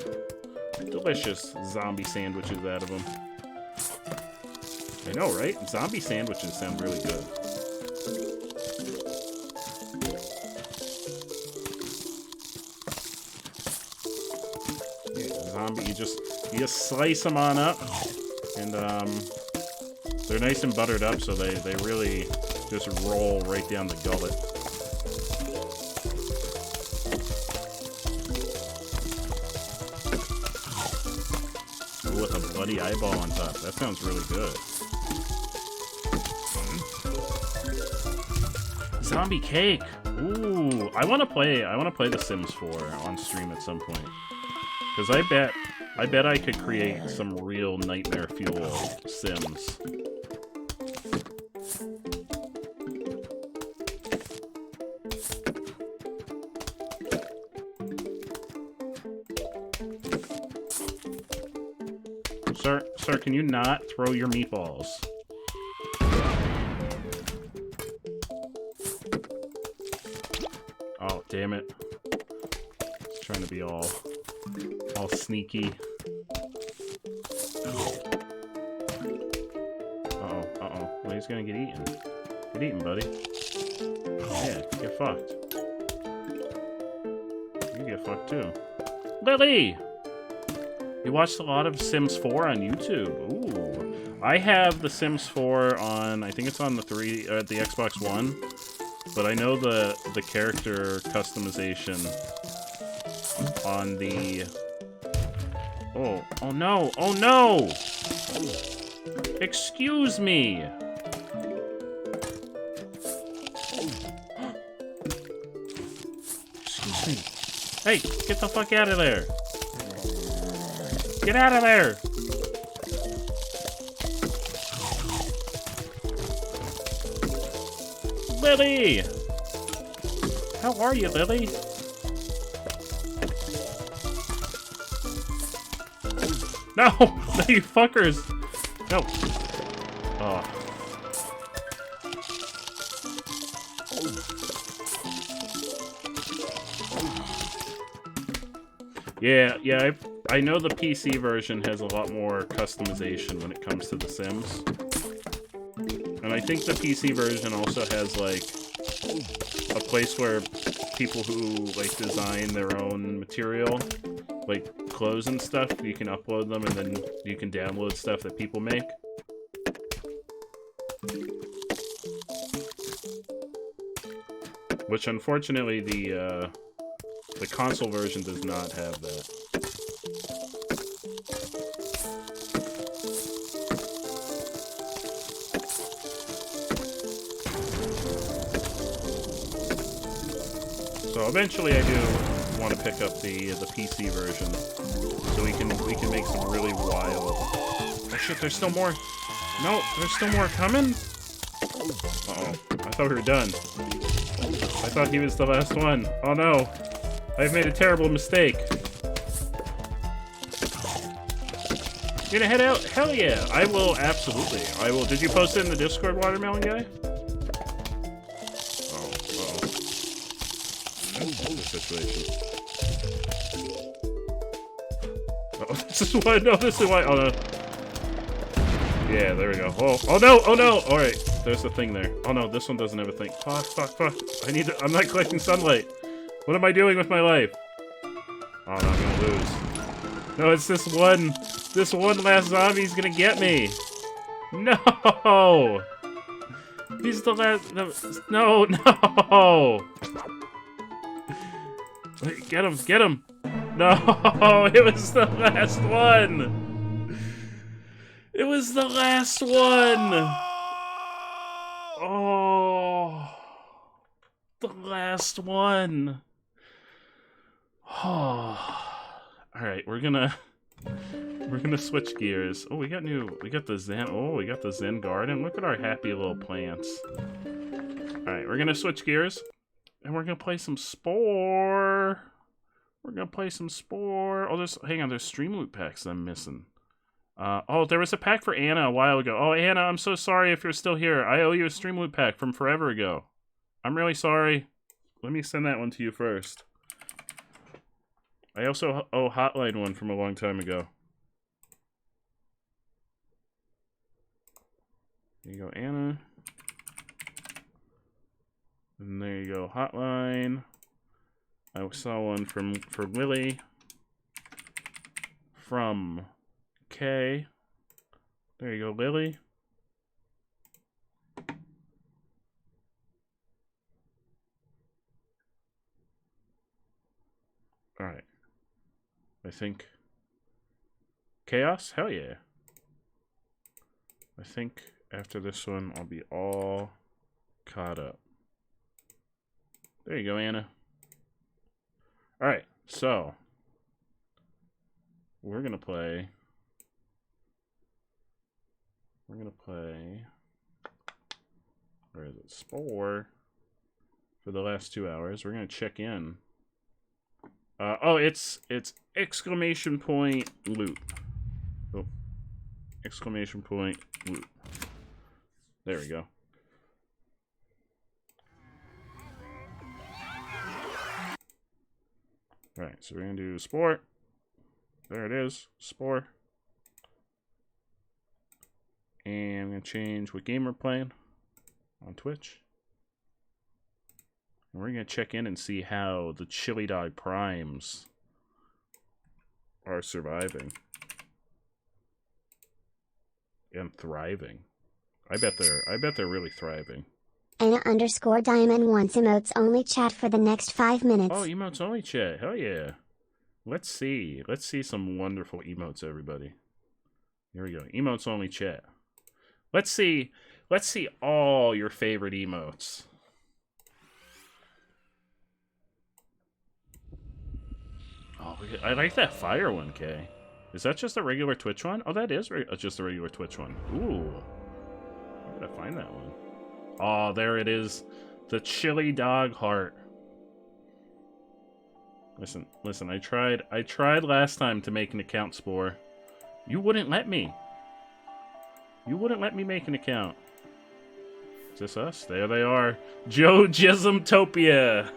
zombie sandwiches out of them. I know, right? Zombie sandwiches sound really good. Yeah, zombie, you just slice them on up, and they're nice and buttered up, so they really just roll right down the gullet. With a bloody eyeball on top. That sounds really good. Zombie cake. Ooh, I want to play The Sims 4 on stream at some point. Cuz I bet I could create some real nightmare fuel Sims. Sir, can you not throw your meatballs? Oh, damn it. It's trying to be all sneaky. Uh-oh. Well, he's gonna get eaten. Get eaten, buddy. Yeah, get fucked. You get fucked too. Lily! You watched a lot of Sims 4 on YouTube. Ooh. I have the Sims 4 on, I think it's on the Xbox One. But I know the character customization on the... Oh no! Oh no! Excuse me! Excuse me. Hey, get the fuck out of there! Get out of there! Lily! How are you, Lily? No! No, you fuckers! No! Oh. Yeah, I know the PC version has a lot more customization when it comes to The Sims. And I think the PC version also has, like, a place where people who, like, design their own material, like clothes and stuff, you can upload them and then you can download stuff that people make. Which, unfortunately, the console version does not have that. So eventually I do want to pick up the PC version, so we can make some really wild... Oh shit, there's still more! No, there's still more coming? Uh-oh, I thought we were done. I thought he was the last one. Oh no, I've made a terrible mistake. You gonna head out? Hell yeah, I will, absolutely. I will. Did you post it in the Discord, Watermelon Guy? Situation. Oh, this is why. No, this is why. Oh no. Yeah, there we go. Oh no! Oh no! All right, there's the thing there. Oh no, this one doesn't have a thing. Fuck! I need to. I'm not collecting sunlight. What am I doing with my life? Oh no, I'm gonna lose. No, it's this one. This one last zombie's gonna get me. No! He's the last. No! Wait, get him! Get him! No! It was the last one! It was the last one! Oh... The last one! Oh... Alright, we're gonna switch gears. Oh, we got the Zen garden. Look at our happy little plants. Alright, we're gonna switch gears. And we're gonna play some SPORE. We're gonna play some SPORE. Oh, hang on, there's stream loot packs I'm missing. Oh, there was a pack for Anna a while ago. Oh, Anna, I'm so sorry if you're still here. I owe you a stream loot pack from forever ago. I'm really sorry. Let me send that one to you first. I also owe Hotline one from a long time ago. There you go, Anna. And there you go, Hotline. I saw one for Lily. From Kay. There you go, Lily. Alright. I think... Chaos? Hell yeah. I think after this one, I'll be all caught up. There you go, Anna. Alright, so... We're gonna play... Where is it? SPORE. For the last 2 hours. We're gonna check in. Oh, it's exclamation point loot. Oh. Exclamation point loot. There we go. Alright, so we're gonna do SPORE. There it is. SPORE. And I'm gonna change what game we're playing on Twitch. And we're gonna check in and see how the Chili Dog Primes are surviving. And thriving. I bet they're really thriving. Anna_Diamond wants emotes only chat for the next 5 minutes. Oh, emotes only chat. Hell yeah. Let's see. Let's see some wonderful emotes, everybody. Here we go. Emotes only chat. Let's see all your favorite emotes. Oh, I like that fire one, Kay. Is that just a regular Twitch one? Oh, that is just a regular Twitch one. Ooh. Where did I find that one? Oh, there it is. The Chili Dog Heart. Listen, I tried last time to make an account, SPORE. You wouldn't let me. You wouldn't let me make an account. Is this us? There they are. Joe Jismtopia.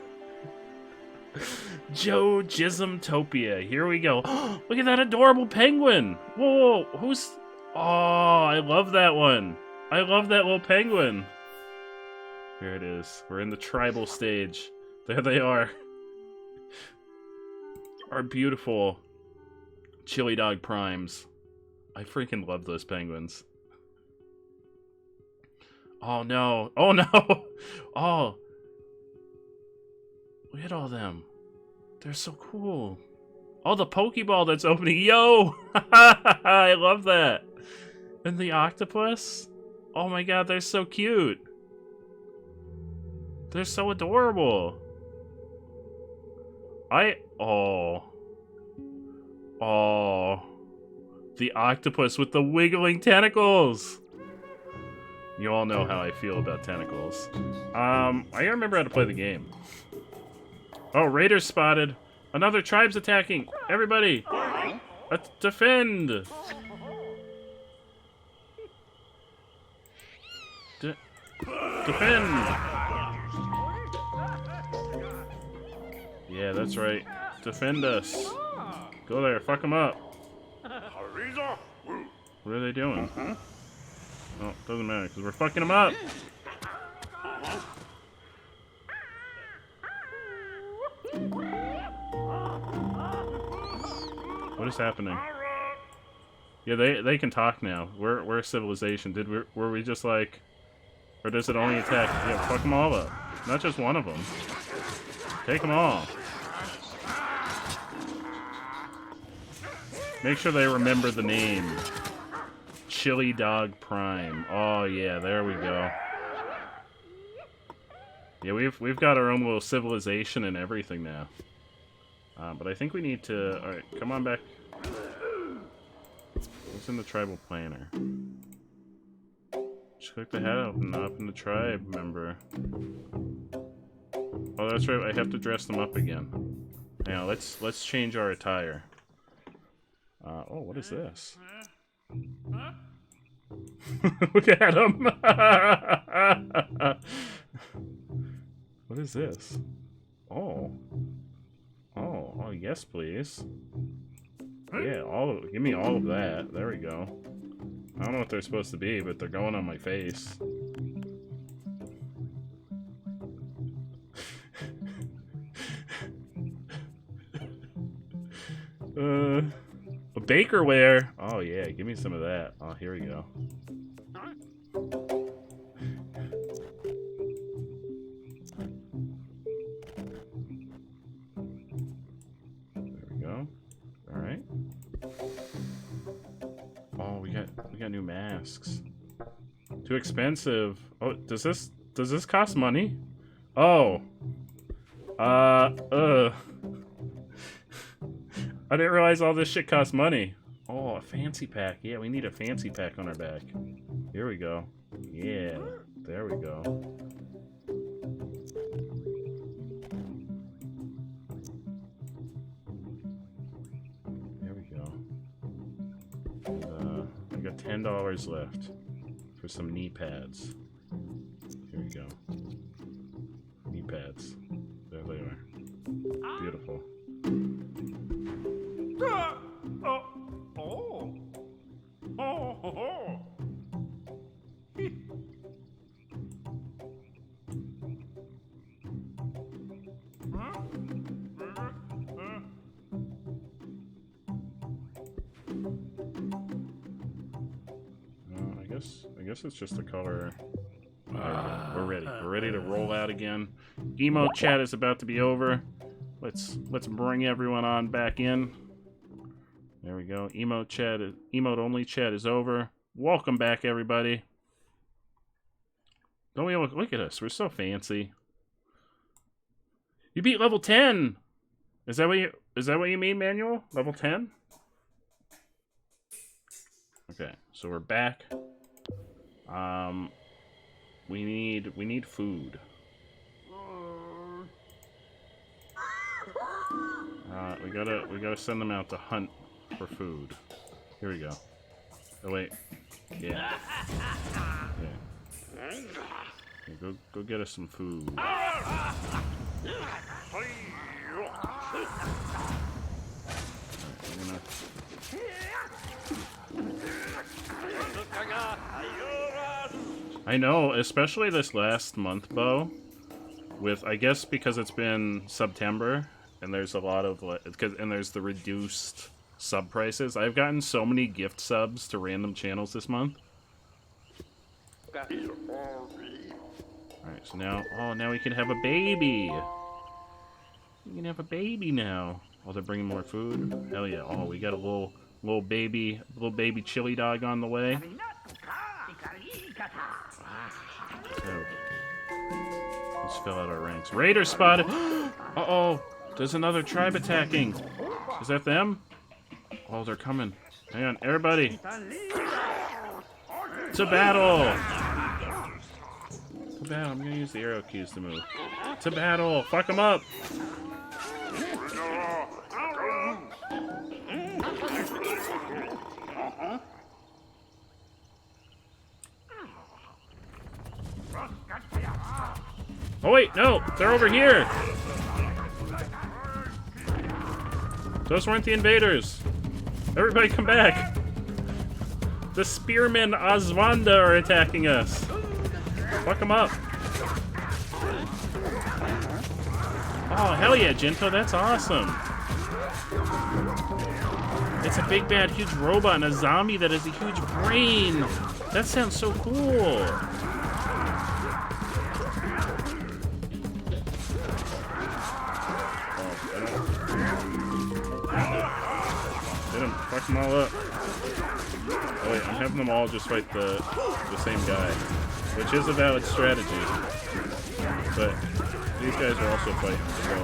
Joe Jismtopia. Here we go. Look at that adorable penguin. Whoa, who's... Oh, I love that one. I love that little penguin. Here it is. We're in the tribal stage. There they are. Our beautiful Chili Dog Primes. I freaking love those penguins. Oh no. Oh no. Oh. Look at all them. They're so cool. Oh, the Pokeball that's opening. Yo! I love that. And the octopus. Oh my god, they're so cute. They're so adorable. Oh. The octopus with the wiggling tentacles. You all know how I feel about tentacles. I gotta remember how to play the game. Oh, raiders spotted. Another tribe's attacking. Everybody, defend. Defend. Yeah, that's right. Defend us. Go there, fuck them up. What are they doing? Oh, doesn't matter, because we're fucking them up. What is happening? Yeah, they can talk now. We're a civilization. Were we just like... Or does it only attack... Yeah, fuck them all up. Not just one of them. Take them all. Make sure they remember the name. Chili Dog Prime. Oh yeah, there we go. Yeah, we've got our own little civilization and everything now. But I think we need to... Alright, come on back. What's in the tribal planner? Just click the hat open up in the tribe member. Oh, that's right. I have to dress them up again. Now let's change our attire. Oh, what is this? Look at him. What is this? Oh, yes, please. Yeah, give me all of that. There we go. I don't know what they're supposed to be, but they're going on my face. A bakerware. Oh yeah, give me some of that. Oh, here we go. There we go. All right. Oh, we got new masks. Too expensive. Oh, does this cost money? Oh. I didn't realize all this shit costs money. Oh, a fancy pack. Yeah, we need a fancy pack on our back. Here we go. Yeah, there we go. There we go. And, I got $10 left for some knee pads. Here we go. Knee pads. There they are. Beautiful. I guess it's just the color. We're ready. We're ready to roll out again. Emote chat is about to be over. Let's bring everyone on back in. There we go. Emote only chat is over. Welcome back, everybody. Don't we look at us? We're so fancy. You beat level 10. Is that what you mean, Manuel? Level 10? Okay, so we're back. We need food. We gotta send them out to hunt for food. Here we go. Oh wait. Yeah. Okay, go get us some food. I know, especially this last month, Bo. With, I guess because it's been September and there's a lot of and there's the reduced sub prices. I've gotten so many gift subs to random channels this month. Alright, so now we can have a baby. We can have a baby now. Oh, they're bringing more food? Hell yeah. Oh, we got a little baby chili dog on the way. So, let's fill out our ranks. Raider spotted! Uh-oh! There's another tribe attacking! Is that them? Oh, they're coming. Hang on, everybody! To battle! To battle. I'm gonna use the arrow keys to move. To battle! Fuck them up! Oh wait, no! They're over here! Those weren't the invaders! Everybody come back! The spearmen Oswanda are attacking us! Fuck them up! Oh, hell yeah, Jinto, that's awesome! It's a big bad huge robot and a zombie that has a huge brain! That sounds so cool! Fuck them all up. Oh wait, I'm having them all just fight the same guy, which is a valid strategy. But these guys are also fighting, so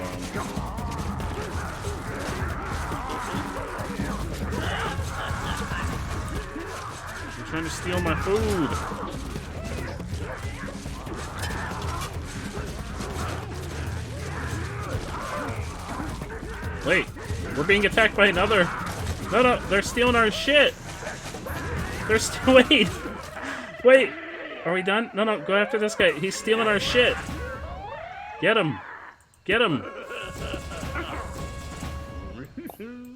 they're trying to steal my food. Wait, we're being attacked by another. No, they're stealing our shit. They're wait. Are we done? No, go after this guy. He's stealing our shit. Get him. Get him.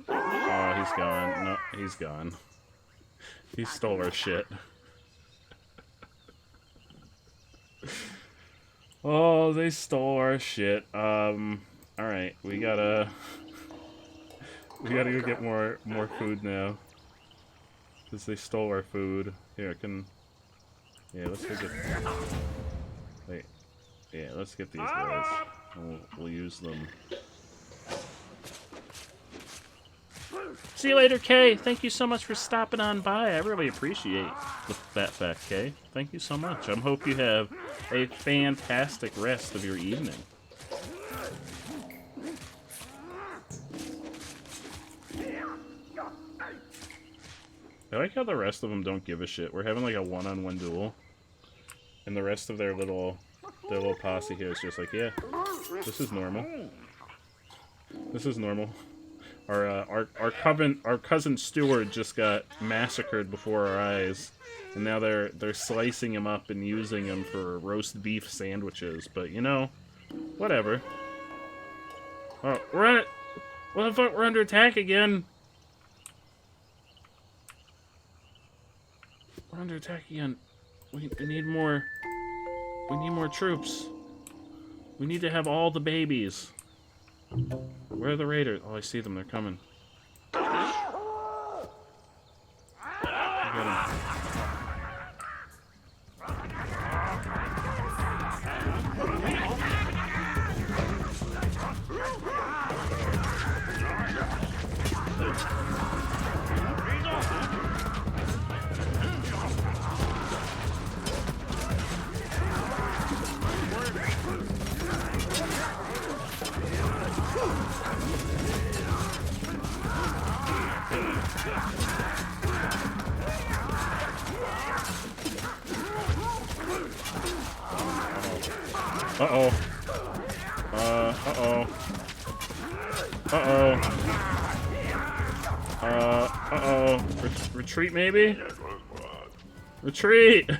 Oh, he's gone. No, he's gone. He stole our shit. Oh, they stole our shit. Alright, we gotta go get more food now. Because they stole our food. Here, I can... Yeah, let's go get... Wait. Yeah, let's get these guys. We'll use them. See you later, Kay. Thank you so much for stopping on by. I really appreciate that fact, Kay. Thank you so much. I hope you have a fantastic rest of your evening. I like how the rest of them don't give a shit. We're having like a one-on-one duel, and the rest of their little posse here is just like, yeah, this is normal. This is normal. Our cousin Stewart just got massacred before our eyes, and now they're slicing him up and using him for roast beef sandwiches. But you know, whatever. Oh, what the fuck? We're under attack again. We're under attack again. We need more. We need more troops. We need to have all the babies. Where are the raiders? Oh, I see them. They're coming. I got 'em. Uh-oh. Uh-oh. Uh-oh. Uh-oh. Retreat, maybe? Retreat!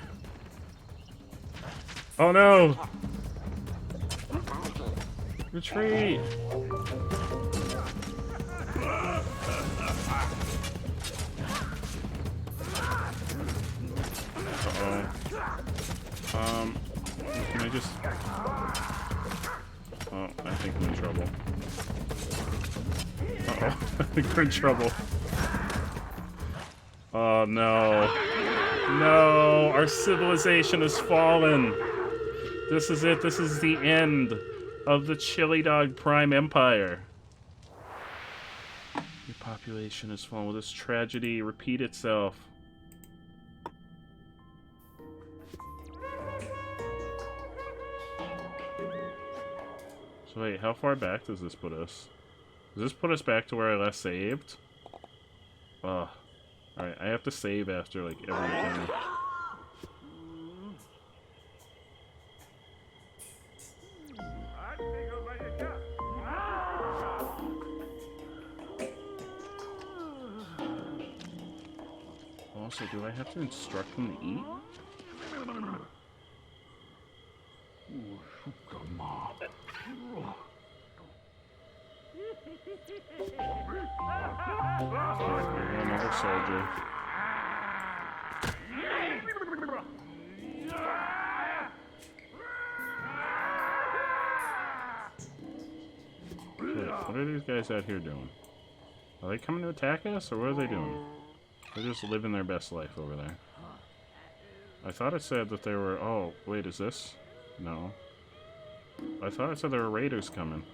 Oh, no! Retreat! Uh-oh. Can I just... Oh, I think I'm in trouble. Uh-oh. I think we're in trouble. Oh, no. No! Our civilization has fallen! This is it. This is the end of the Chili Dog Prime Empire. Your population has fallen. Will this tragedy repeat itself? So wait, how far back does this put us? Does this put us back to where I last saved? Ugh. Alright, I have to save after, like, everything. Also, do I have to instruct them to eat? Another soldier. Wait, what are these guys out here doing? Are they coming to attack us, or what are they doing? They're just living their best life over there. I thought it said that there were... Oh, wait, is this? No. I thought it said there were raiders coming.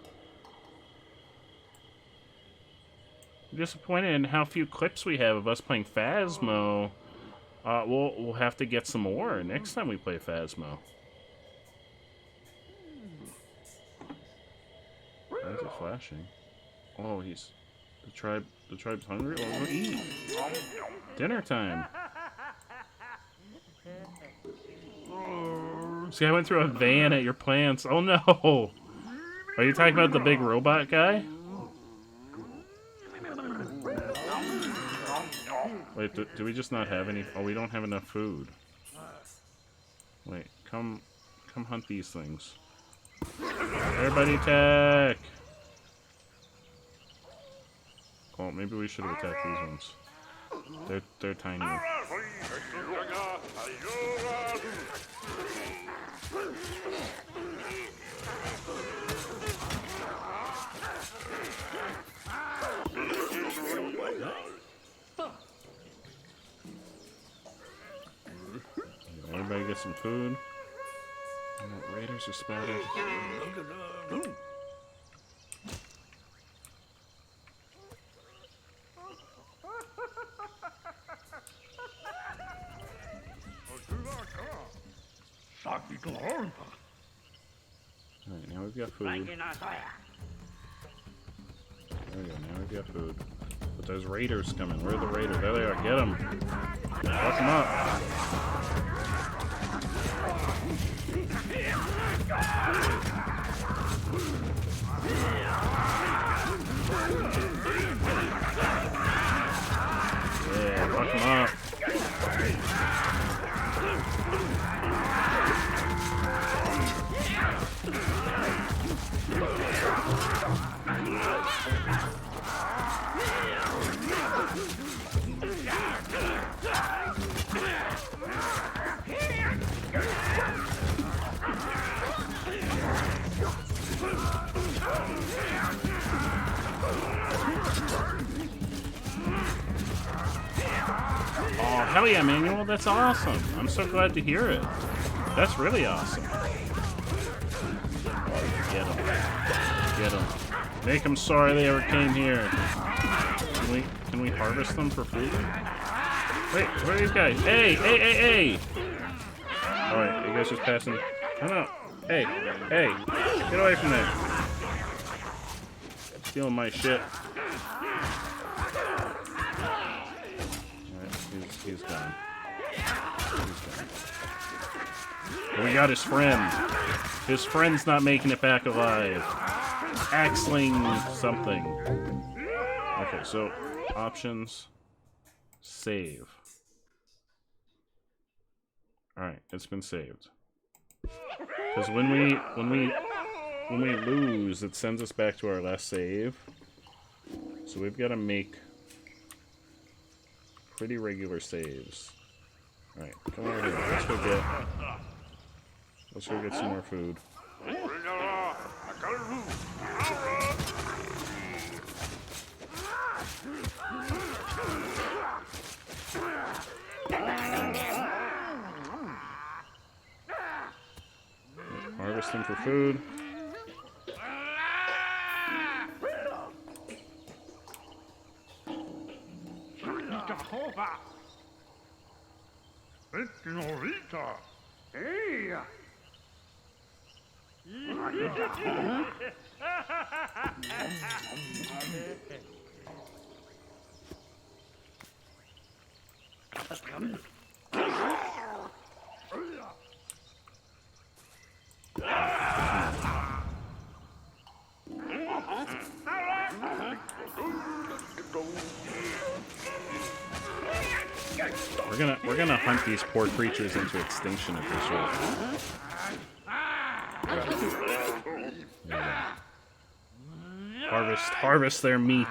I'm disappointed in how few clips we have of us playing Phasmo. We'll have to get some more next time we play Phasmo. Why is it flashing? Oh, he's the tribe's hungry. Oh, we'll eat. Dinner time. See, I went through a van at your plants. Oh no! Are you talking about the big robot guy? Wait, do we just not have any? Oh, we don't have enough food. Wait, come hunt these things. Everybody attack! Oh, maybe we should have attacked these ones. They're tiny. Everybody get some food. Oh, raiders are spotted. Alright, now we've got food. There we go, now we've got food. But there's raiders coming. Where are the raiders? There they are. Get them. Fuck them up. Yeah, fuck them up. Oh, hell yeah, Manuel, that's awesome. I'm so glad to hear it. That's really awesome. Get them. Get them. Make them sorry they ever came here. Can we harvest them for food? Wait, where are these guys? Hey, hey, hey, hey! Alright, you guys just passing. No, no. Hey, hey, get away from there. Stealing my shit. He's gone. But we got his friend. His friend's not making it back alive. Axling something. Okay, so options. Save. Alright, it's been saved. Because when we lose, it sends us back to our last save. So we've got to make pretty regular saves. Alright, come over here. Let's go get some more food. Harvest them for food. We're gonna hunt these poor creatures into extinction at this rate. Yeah. Harvest their meat.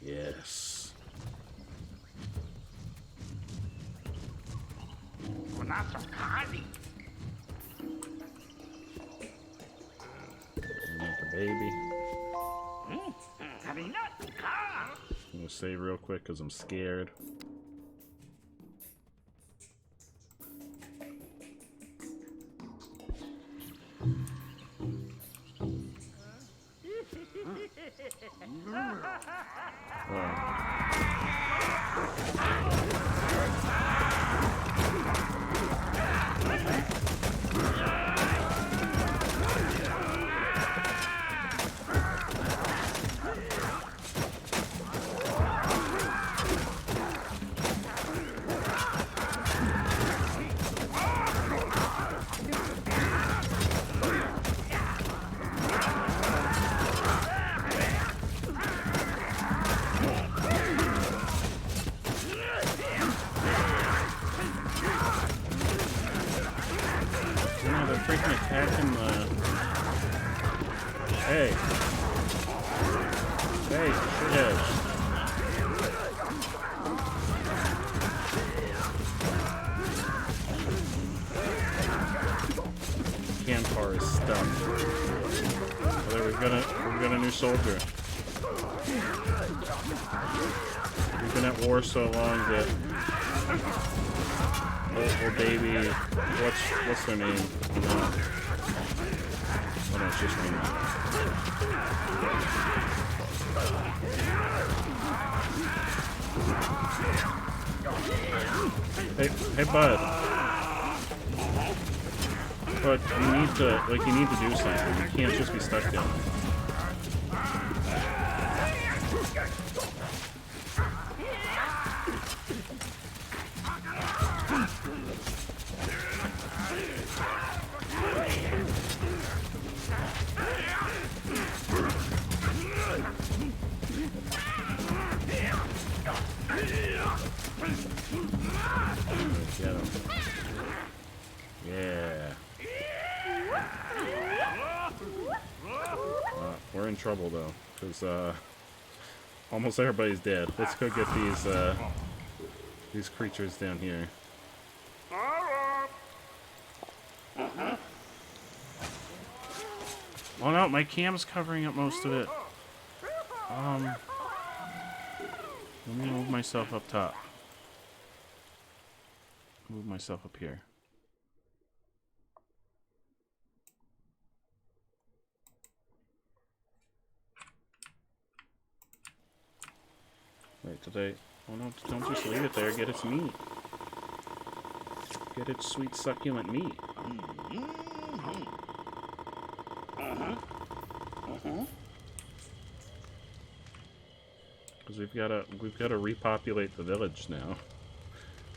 Yes. Make a baby. I'm gonna save real quick because I'm scared. No, they're freaking attacking the... Hey. Hey, shitheads. Campfire is stunned. Oh, there, we've got a new soldier. We've been at war so long that old baby, what's their name? Oh no, it's just me. Hey bud. But you need to do something. You can't just be stuck down. Get him. Yeah. We're in trouble though, because almost everybody's dead. Let's go get these creatures down here. Oh no, my cam's covering up most of it. Let me move myself up top. Move myself up here. Wait, did I... Oh no, don't just leave it there. Get its meat. Get its sweet succulent meat. Because we've got to repopulate the village now.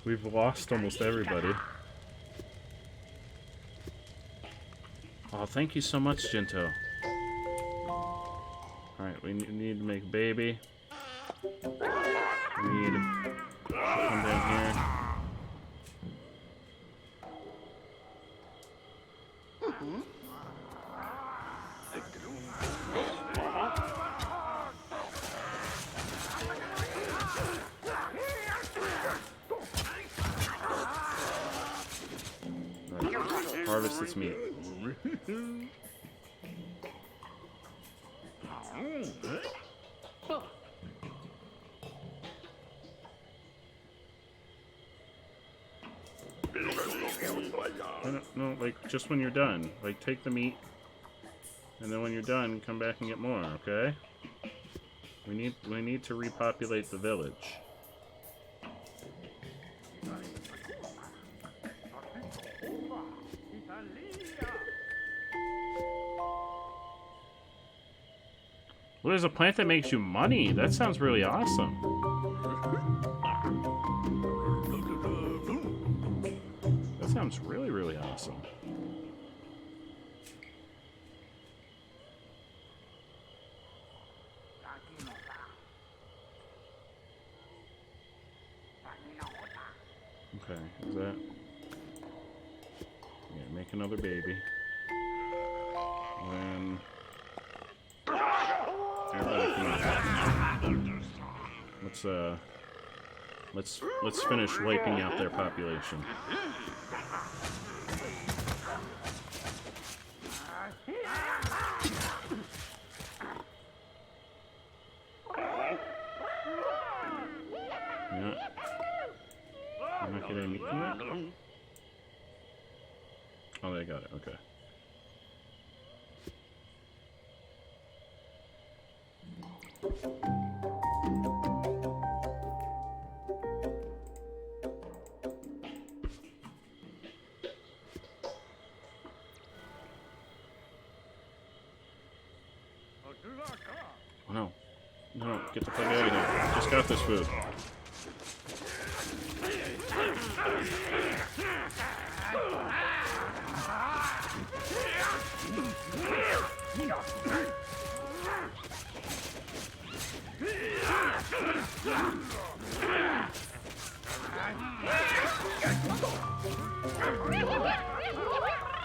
We've lost almost everybody. Oh, thank you so much, Jinto. Alright, we need to make a baby. We need to come down here. Right. Harvest its meat. No, like, just when you're done. Like, take the meat, and then when you're done, come back and get more, okay? We need to repopulate the village. Well, there's a plant that makes you money. That sounds really awesome. That sounds really, really awesome. Okay, is that... Yeah, make another baby. Then... Everybody can... Let's finish wiping out their population. Yeah. I'm not getting anything from that? Oh, they got it, okay. Oh no. No, get the fuck out of here. Just got this food.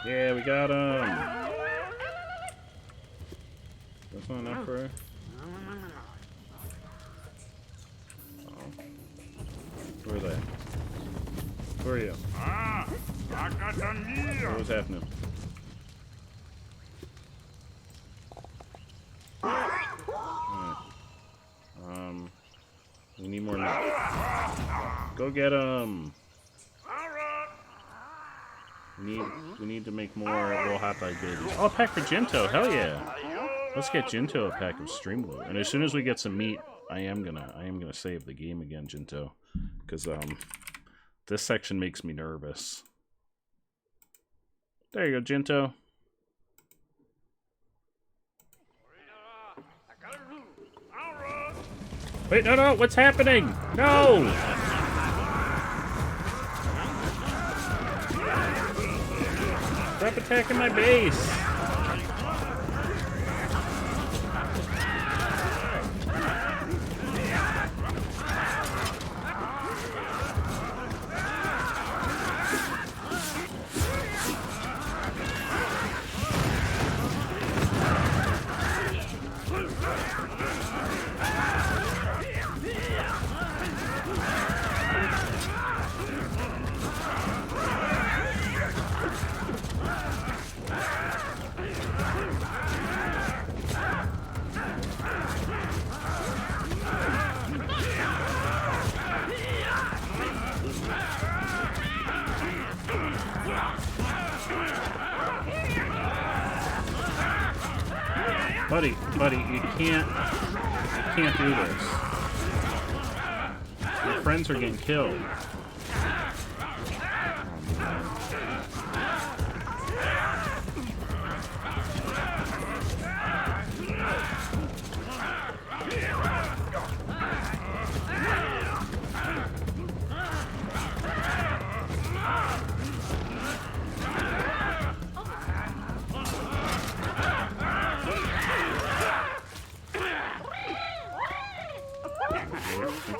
Yeah, we got him. That's not enough for her. Where are they? Where are you? What was happening? Alright. We need more meat. Go get them. We need to make more little hot dog babies. Oh, a pack for Jinto. Hell yeah. Let's get Jinto a pack of stream glue. And as soon as we get some meat, I am gonna save the game again, Jinto. Because this section makes me nervous. There you go, Jinto. Wait, no, what's happening? No! Stop attacking my base! Buddy, you can't do this. Your friends are getting killed.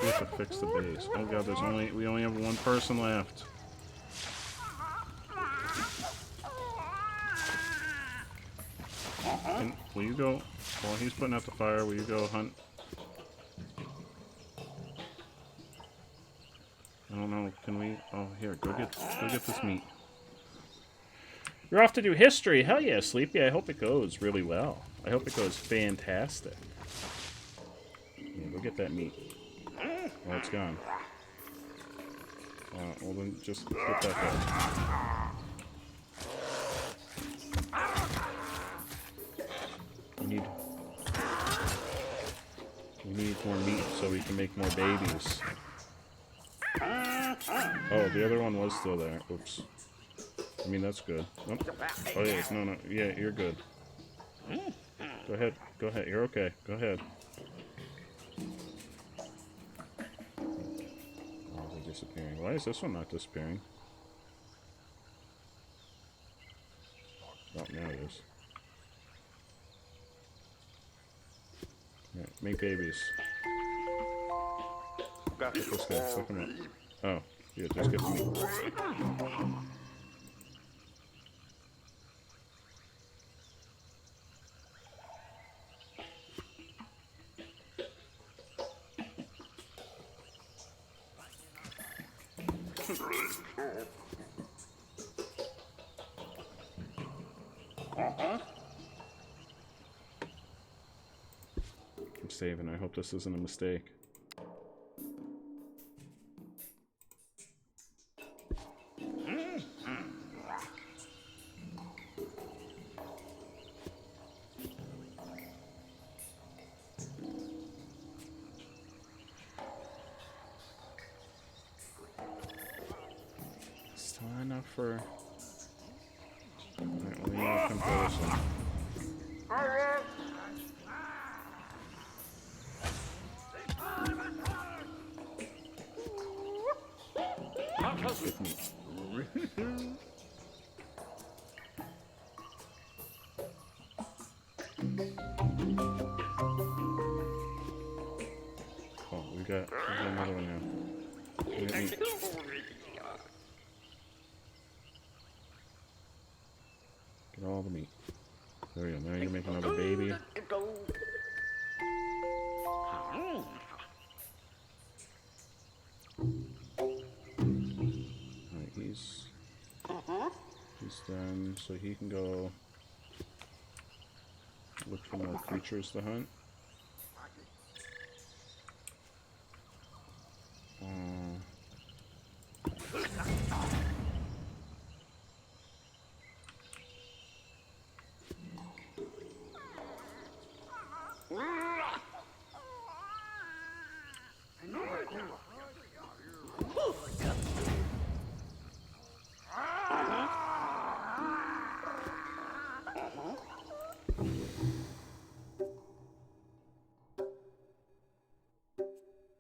We have to fix the base. Oh god, we only have one person left. Will you go while he's putting out the fire? Will you go hunt? I don't know. Can we? Oh, here, go get this meat. You're off to do history. Hell yeah, Sleepy. I hope it goes really well. I hope it goes fantastic. Yeah, go get that meat. Oh, it's gone. Well then, just get that back. We need more meat so we can make more babies. Oh, the other one was still there. Oops. I mean, that's good. Oh, oh yeah, no. Yeah, you're good. Go ahead. You're okay. Go ahead. Oh, they're disappearing. Why is this one not disappearing? Oh, now it is. Yeah, make babies. Get this guy. Suck him up. Oh, yeah, just get me. I'm saving. I hope this isn't a mistake. Still not enough for... Alright, we need a comparison. Oh, we got another one now. We got meat. All the meat. There you go. Now you make another baby. Alright, he's done, so he can go look for more creatures to hunt.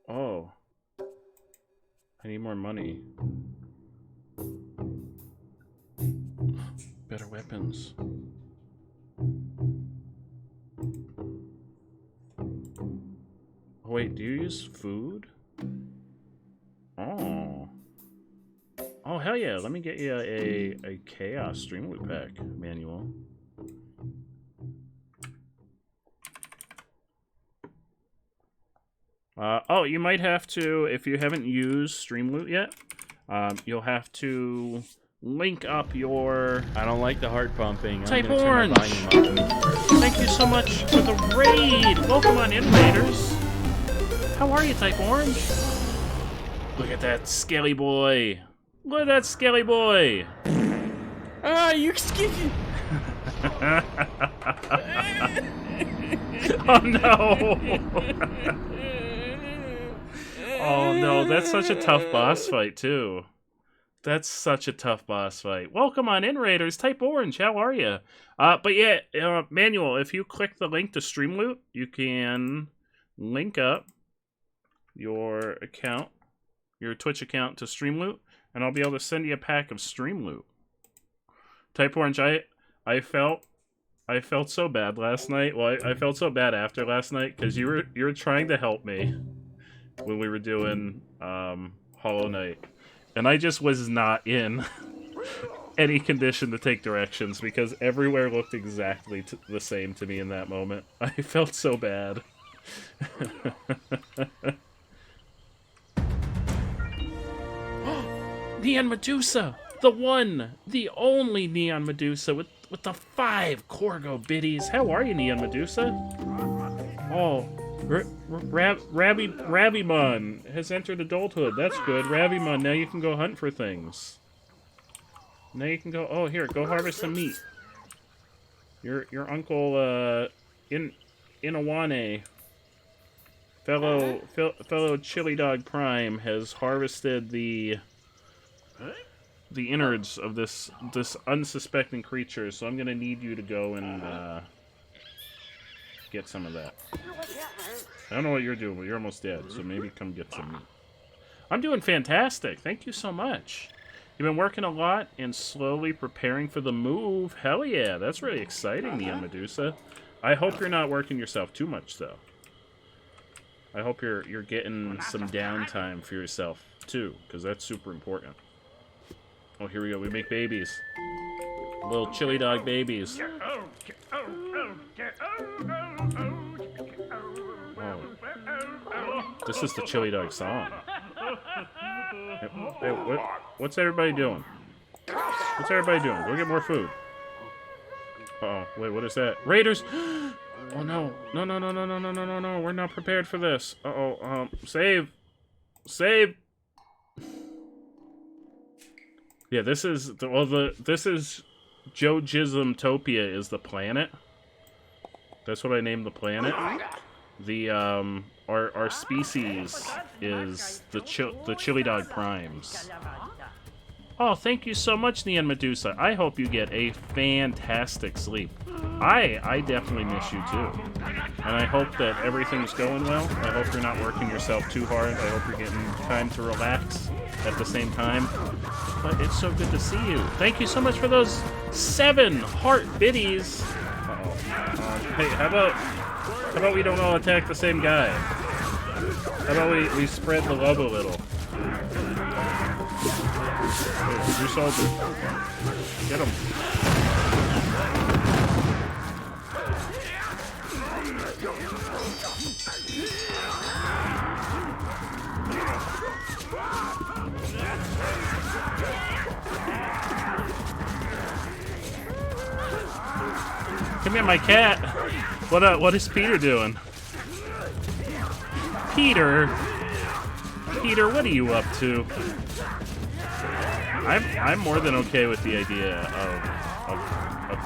Oh. I need more money. Better weapons. Oh, wait, do you use food? Oh. Oh, hell yeah. Let me get you a Chaos Stream Loot Pack manual. Oh, you might have to, if you haven't used Streamloot yet, you'll have to link up your... I don't like the heart pumping. Type Orange! Thank you so much for the raid! Welcome on in, Raiders! How are you, Type Orange? Look at that skelly boy! Look at that skelly boy! Ah, you excuse me! Oh no! Oh no, that's such a tough boss fight too. That's such a tough boss fight. Welcome on in, Raiders. Type Orange, how are you? But yeah, Manuel, if you click the link to Streamloot, you can link up your account, your Twitch account to Streamloot, and I'll be able to send you a pack of Streamloot. Type Orange, I felt so bad last night. Well, I felt so bad after last night because you were trying to help me when we were doing Hollow Knight, and I just was not in any condition to take directions because everywhere looked exactly the same to me in that moment. I felt so bad. Neon Medusa! The one, the only Neon Medusa with the 5 Corgo biddies. How are you, Neon Medusa? Oh, Ravimon has entered adulthood. That's good. Ravimon, now you can go hunt for things. Now you can go. Oh, here, go harvest some meat. Your uncle Inawane, fellow Chili Dog Prime, has harvested the innards of this unsuspecting creature. So I'm gonna need you to go and get some of that. I don't know what you're doing, but you're almost dead, so maybe come get some meat. I'm doing fantastic. Thank you so much. You've been working a lot and slowly preparing for the move. Hell yeah, that's really exciting, Neon Medusa. I hope you're not working yourself too much, though. I hope you're getting some downtime for yourself, too, because that's super important. Oh, here we go. We make babies. Little chili dog babies. Oh. This is the chili dog song. Hey, what's everybody doing? What's everybody doing? Go get more food. Uh-oh. Wait, what is that? Raiders! Oh, no. No, no, no, no, no, no, no, no, no. We're not prepared for this. Uh-oh. Save. Save. Yeah, this is... this is... Joe Jismtopia is the planet. That's what I named the planet. The, our species is the Chili Dog Primes. Oh, thank you so much, Neon Medusa. I hope you get a fantastic sleep. I definitely miss you too. And I hope that everything's going well. I hope you're not working yourself too hard. I hope you're getting time to relax at the same time. But it's so good to see you. Thank you so much for those 7 heart biddies. Uh-oh. Hey, how about we don't all attack the same guy? How about we spread the love a little? Hey, your soldier. Get him. Come here, my cat. What is Peter doing? Peter, what are you up to? I'm more than okay with the idea of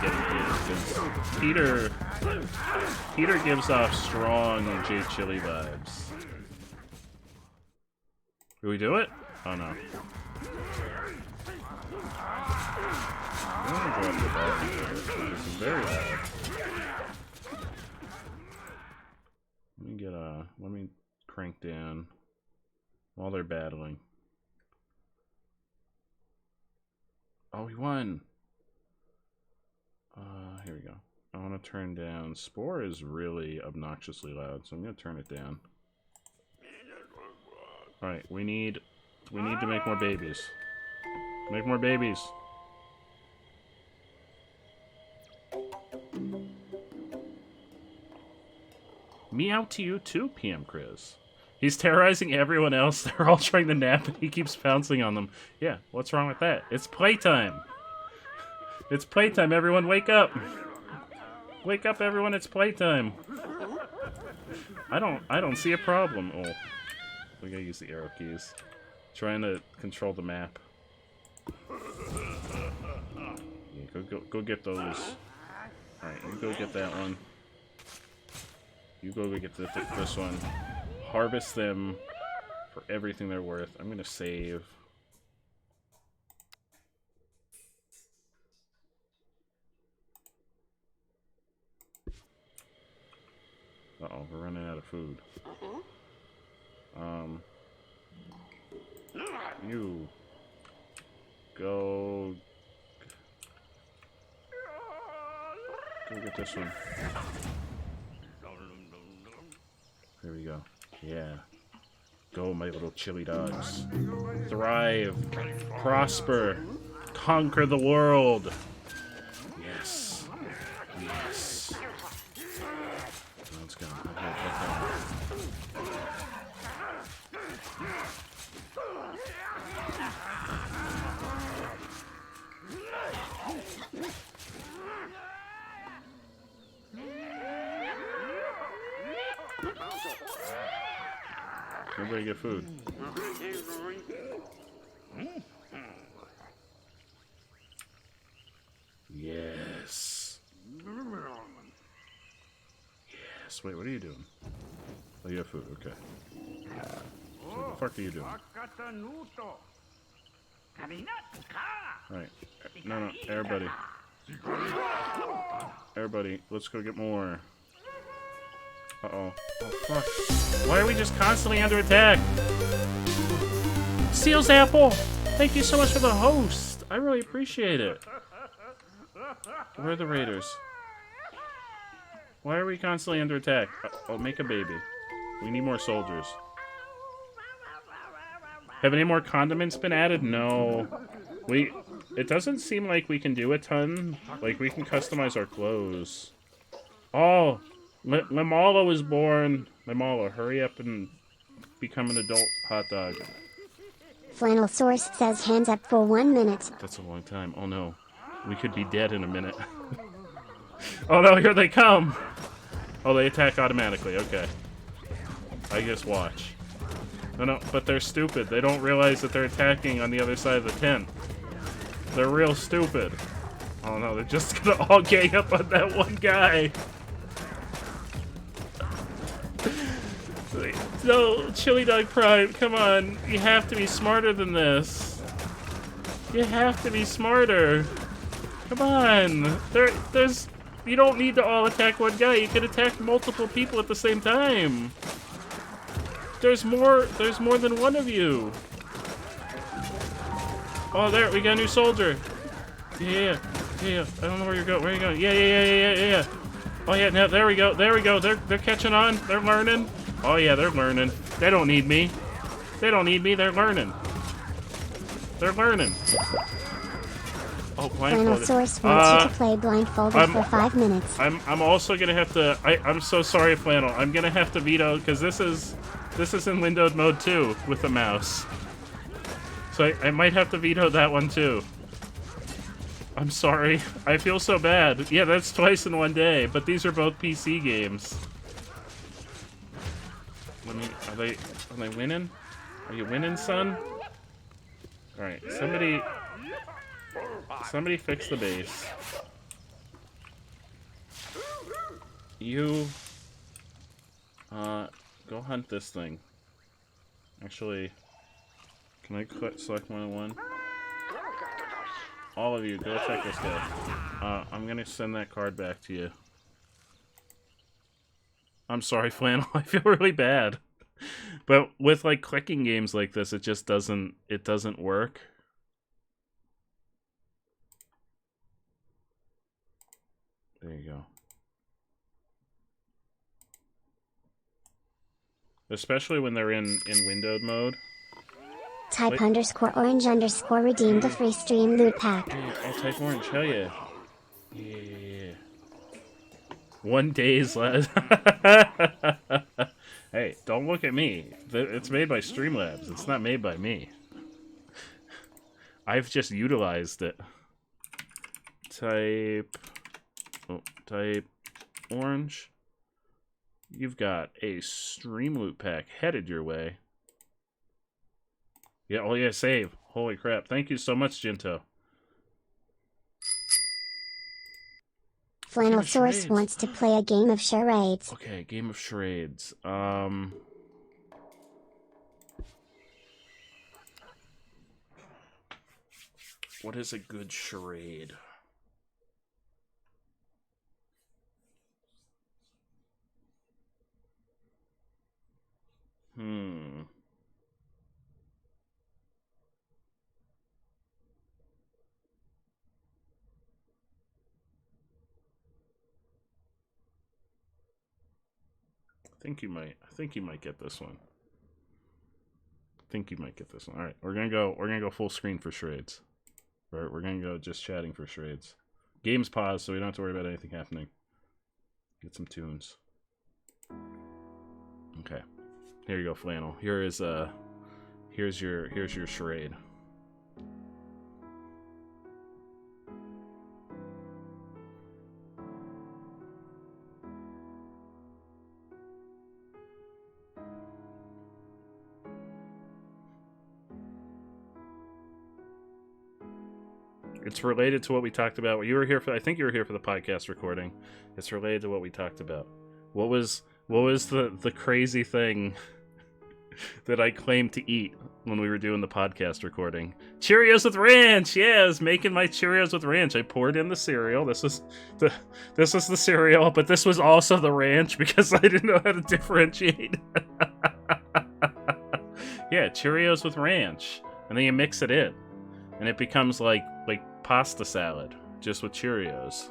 getting kids, because Peter gives off strong Jade Chili vibes. Do we do it? Oh no. I'm gonna go up the bathroom. This is very loud. Let me crank down while they're battling. Oh, we won! Here we go. I want to turn down. Spore is really obnoxiously loud, so I'm going to turn it down. Alright, we need to make more babies. Make more babies. Meow to you too, PM Chris. He's terrorizing everyone else. They're all trying to nap and he keeps pouncing on them. Yeah, what's wrong with that? It's playtime. It's playtime, everyone, wake up. Wake up, everyone, it's playtime. I don't see a problem. Oh, we gotta use the arrow keys. Trying to control the map. Yeah, go get those. Alright, you go get that one. You go get this one. Harvest them for everything they're worth. I'm gonna save. Uh-oh, we're running out of food. You go get this one. There we go. Yeah. Go, my little chili dogs. Thrive. Prosper. Conquer the world. Yes. Yes. Let's go. Everybody get food. Yes. Yes. Wait, what are you doing? Oh, you have food. Okay. So what the fuck are you doing? Alright. No, everybody. Everybody, let's go get more. Uh-oh. Oh, fuck. Why are we just constantly under attack? Seals Apple! Thank you so much for the host! I really appreciate it. Where are the raiders? Why are we constantly under attack? Oh, make a baby. We need more soldiers. Have any more condiments been added? No. It doesn't seem like we can do a ton. Like, we can customize our clothes. Oh! Limala was born. Limala, hurry up and become an adult hot dog. Flannel Source says hands up for 1 minute. That's a long time. Oh no. We could be dead in a minute. Oh no, here they come! Oh, they attack automatically. Okay. I guess watch. No, but they're stupid. They don't realize that they're attacking on the other side of the tent. They're real stupid. Oh no, they're just gonna all gang up on that one guy. No, Chili Dog Prime, come on. You have to be smarter than this. You have to be smarter. Come on. There's... You don't need to all attack one guy. You can attack multiple people at the same time. There's more than one of you. Oh, there, we got a new soldier. Yeah. I don't know where you're going. Where are you going? Yeah. Oh yeah, now there we go. They're catching on. They're learning. Oh yeah, they're learning. They don't need me. They're learning. Oh, blindfolded. Flannelsaurus wants you to play blindfolded for 5 minutes. I'm also gonna have to. I'm so sorry, Flannel. I'm gonna have to veto because this is in windowed mode too with the mouse. So I might have to veto that one too. I'm sorry. I feel so bad. Yeah, that's twice in one day. But these are both PC games. Are they winning? Are you winning, son? All right, somebody fix the base. You go hunt this thing. Actually, can I select 101? All of you, go check this guy. I'm gonna send that card back to you. I'm sorry, Flannel. I feel really bad. But with like clicking games like this, it just doesn't work. There you go. Especially when they're in windowed mode. Type Wait. _orange_ redeem the free stream loot pack. Yeah, I'll type orange, hell yeah. Yeah. 1 day's left. Hey, don't look at me. It's made by Streamlabs. It's not made by me. I've just utilized it. Type orange. You've got a stream loot pack headed your way. Yeah, oh yeah, save. Holy crap. Thank you so much, Jinto. Flannelsaurus wants to play a game of charades. Okay, game of charades. What is a good charade? I think you might get this one. All right, we're gonna go full screen for charades. We're gonna go just chatting for charades. Game's paused, so we don't have to worry about anything happening. Get some tunes. Okay, here you go, Flannel. Here's your charade. It's related to what we talked about. You were here for. I think you were here for the podcast recording. It's related to what we talked about. What was the crazy thing that I claimed to eat when we were doing the podcast recording? Cheerios with ranch. Yeah, I was making my Cheerios with ranch. I poured in the cereal. This was the cereal, but this was also the ranch because I didn't know how to differentiate. Yeah, Cheerios with ranch, and then you mix it in, and it becomes like pasta salad, just with Cheerios.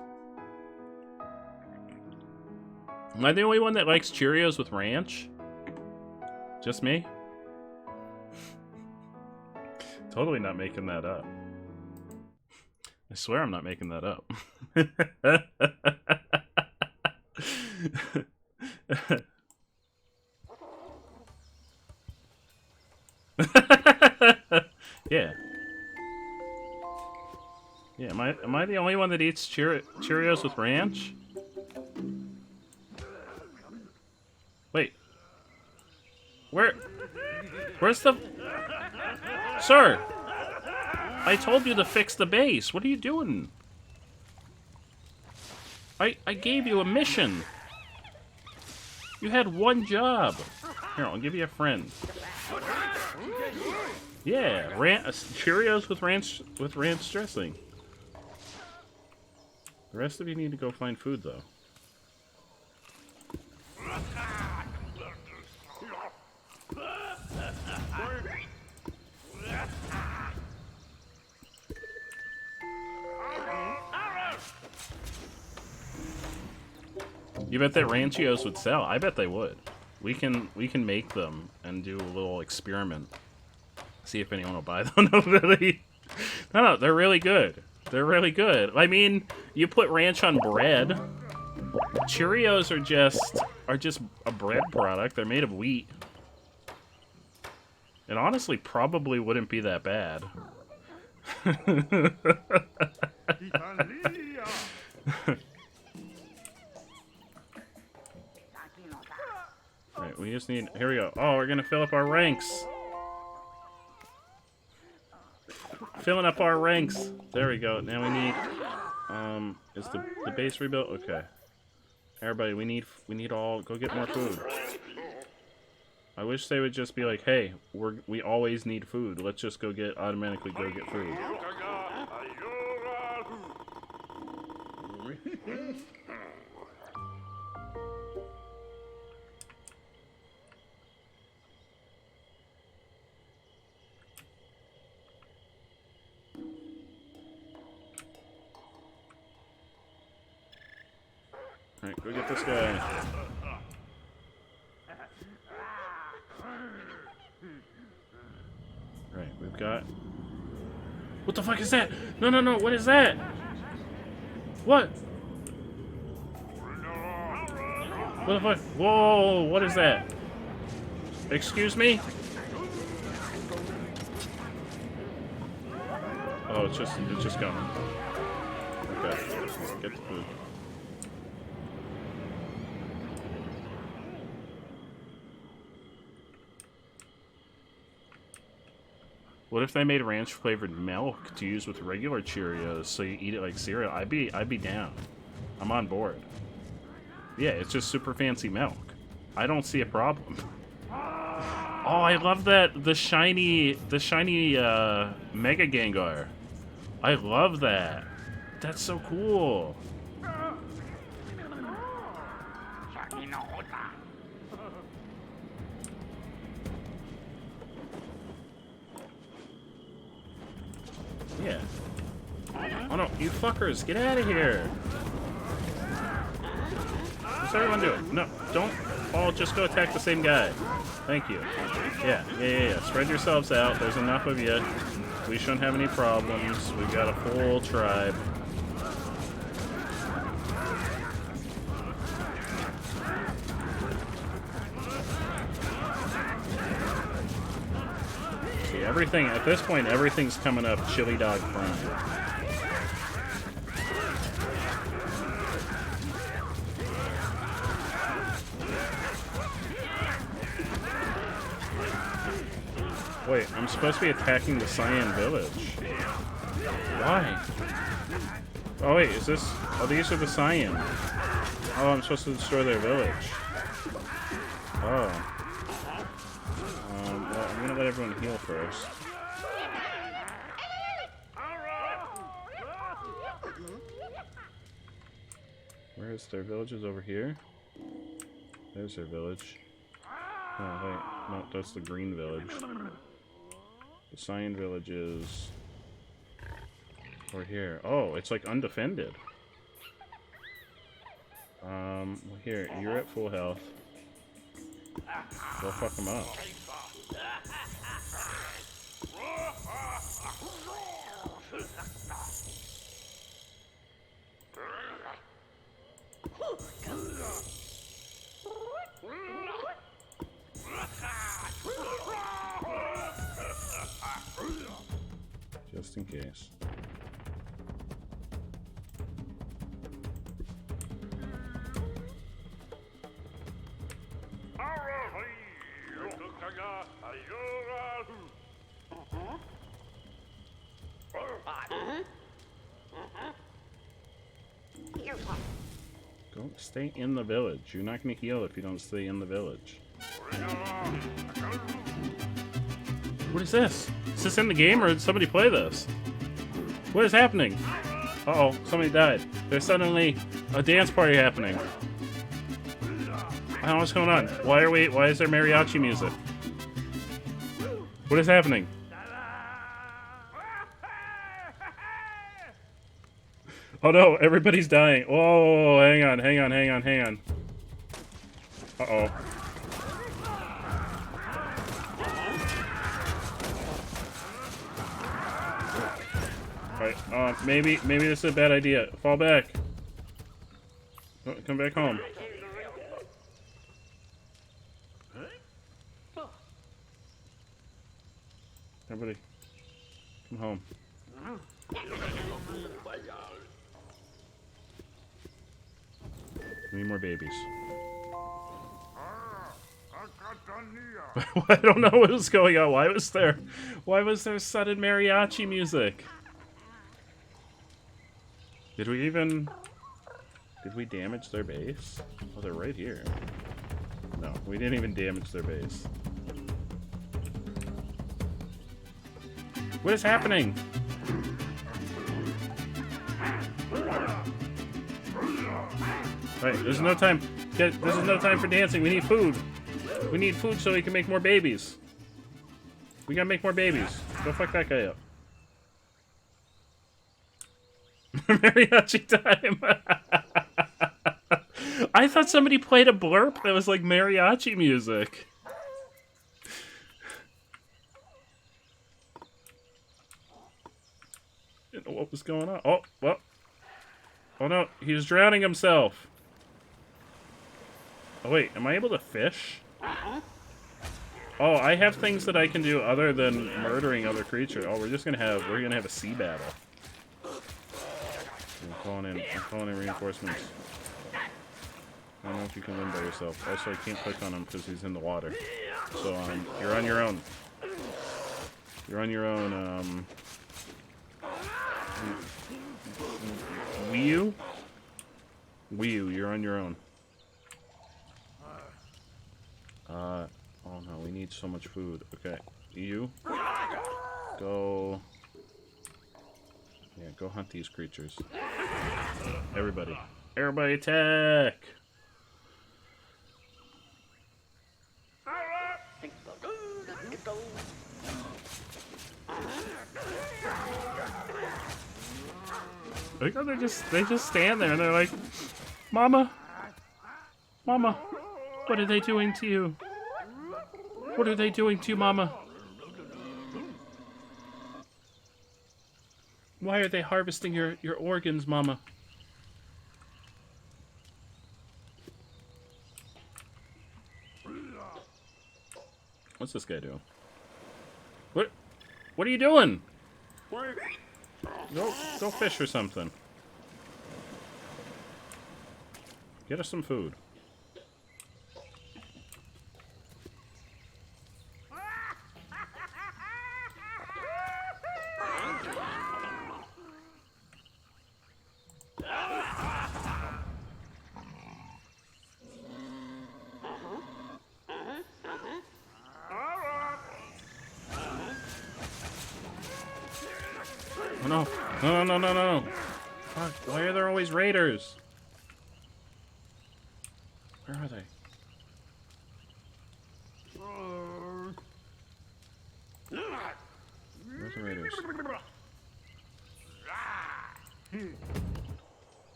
Am I the only one that likes Cheerios with ranch? Just me? Totally not making that up. I swear I'm not making that up. Yeah. Yeah, am I the only one that eats Cheerios with ranch? Wait. Where's the... Sir! I told you to fix the base. What are you doing? I gave you a mission. You had one job. Here, I'll give you a friend. Yeah, Cheerios with ranch dressing. The rest of you need to go find food, though. You bet that Ranchios would sell? I bet they would. We can make them and do a little experiment. See if anyone will buy them. No, really. No, they're really good. They're really good. I mean, you put ranch on bread. Cheerios are just a bread product. They're made of wheat. It honestly probably wouldn't be that bad. Right, we just need... Here we go. Oh, we're gonna fill up our ranks. Filling up our ranks. There we go. Now we need... is the base rebuilt? Okay. Everybody, we need all... Go get more food. I wish they would just be like, hey, we always need food. Let's just automatically go get food. Alright, go get this guy. Right, we've got... What the fuck is that? No, no, no, what is that? What? What the fuck? Whoa, what is that? Excuse me? Oh, it's just coming. Okay, get the food. What if they made ranch-flavored milk to use with regular Cheerios, so you eat it like cereal? I'd be down. I'm on board. Yeah, it's just super fancy milk. I don't see a problem. Oh, I love that the shiny Mega Gengar. I love that. That's so cool. Yeah. Oh no, you fuckers, get out of here! What's everyone doing? No, don't all just go attack the same guy. Thank you. Yeah. Spread yourselves out. There's enough of you. We shouldn't have any problems. We've got a full tribe. See, everything, at this point, everything's coming up chili dog prime. Wait, I'm supposed to be attacking the Cyan village. Why? Oh wait, is this... Oh, these are the Cyan. Oh, I'm supposed to destroy their village. Oh. Well, I'm gonna let everyone heal first. Where is their village? Is over here? There's their village. Oh, wait. No, that's the green village. The Cyan village is... over here. Oh, it's like undefended. Well, here, you're at full health. Go fuck them up. Just in case. Go stay in the village. You're not going to heal if you don't stay in the village. What is this? Is this in the game or did somebody play this? What is happening? Uh-oh, somebody died. There's suddenly a dance party happening. I don't know what's going on. Why is there mariachi music? What is happening? Oh no, everybody's dying. Whoa, hang on. Uh-oh. Alright, maybe this is a bad idea. Fall back. Oh, come back home. Everybody, come home. We need more babies. I don't know what was going on. Why was there sudden mariachi music? Did we damage their base? Oh, they're right here. No, we didn't even damage their base. What is happening? Right, there's no time. This is no time for dancing. We need food. We need food so we can make more babies. We gotta make more babies. Go fuck that guy up. Mariachi time. I thought somebody played a blurb that was like mariachi music. Didn't know what was going on. Oh, well. Oh no, he's drowning himself. Oh wait, am I able to fish? Oh, I have things that I can do other than murdering other creatures. Oh, we're gonna have a sea battle. I'm calling in reinforcements. I don't know if you can win by yourself. Also, I can't click on him because he's in the water. So, you're on your own. You're on your own, Wii U, you're on your own. Oh no, we need so much food. Okay, you go. Yeah, go hunt these creatures. Everybody attack! Look how they just stand there and they're like, Mama, what are they doing to you? What are they doing to you, Mama? Why are they harvesting your organs, Mama? What's this guy doing? What are you doing? Go fish or something. Get us some food. Oh no. No. Fuck, why are there always raiders? Where are they? Where's the raiders?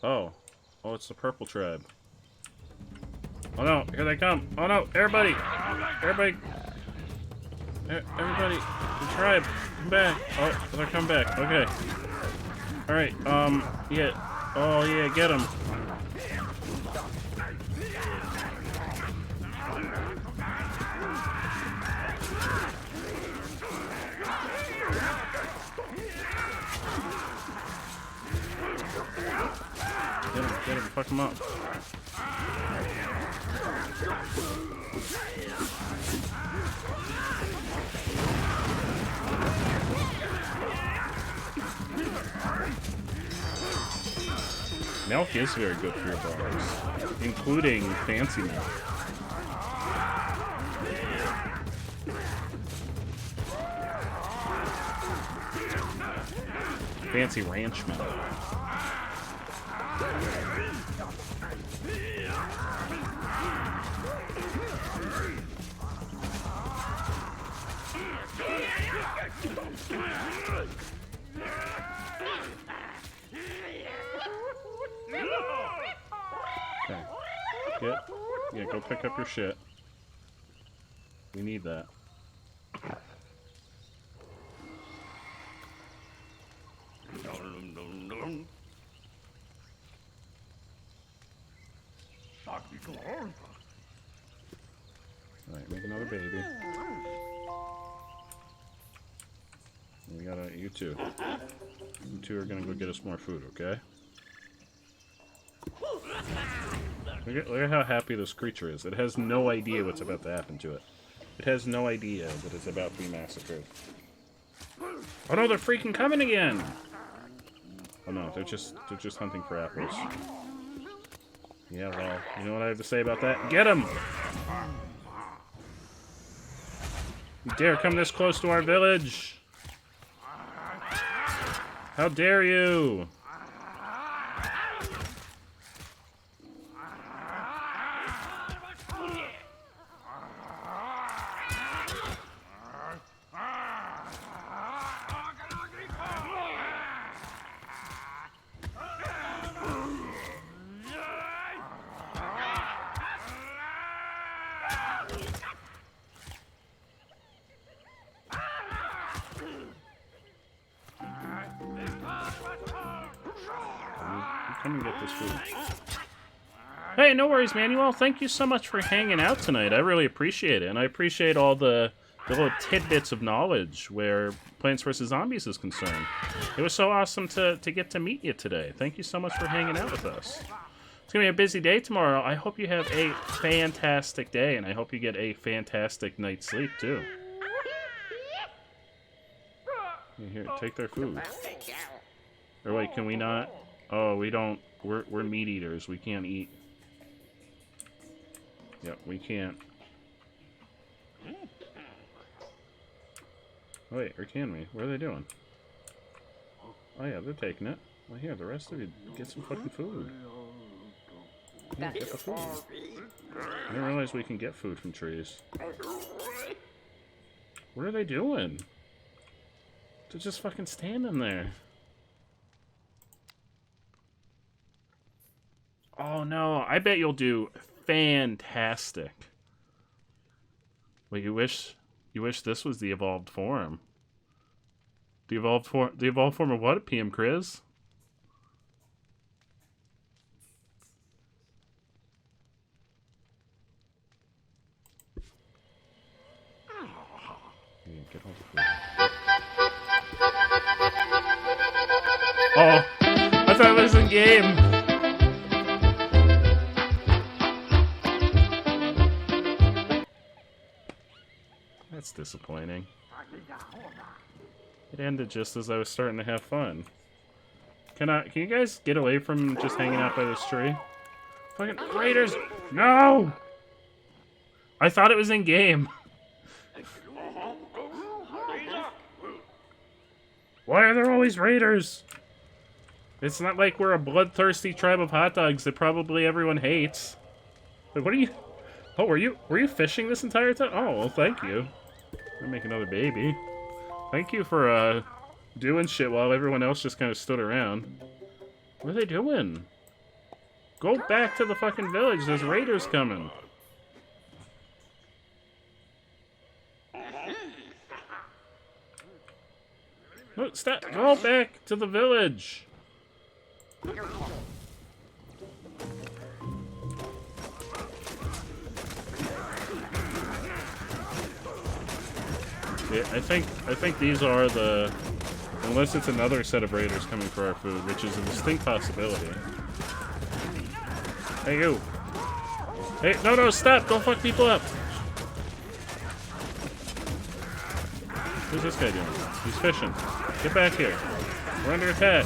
Oh, it's the purple tribe. Oh no, here they come. Oh no, everybody, the tribe, come back. Oh, they're coming back. Okay. All right. Yeah. Oh yeah, get them. Get him, fuck him up. Milk is very good for your bones, including fancy milk. Fancy ranch milk. Okay. Yeah, go pick up your shit. We need that. Alright, make another baby. We gotta, you two. You two are gonna go get us more food, okay? Look at how happy this creature is. It has no idea what's about to happen to it. It has no idea that it's about to be massacred. Oh no, they're freaking coming again! Oh no, they're just hunting for apples. Yeah, well, you know what I have to say about that? Get him! You dare come this close to our village! How dare you! Come and get this food. Hey, no worries, Manuel. Thank you so much for hanging out tonight. I really appreciate it, and I appreciate all the little tidbits of knowledge where Plants vs. Zombies is concerned. It was so awesome to get to meet you today. Thank you so much for hanging out with us. It's going to be a busy day tomorrow. I hope you have a fantastic day, and I hope you get a fantastic night's sleep, too. Here, take their food. Or wait, can we not? Oh, we don't. We're meat eaters. We can't eat. Yep, we can't. Oh, wait, or can we? What are they doing? Oh yeah, they're taking it. Well, here, the rest of you get some fucking food. Yeah, get the food. I didn't realize we can get food from trees. What are they doing? They're just fucking standing there. Oh no, I bet you'll do fantastic. Wait, you wish this was the evolved form. The evolved form of what, PM Chris? Get all the food. Oh, I thought it was in game. That's disappointing. It ended just as I was starting to have fun. Can you guys get away from just hanging out by this tree? Fucking raiders! No! I thought it was in game. Why are there always raiders? It's not like we're a bloodthirsty tribe of hot dogs that probably everyone hates. Like, what are you? Oh, were you fishing this entire time? Oh, well, thank you. I'll make another baby. Thank you for doing shit while everyone else just kind of stood around. What are they doing? Go back to the fucking village. There's raiders coming. No, stop. Go back to the village. Yeah, I think these are the... Unless it's another set of raiders coming for our food, which is a distinct possibility. Hey, you! Hey, no, stop! Don't fuck people up! Who's this guy doing? He's fishing. Get back here. We're under attack.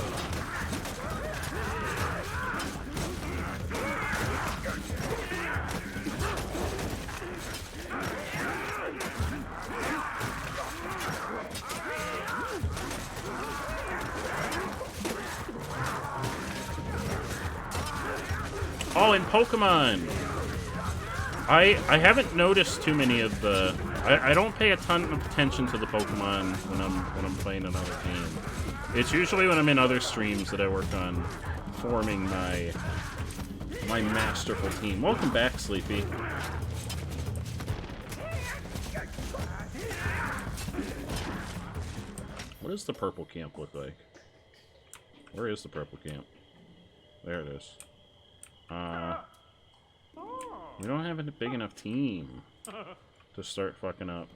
Oh, and Pokemon! I haven't noticed too many of the... I don't pay a ton of attention to the Pokemon when I'm playing another game. It's usually when I'm in other streams that I work on forming my masterful team. Welcome back, Sleepy. What does the purple camp look like? Where is the purple camp? There it is. We don't have a big enough team to start fucking up.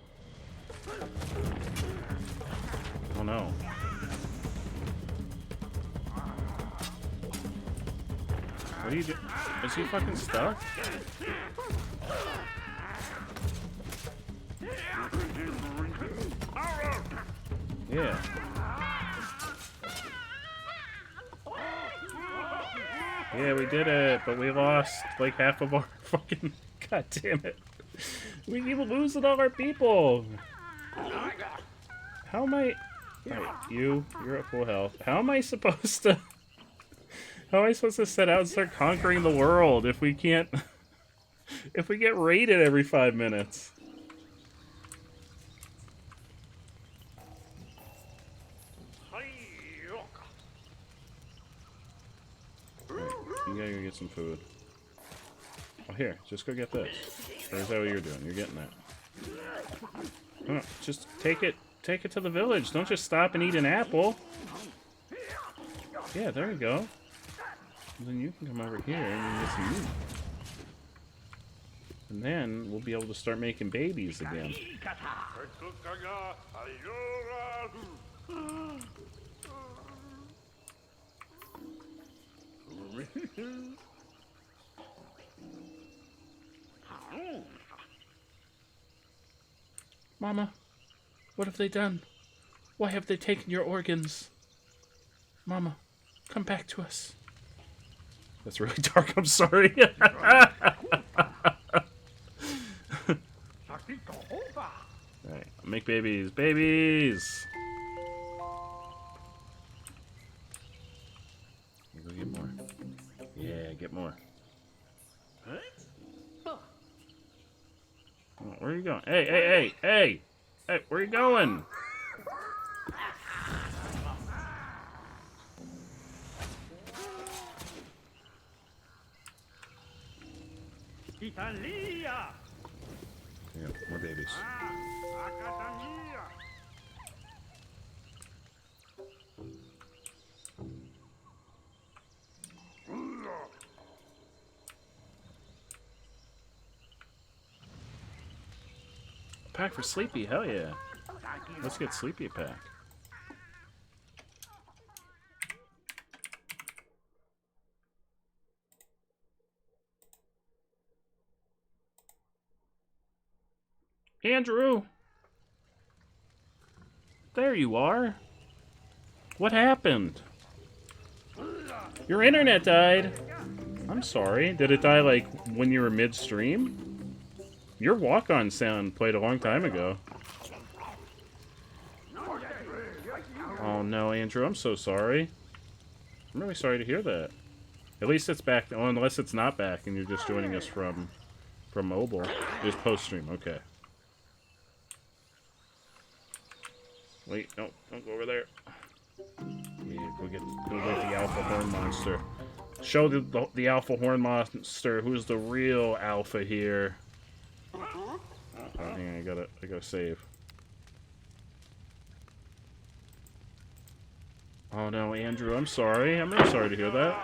Oh no. What are you doing? Is he fucking stuck? Yeah. Yeah, we did it, but we lost like half of our fucking... God damn it. We keep losing all our people. How am I... Alright, you're at full health. How am I supposed to... How am I supposed to set out and start conquering the world if we can't... if we get raided every 5 minutes? You gotta go get some food. Oh, here, just go get this. Or is that what you're doing? You're getting that. No, just take it to the village. Don't just stop and eat an apple. Yeah, there you go. And then you can come over here and get some meat. And then we'll be able to start making babies again. Mama, what have they done? Why have they taken your organs? Mama, come back to us. That's really dark, I'm sorry. Alright, make babies. Babies! Go get more. Yeah, get more. Oh, where are you going? Hey, hey, hey, hey! Hey, where are you going? Yeah, more babies. Pack for Sleepy, hell yeah. Let's get Sleepy a pack. Andrew! There you are. What happened? Your internet died. I'm sorry. Did it die like when you were midstream? Your walk-on sound played a long time ago. Oh no, Andrew, I'm so sorry. I'm really sorry to hear that. At least it's back. Oh, unless it's not back and you're just joining us from mobile. Just post-stream, okay. Wait, no, don't go over there. Yeah, go get the alpha horn monster. Show the alpha horn monster who's the real alpha here. Oh, hang on, I gotta save. Oh no, Andrew, I'm sorry. I'm really sorry to hear that.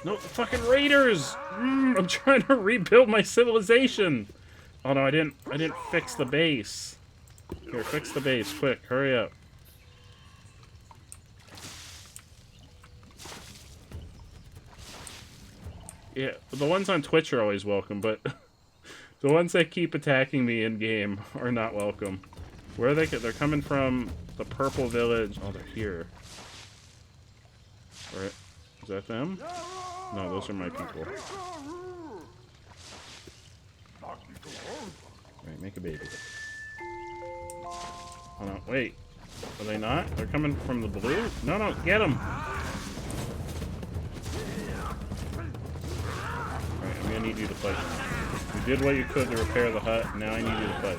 No, fucking raiders! I'm trying to rebuild my civilization. Oh no, I didn't fix the base. Here, fix the base, quick, hurry up. Yeah, the ones on Twitch are always welcome, but the ones that keep attacking me in-game are not welcome. Where are they? They're coming from the purple village. Oh, they're here. Alright, is that them? No, those are my people. Alright, make a baby. Oh no, wait. Are they not? They're coming from the blue? No, no, get them! Alright, I'm gonna need you to fight. You did what you could to repair the hut, now I need you to fight.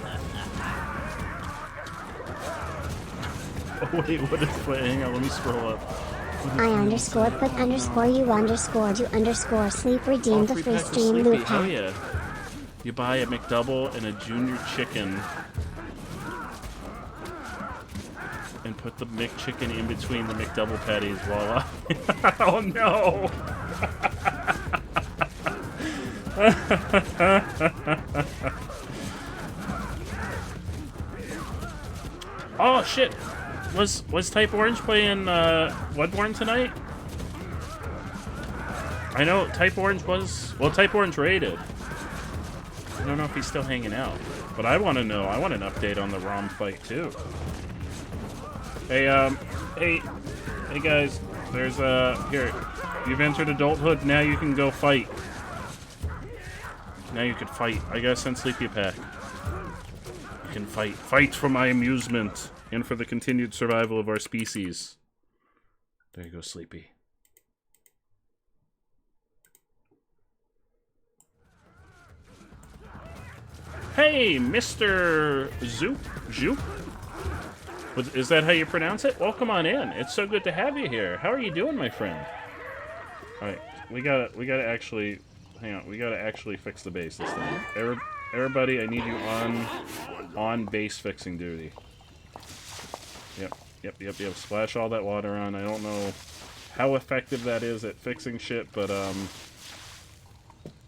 Oh wait, what is it? Hang on, let me scroll up. I _put _ you _ sleep redeemed the free stream loot Hell pack. yeah. You buy a McDouble and a junior chicken and put the McChicken in between the McDouble patties, voila. Oh no! Oh shit! Was Type Orange playing Bloodborne tonight? I know Type Orange was. Well, Type Orange raided. I don't know if he's still hanging out, but I want to know. I want an update on the ROM fight too. Hey, hey guys. There's here. You've entered adulthood. Now you can go fight. Now you can fight. I gotta send Sleepy a pack. You can fight. Fight for my amusement and for the continued survival of our species. There you go, Sleepy. Hey, Mr. Zoop? Is that how you pronounce it? Welcome on in. It's so good to have you here. How are you doing, my friend? Alright, we gotta actually... Hang on, we gotta actually fix the base this time. Everybody, I need you on base fixing duty. Yep. Splash all that water on. I don't know how effective that is at fixing shit, but,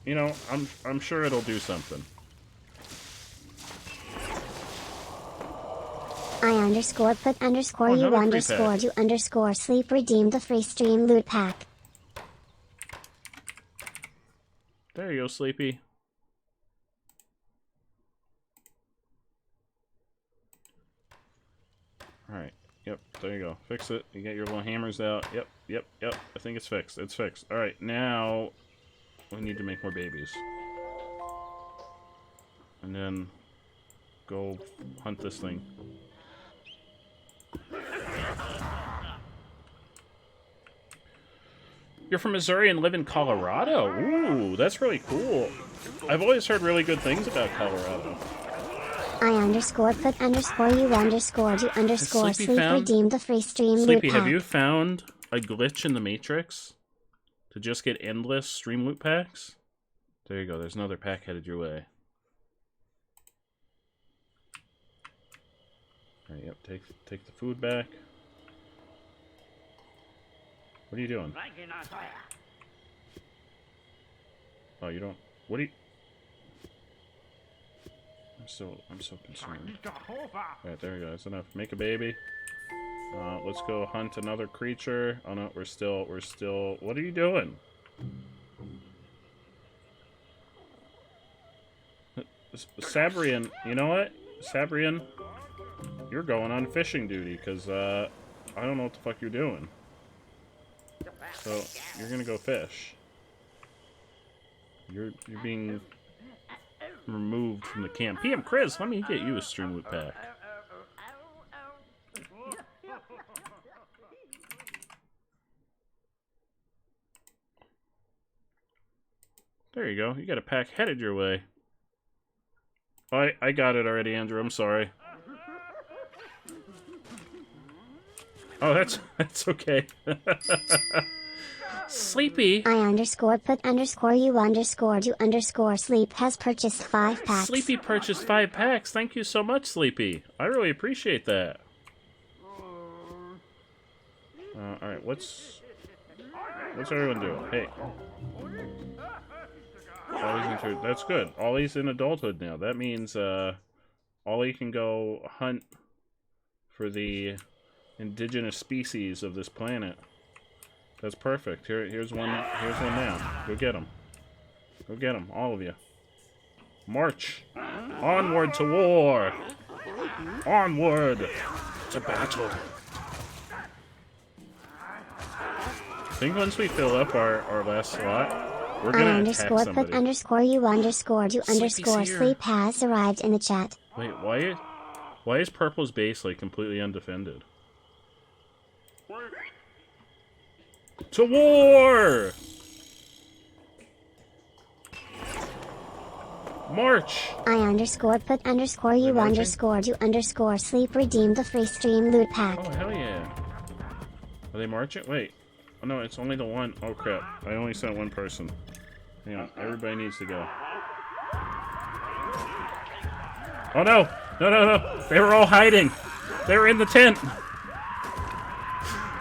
you know, I'm sure it'll do something. I underscore put underscore you underscore do underscore sleep redeem the free stream loot pack. There you go, Sleepy. Alright. Yep, there you go. Fix it. You get your little hammers out. Yep. I think it's fixed. It's fixed. Alright, now we need to make more babies. And then go hunt this thing. You're from Missouri and live in Colorado? Ooh, that's really cool. I've always heard really good things about Colorado. I underscore put underscore you underscore do underscore sleep redeem the free stream Sleepy, loot pack. have you found a glitch in the Matrix to just get endless stream loot packs? There you go. There's another pack headed your way. Alright, yep, take the food back. What are you doing? Oh, you don't... What are you... I'm so concerned. Alright, there we go. That's enough. Make a baby. Let's go hunt another creature. Oh no, we're still... What are you doing? Sabrian, you know what? Sabrian, you're going on fishing duty, because, I don't know what the fuck you're doing. So, you're gonna go fish. You're being removed from the camp. PM Chris, let me get you a stream loot pack. There you go. You got a pack headed your way. Oh, I got it already, Andrew. I'm sorry. Oh, that's okay. Sleepy. I underscore put underscore you underscore do underscore sleep has purchased 5 packs. Sleepy purchased 5 packs. Thank you so much, Sleepy. I really appreciate that. Alright, what's everyone doing? Hey. Ollie's in, that's good. Ollie's in adulthood now. That means Ollie can go hunt for the indigenous species of this planet. That's perfect. Here's one now. Go get him. Go get him, all of you. March onward to war. Onward to battle. I think once we fill up our last slot, we're gonna attack somebody. Put underscore you underscore do underscore sleep has arrived in the chat. Wait, why is Purple's base like completely undefended? To war! March! I underscore put underscore you underscore do underscore sleep redeem the free stream loot pack. Oh, hell yeah. Are they marching? Wait. Oh, no, it's only the one. Oh, crap. I only sent one person. Hang on. Everybody needs to go. Oh, no! No. They were all hiding. They were in the tent.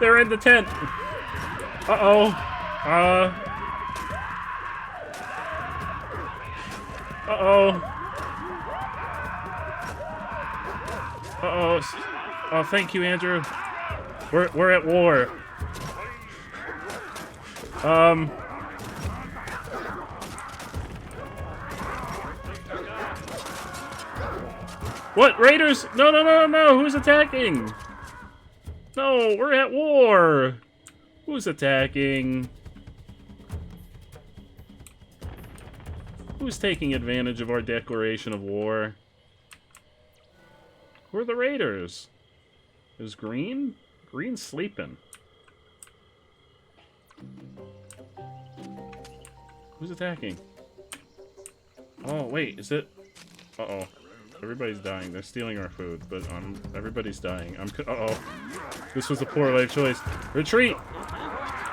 They were in the tent. Uh-oh. Uh-oh. Uh-oh. Oh, thank you, Andrew. We're at war. What? Raiders? No, no, no, no. Who's attacking? No, we're at war. Who's attacking? Who's taking advantage of our declaration of war? Who are the raiders? Is Green? Green's sleeping. Who's attacking? Oh, wait, is it? Uh-oh. Everybody's dying. They're stealing our food, but everybody's dying. Uh-oh. This was a poor life choice. Retreat!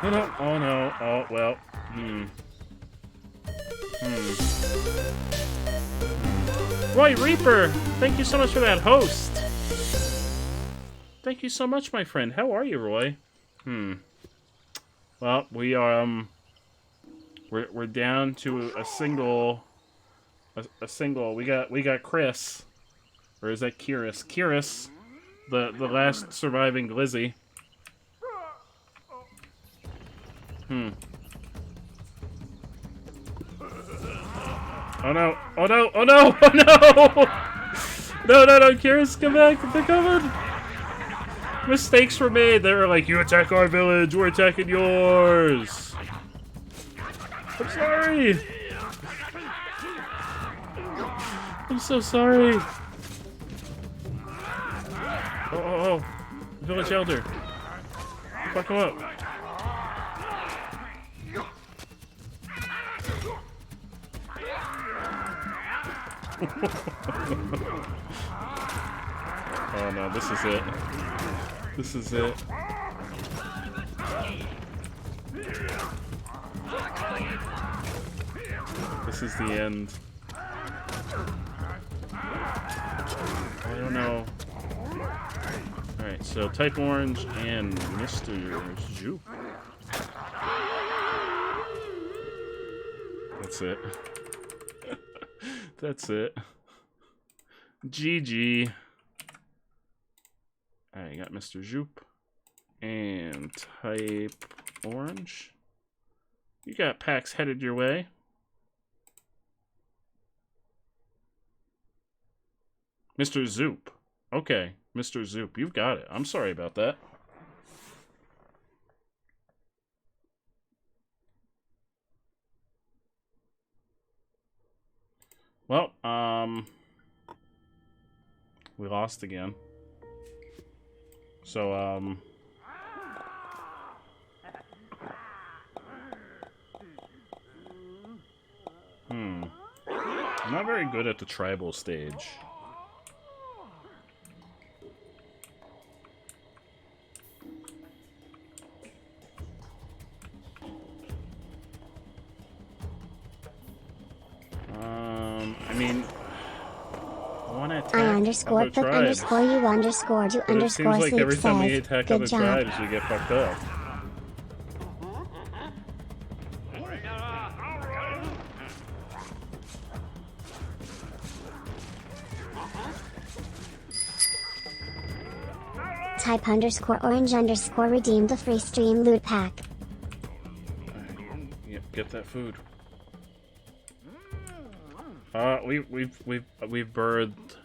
No, no. Oh, no. Oh, well. Roy Reaper! Thank you so much for that host! Thank you so much, my friend. How are you, Roy? Well, we are, we're down to a single... A single. We got Chris, or is that Kiris? Kiris, the last surviving Glizzy. Oh no! Oh no! Oh no! Oh no! No! No! No! Kiris, come back! They're coming! Mistakes were made. They were like, "You attack our village, we're attacking yours." I'm sorry. I'm so sorry. Oh. Village Elder. Fuck him up. Oh no, this is it. This is it. This is the end. I don't know. Alright, so type orange and Mr. Jupe. That's it. That's it. GG. Alright, you got Mr. Jupe. And type orange. You got packs headed your way. Mr. Zoop. Okay, Mr. Zoop, you've got it. I'm sorry about that. Well, we lost again. So, I'm not very good at the tribal stage. I mean, I want to attack underscore other put tribes. underscore you underscore do But underscore it seems like sleep every time we says, attack good other job. tribes, we get fucked up. Type underscore orange underscore redeem the free stream loot pack. Yep, get that food. We've birthed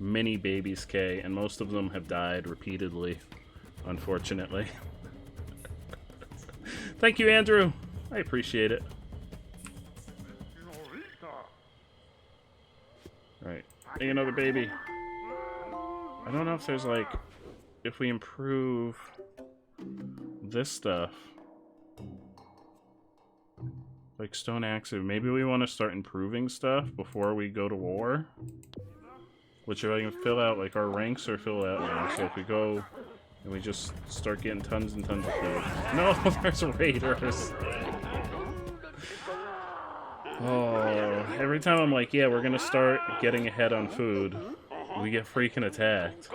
many babies, K, and most of them have died repeatedly, unfortunately. Thank you, Andrew. I appreciate it. Right, hey, another baby. I don't know if there's like, if we improve this stuff. Like stone axe, maybe we want to start improving stuff before we go to war. Which if I can fill out, like our ranks are filled out now. So if we go and we just start getting tons and tons of food. No, there's raiders. Oh, every time I'm like, yeah, we're gonna start getting ahead on food, we get freaking attacked.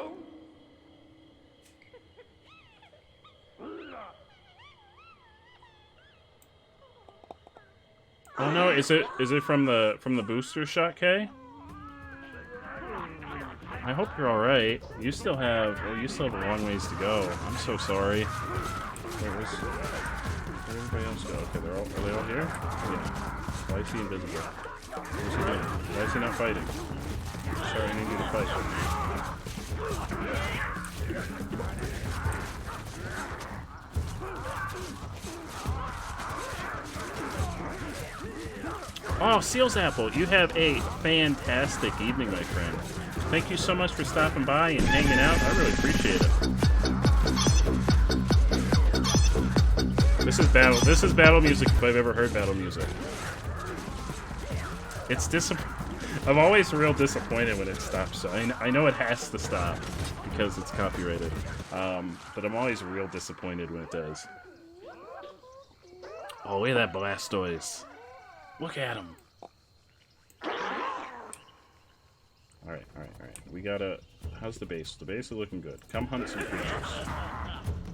Oh no, is it from the booster shot, Kay? I hope you're all right. You still have a long ways to go. I'm so sorry. Where'd everybody else go? Okay, are they all here? Yeah. Why is he invisible? What's he doing? Why is he not fighting? Sorry, I need you to fight. Oh, Seal's Apple, you have a fantastic evening, my friend. Thank you so much for stopping by and hanging out. I really appreciate it. This is battle music if I've ever heard battle music. It's I'm always real disappointed when it stops. So I know it has to stop because it's copyrighted. But I'm always real disappointed when it does. Oh, look at that Blastoise. Look at him. Alright. We gotta... How's the base? The base is looking good. Come hunt some creatures.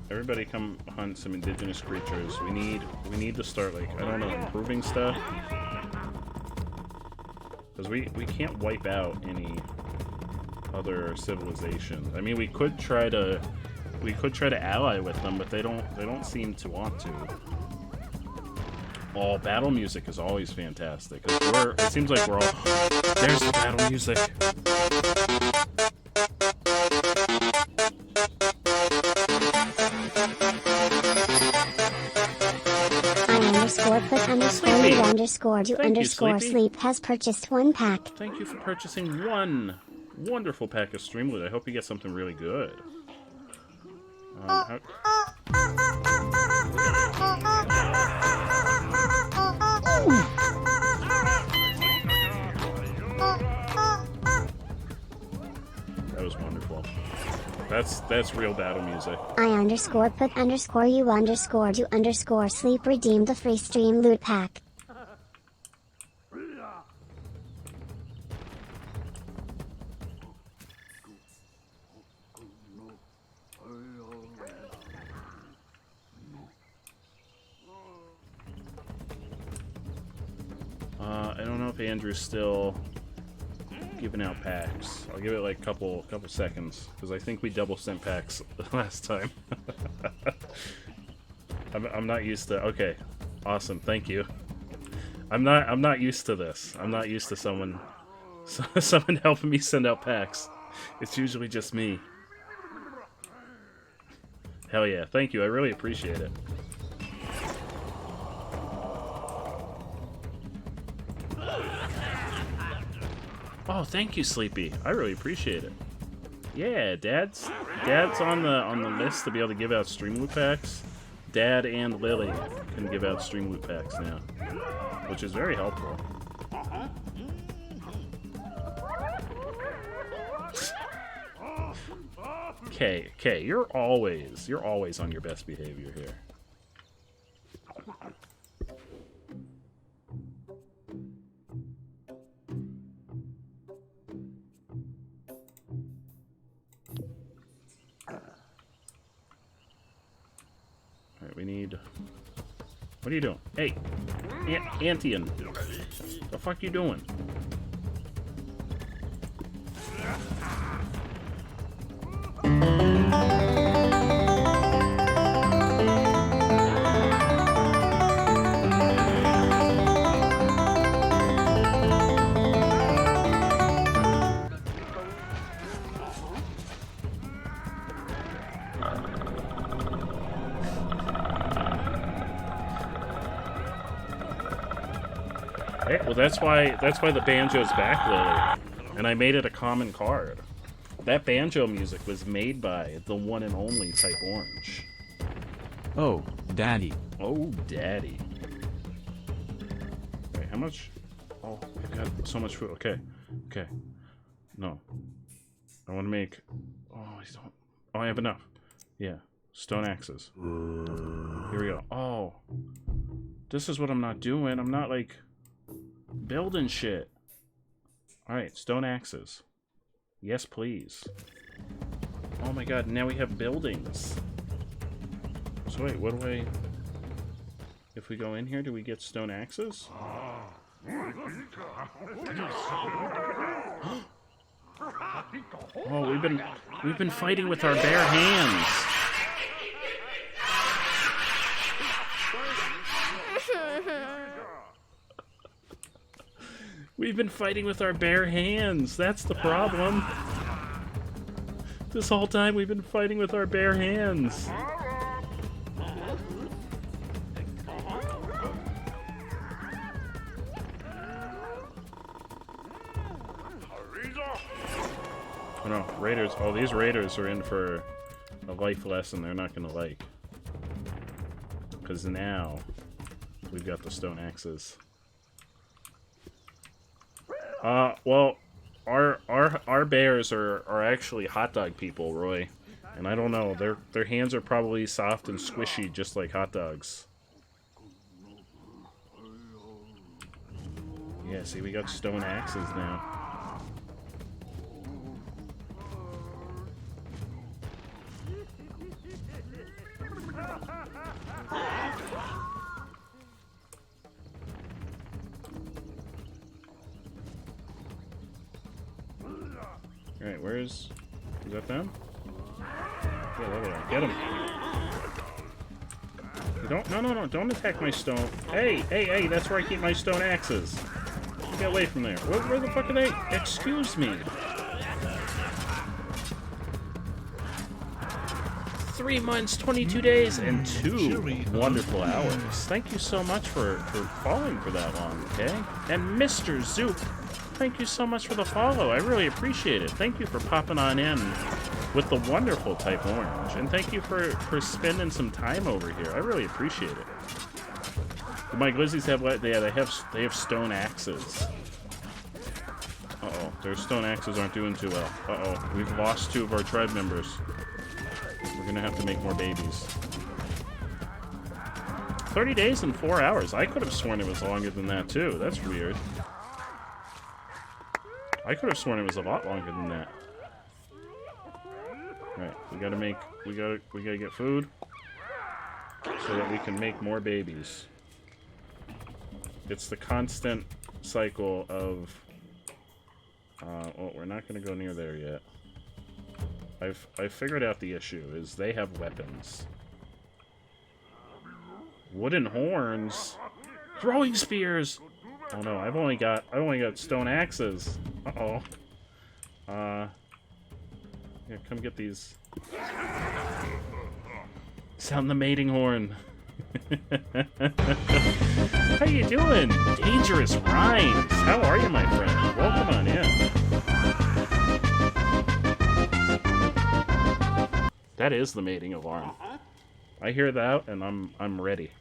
Everybody come hunt some indigenous creatures. We need to start, like, I don't know, improving stuff. Because we can't wipe out any other civilizations. I mean, we could try to ally with them, but they don't seem to want to. Oh, battle music is always fantastic. It seems like we're all... There's the battle music. _put_you_sleep has purchased 1 pack. Thank you for purchasing 1 wonderful pack of Stream Loot. I hope you get something really good. That was wonderful. That's real battle music. I_put_you_do_sleep redeem the free Stream Loot pack. I don't know if Andrew's still giving out packs. I'll give it like a couple seconds because I think we double sent packs last time. I'm not used to. Okay, awesome. Thank you. I'm not used to this. I'm not used to someone helping me send out packs. It's usually just me. Hell yeah! Thank you. I really appreciate it. Oh, thank you, Sleepy. I really appreciate it. Yeah, Dad's on the list to be able to give out Stream Loot packs. Dad and Lily can give out Stream Loot packs now, which is very helpful. Kay, you're always on your best behavior here. Alright, we need... What are you doing? Hey! Antian! The fuck you doing? Hey, well, that's why the banjo's back, Lily. And I made it a common card. That banjo music was made by the one and only Type Orange. Oh, Daddy. Oh, Daddy. Wait, how much? Oh, I've got so much food. Okay. Okay. No. I want to make... Oh, I don't... Oh, I have enough. Yeah. Stone axes. Here we go. Oh. This is what I'm not doing. I'm not, like... building shit. Alright, stone axes. Yes, please. Oh my god, now we have buildings. So wait, what do I... If we go in here, do we get stone axes? Oh, we've been fighting with our bare hands. We've been fighting with our bare hands. That's the problem. This whole time we've been fighting with our bare hands. Oh no, raiders. Oh, these raiders are in for a life lesson they're not gonna like. Because now we've got the stone axes. Well, our bears are actually hot dog people, Roy. And I don't know, their hands are probably soft and squishy just like hot dogs. Yeah, see, we got stone axes now. Alright, where's... Is that them? Yeah, there they are. Get them! No, don't attack my stone... Hey, that's where I keep my stone axes! Get away from there. Where the fuck are they? Excuse me! 3 months, 22 days, and 2 wonderful hours. Thank you so much for following for that long, okay? And Mr. Zoop, thank you so much for the follow. I really appreciate it. Thank you for popping on in with the wonderful Type Orange. And thank you for spending some time over here. I really appreciate it. Do my glizzies have what? Yeah, they have stone axes. Uh-oh. Their stone axes aren't doing too well. Uh-oh. We've lost 2 of our tribe members. We're gonna have to make more babies. 30 days and 4 hours. I could have sworn it was longer than that too. That's weird. I could have sworn it was a lot longer than that. Alright, we gotta get food so that we can make more babies. It's the constant cycle of well, we're not gonna go near there yet. I've figured out the issue is they have weapons. Wooden horns, throwing spears. Oh no, I've only got stone axes. Uh-oh. Yeah, come get these. Sound the mating horn. How you doing? Dangerous Rhymes. How are you, my friend? Welcome on in. That is the mating alarm. I hear that and I'm ready.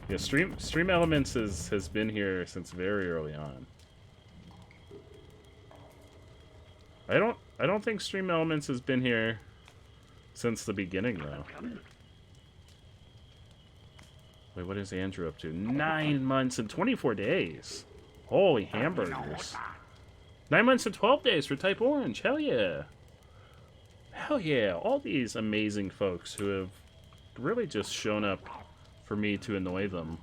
Yeah, Stream Elements has been here since very early on. I don't think Stream Elements has been here since the beginning though. Wait, what is Andrew up to? 9 months and 24 days. Holy hamburgers. 9 months and 12 days for Type Orange. Hell yeah. Hell yeah. All these amazing folks who have really just shown up for me to annoy them.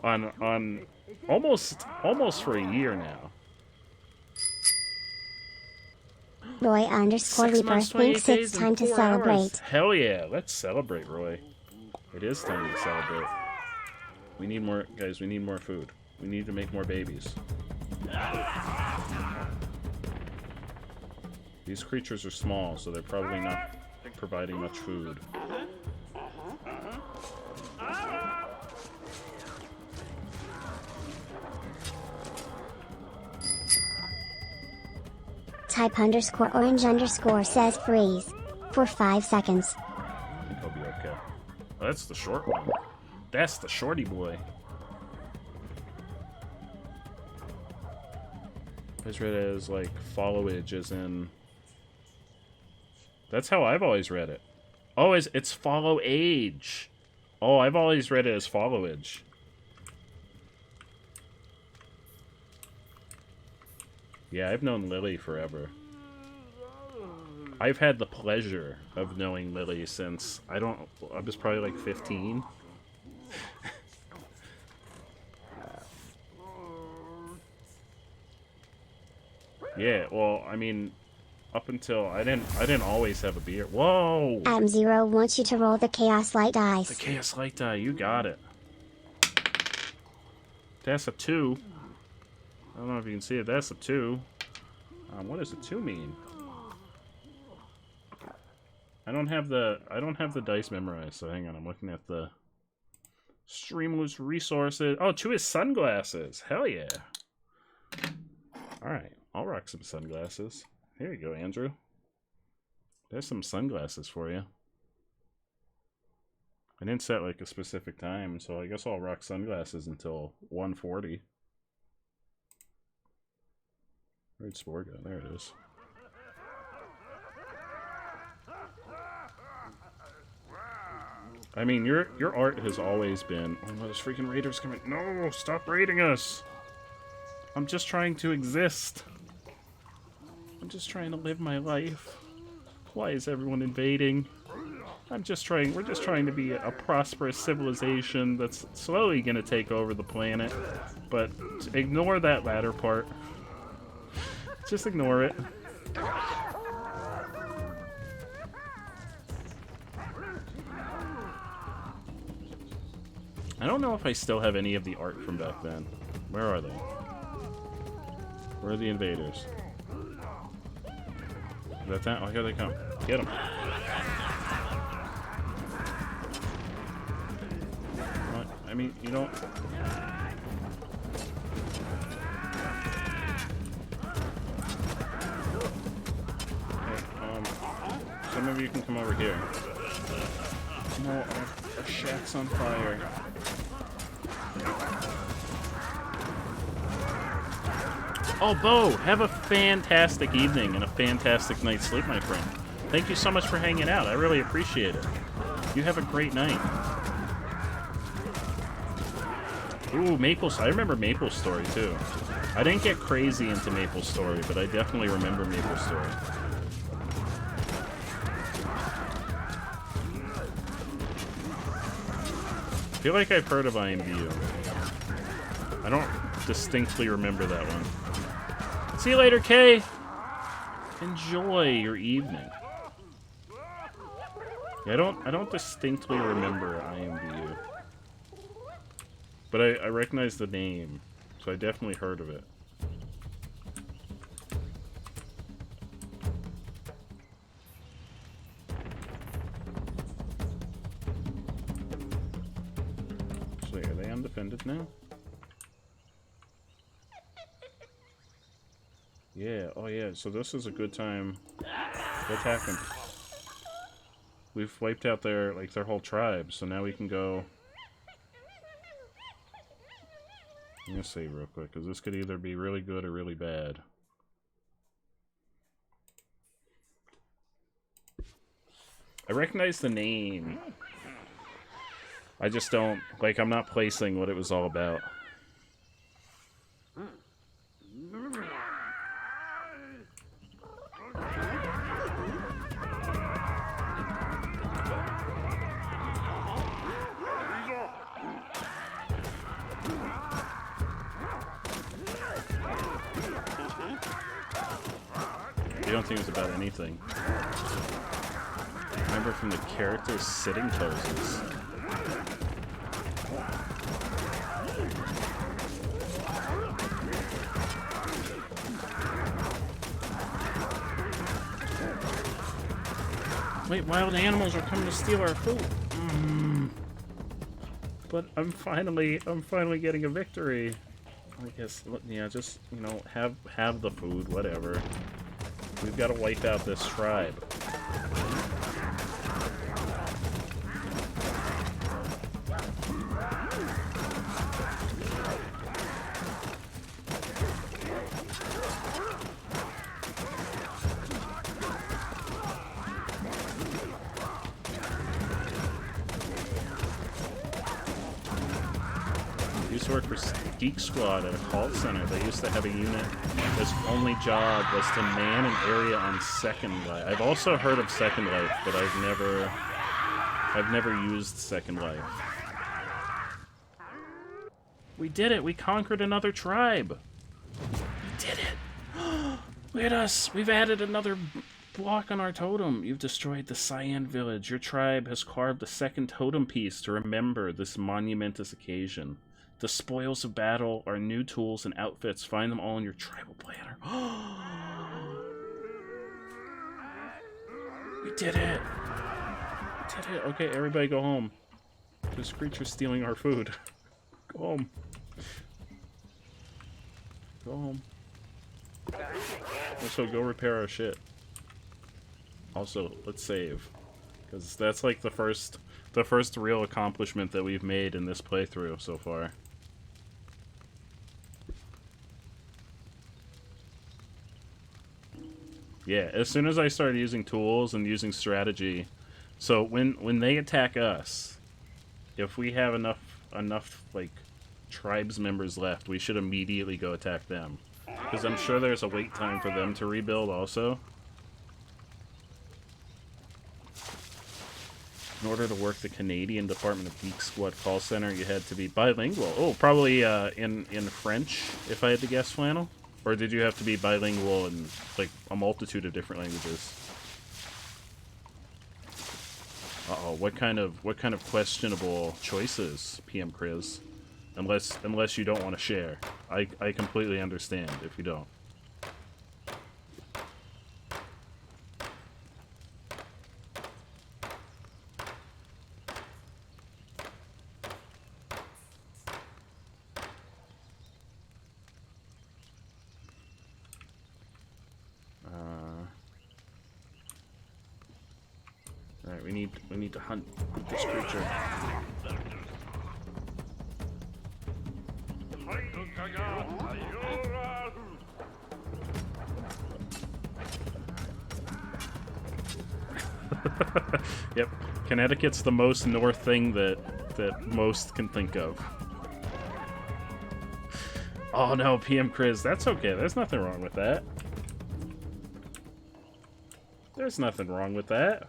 On almost for a year now. Roy _ Reaper thinks it's time to celebrate. Hours. Hell yeah. Let's celebrate, Roy. It is time to celebrate. We need more, guys, we need more food. We need to make more babies. These creatures are small, so they're probably not providing much food. Type _orange_ says freeze for 5 seconds. I think I'll be okay. Oh, that's the short one. That's the shorty boy. I just read it as like followage, as in. That's how I've always read it. Oh, it's follow age. Oh, I've always read it as followage. Yeah, I've known Lily forever. I've had the pleasure of knowing Lily since I was probably like 15. Yeah, well, I mean, up until I didn't always have a beard. Whoa! Zero wants you to roll the Chaos Light dice. The Chaos Light die, you got it. That's a 2. I don't know if you can see it. That's a 2. What does a 2 mean? I don't have the dice memorized, so hang on, I'm looking at the Streamless resources. Oh, 2 is sunglasses. Hell yeah. Alright, I'll rock some sunglasses. Here you go, Andrew. There's some sunglasses for you. I didn't set like a specific time, so I guess I'll rock sunglasses until 1:40. Where'd Spore go? There it is. I mean, your art has always been... Oh no, there's freaking raiders coming. No, stop raiding us! I'm just trying to exist. I'm just trying to live my life. Why is everyone invading? We're just trying to be a prosperous civilization that's slowly gonna take over the planet. But ignore that latter part. Just ignore it. I don't know if I still have any of the art from back then. Where are they? Where are the invaders? Is that that? Oh, here they come. Get them. I mean, you don't... Okay, some of you can come over here. No, our shack's on fire. Oh, Bo, have a fantastic evening and a fantastic night's sleep, my friend. Thank you so much for hanging out. I really appreciate it. You have a great night. Ooh, Maple's. I remember Maple's story, too. I didn't get crazy into Maple's story, but I definitely remember Maple's story. I feel like I've heard of IMVU. I don't distinctly remember that one. See you later, Kay! Enjoy your evening. Yeah, I don't distinctly remember IMVU. But I recognize the name, so I definitely heard of it. So are they undefended now? Yeah, oh yeah, so this is a good time to attack them. We've wiped out their whole tribe, so now we can go... I'm gonna save real quick, because this could either be really good or really bad. I recognize the name. I just don't, I'm not placing what it was all about. You don't think it was about anything. Remember from the character's sitting poses. Wait, wild animals are coming to steal our food. But I'm finally getting a victory. I guess, yeah, just, you know, have the food, whatever. We've got to wipe out this tribe. Use to work for Geek Squad at a call center. They used to have a unit whose only job was to man an area on Second Life. I've also heard of Second Life, but I've never used Second Life. We did it! We conquered another tribe! We did it! Look at us! We've added another block on our totem. You've destroyed the Cyan village. Your tribe has carved a second totem piece to remember this monumentous occasion. The spoils of battle are new tools and outfits. Find them all in your tribal planner. We did it! We did it! Okay, everybody go home. This creature's stealing our food. Go home. Go home. Also, go repair our shit. Also, let's save, because that's like the first real accomplishment that we've made in this playthrough so far. Yeah, as soon as I started using tools and using strategy, so when they attack us, if we have enough like tribes members left, we should immediately go attack them, because I'm sure there's a wait time for them to rebuild also. In order to work the Canadian Department of Geek Squad call center, you had to be bilingual. Oh, probably in French, if I had to guess, Flannel? Or did you have to be bilingual in, like, a multitude of different languages? Uh-oh, what kind of questionable choices, PM Chris? Unless you don't want to share. I completely understand if you don't. Alright, we need to hunt this creature. Yep, Connecticut's the most north thing that most can think of. Oh no, PM Chris, that's okay. There's nothing wrong with that. There's nothing wrong with that.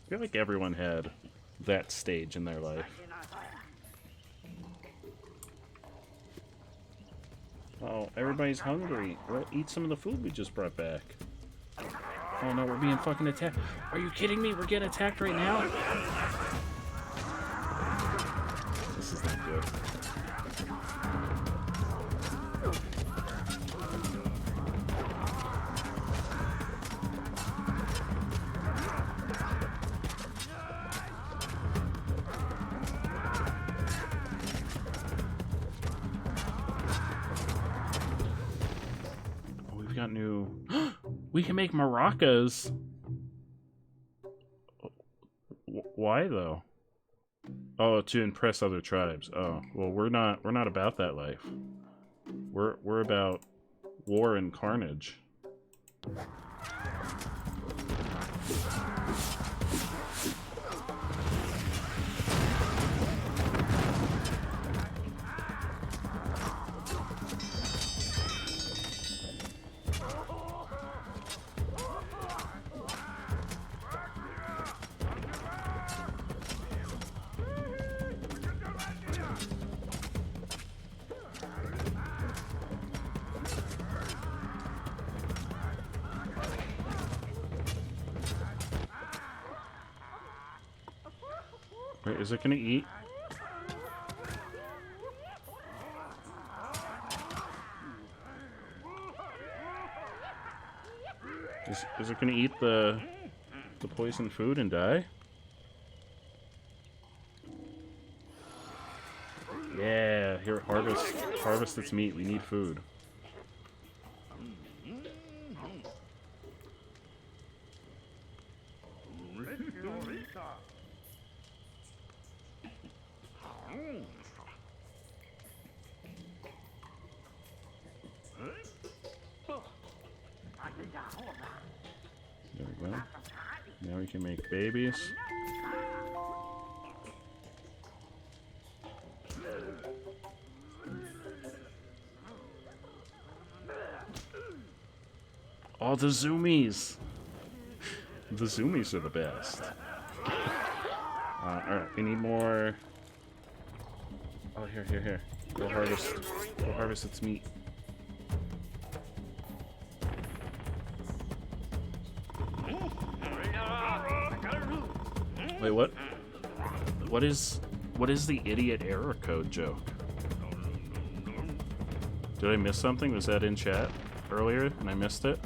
I feel like everyone had that stage in their life. Oh, everybody's hungry. Well, eat some of the food we just brought back. Oh no, we're being fucking attacked. Are you kidding me? We're getting attacked right now? This is not good. Got new. We can make maracas. Why though? Oh, to impress other tribes. Oh, well, we're not about that life. We're about war and carnage. Wait, is it gonna eat? Is it gonna eat the poison food and die? Yeah, here, harvest its meat. We need food. There we go. Now we can make babies. Oh, the zoomies. The zoomies are the best. Alright, we need more. Oh, here. Go harvest its meat. Wait, what? What is the idiot error code joke? Did I miss something? Was that in chat earlier and I missed it?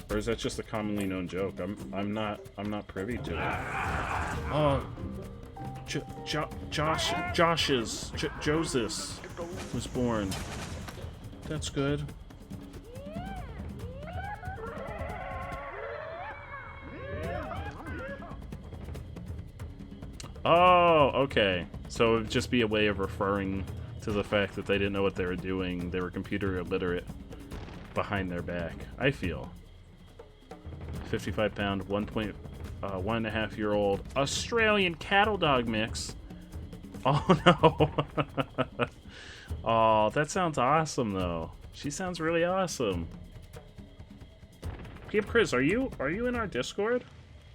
Or is that just a commonly known joke? I'm not privy to it. Oh, Joseph was born. That's good. Oh, okay. So it would just be a way of referring to the fact that they didn't know what they were doing. They were computer illiterate behind their back. I feel. 55-pound, 1.5-year-old Australian cattle dog mix. Oh no! Oh, that sounds awesome though. She sounds really awesome. Peep Chris, are you in our Discord?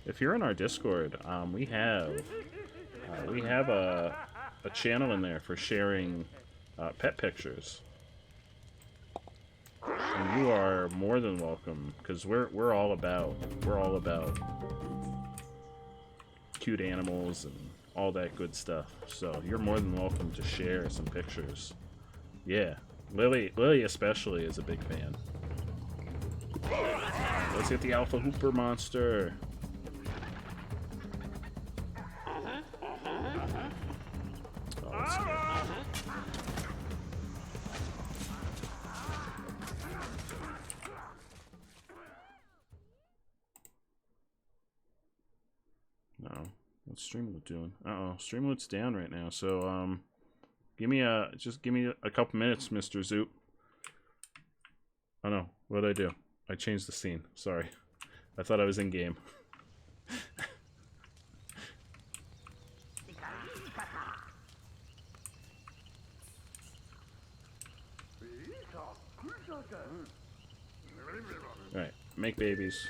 If you're in our Discord, we have a channel in there for sharing pet pictures. And you are more than welcome, because we're all about cute animals and all that good stuff. So you're more than welcome to share some pictures. Yeah, Lily especially is a big fan. Let's get the Alpha Hooper monster. Oh, let's go. No, what's Streamloot doing? Uh-oh, Streamloot's down right now. So give me a couple minutes, Mr. Zoop. Oh no, what did I do? I changed the scene. Sorry, I thought I was in game. All right, make babies.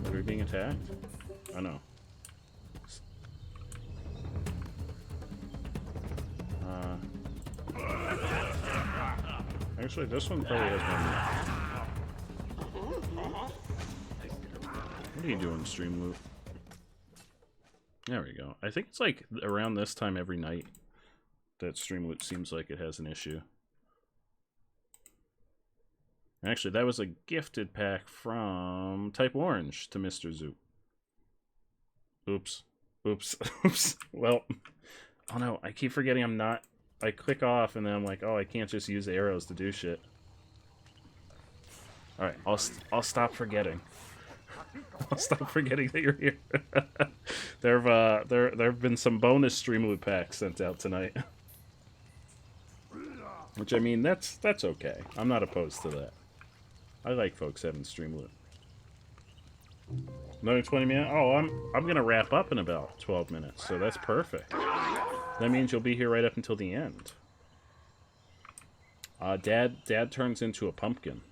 Are we being attacked? Oh no. Actually, this one probably has one. What are you doing, Streamloot? There we go. I think it's like around this time every night that Streamloot seems like it has an issue. Actually, that was a gifted pack from Type Orange to Mr. Zoop. Oops. Oops. Oops. Well, oh no, I keep forgetting I'm not... I click off and then I'm like, oh, I can't just use arrows to do shit. Alright, I'll stop forgetting. I'll stop forgetting that you're here. there have been some bonus Streamloot packs sent out tonight. Which, I mean, that's okay. I'm not opposed to that. I like folks having Streamloot. Another 20 minutes? Oh, I'm gonna wrap up in about 12 minutes, so that's perfect. That means you'll be here right up until the end. Dad turns into a pumpkin.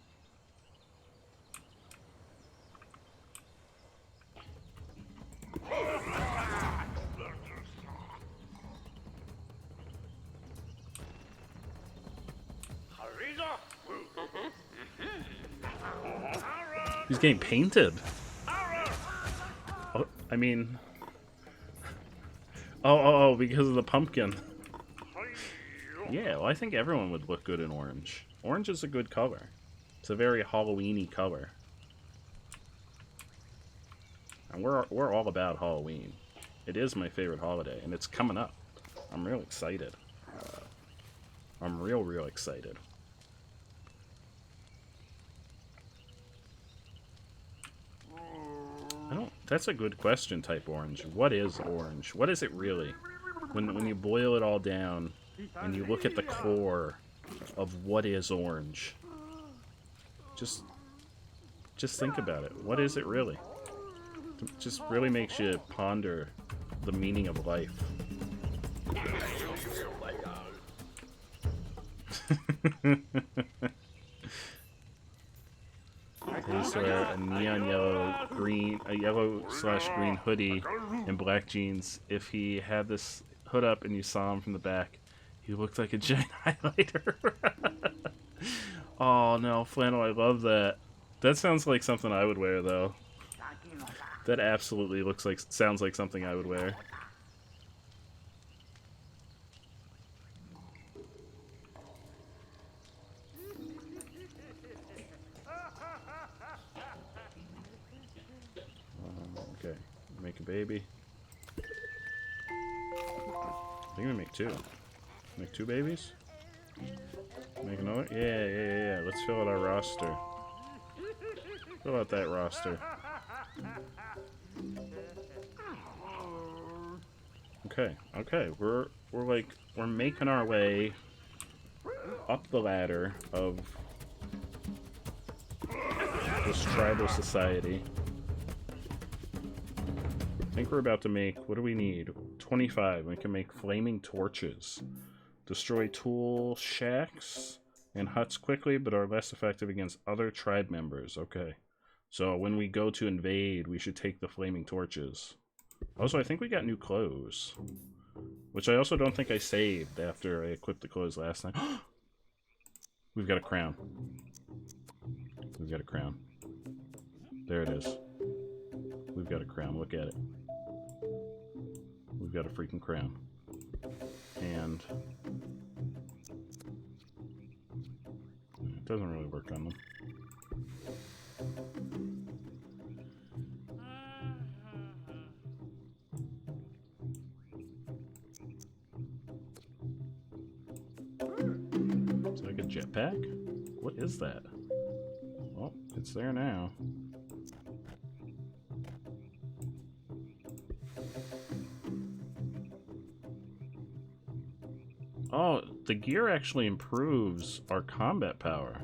He's getting painted. Oh, I mean... Oh, because of the pumpkin. Yeah, well, I think everyone would look good in orange. Orange is a good color. It's a very Halloween-y color. And we're all about Halloween. It is my favorite holiday, and it's coming up. I'm real excited. I'm real excited. I don't That's a good question, Type Orange. What is orange? What is it really? When you boil it all down and you look at the core of what is orange, just think about it. What is it really? It just really makes you ponder the meaning of life. I used to wear a neon yellow/green hoodie and black jeans. If he had this hood up and you saw him from the back, he looked like a giant highlighter. Oh no, flannel, I love that. That sounds like something I would wear, though. That absolutely sounds like something I would wear. Okay, make a baby. I think we make two. Make two babies? Make another? Yeah. Let's fill out our roster. Fill out that roster. Okay. We're making our way up the ladder of this tribal society. I think we're about to make, what do we need? 25. We can make flaming torches. Destroy tool shacks and huts quickly, but are less effective against other tribe members. Okay. So when we go to invade, we should take the flaming torches. Also, I think we got new clothes. Which I also don't think I saved after I equipped the clothes last time. We've got a crown. We've got a crown. There it is. We've got a crown. Look at it. We've got a freaking crown. And it doesn't really work on them. Is that like a jetpack? What is that? Well, it's there now. Oh, the gear actually improves our combat power.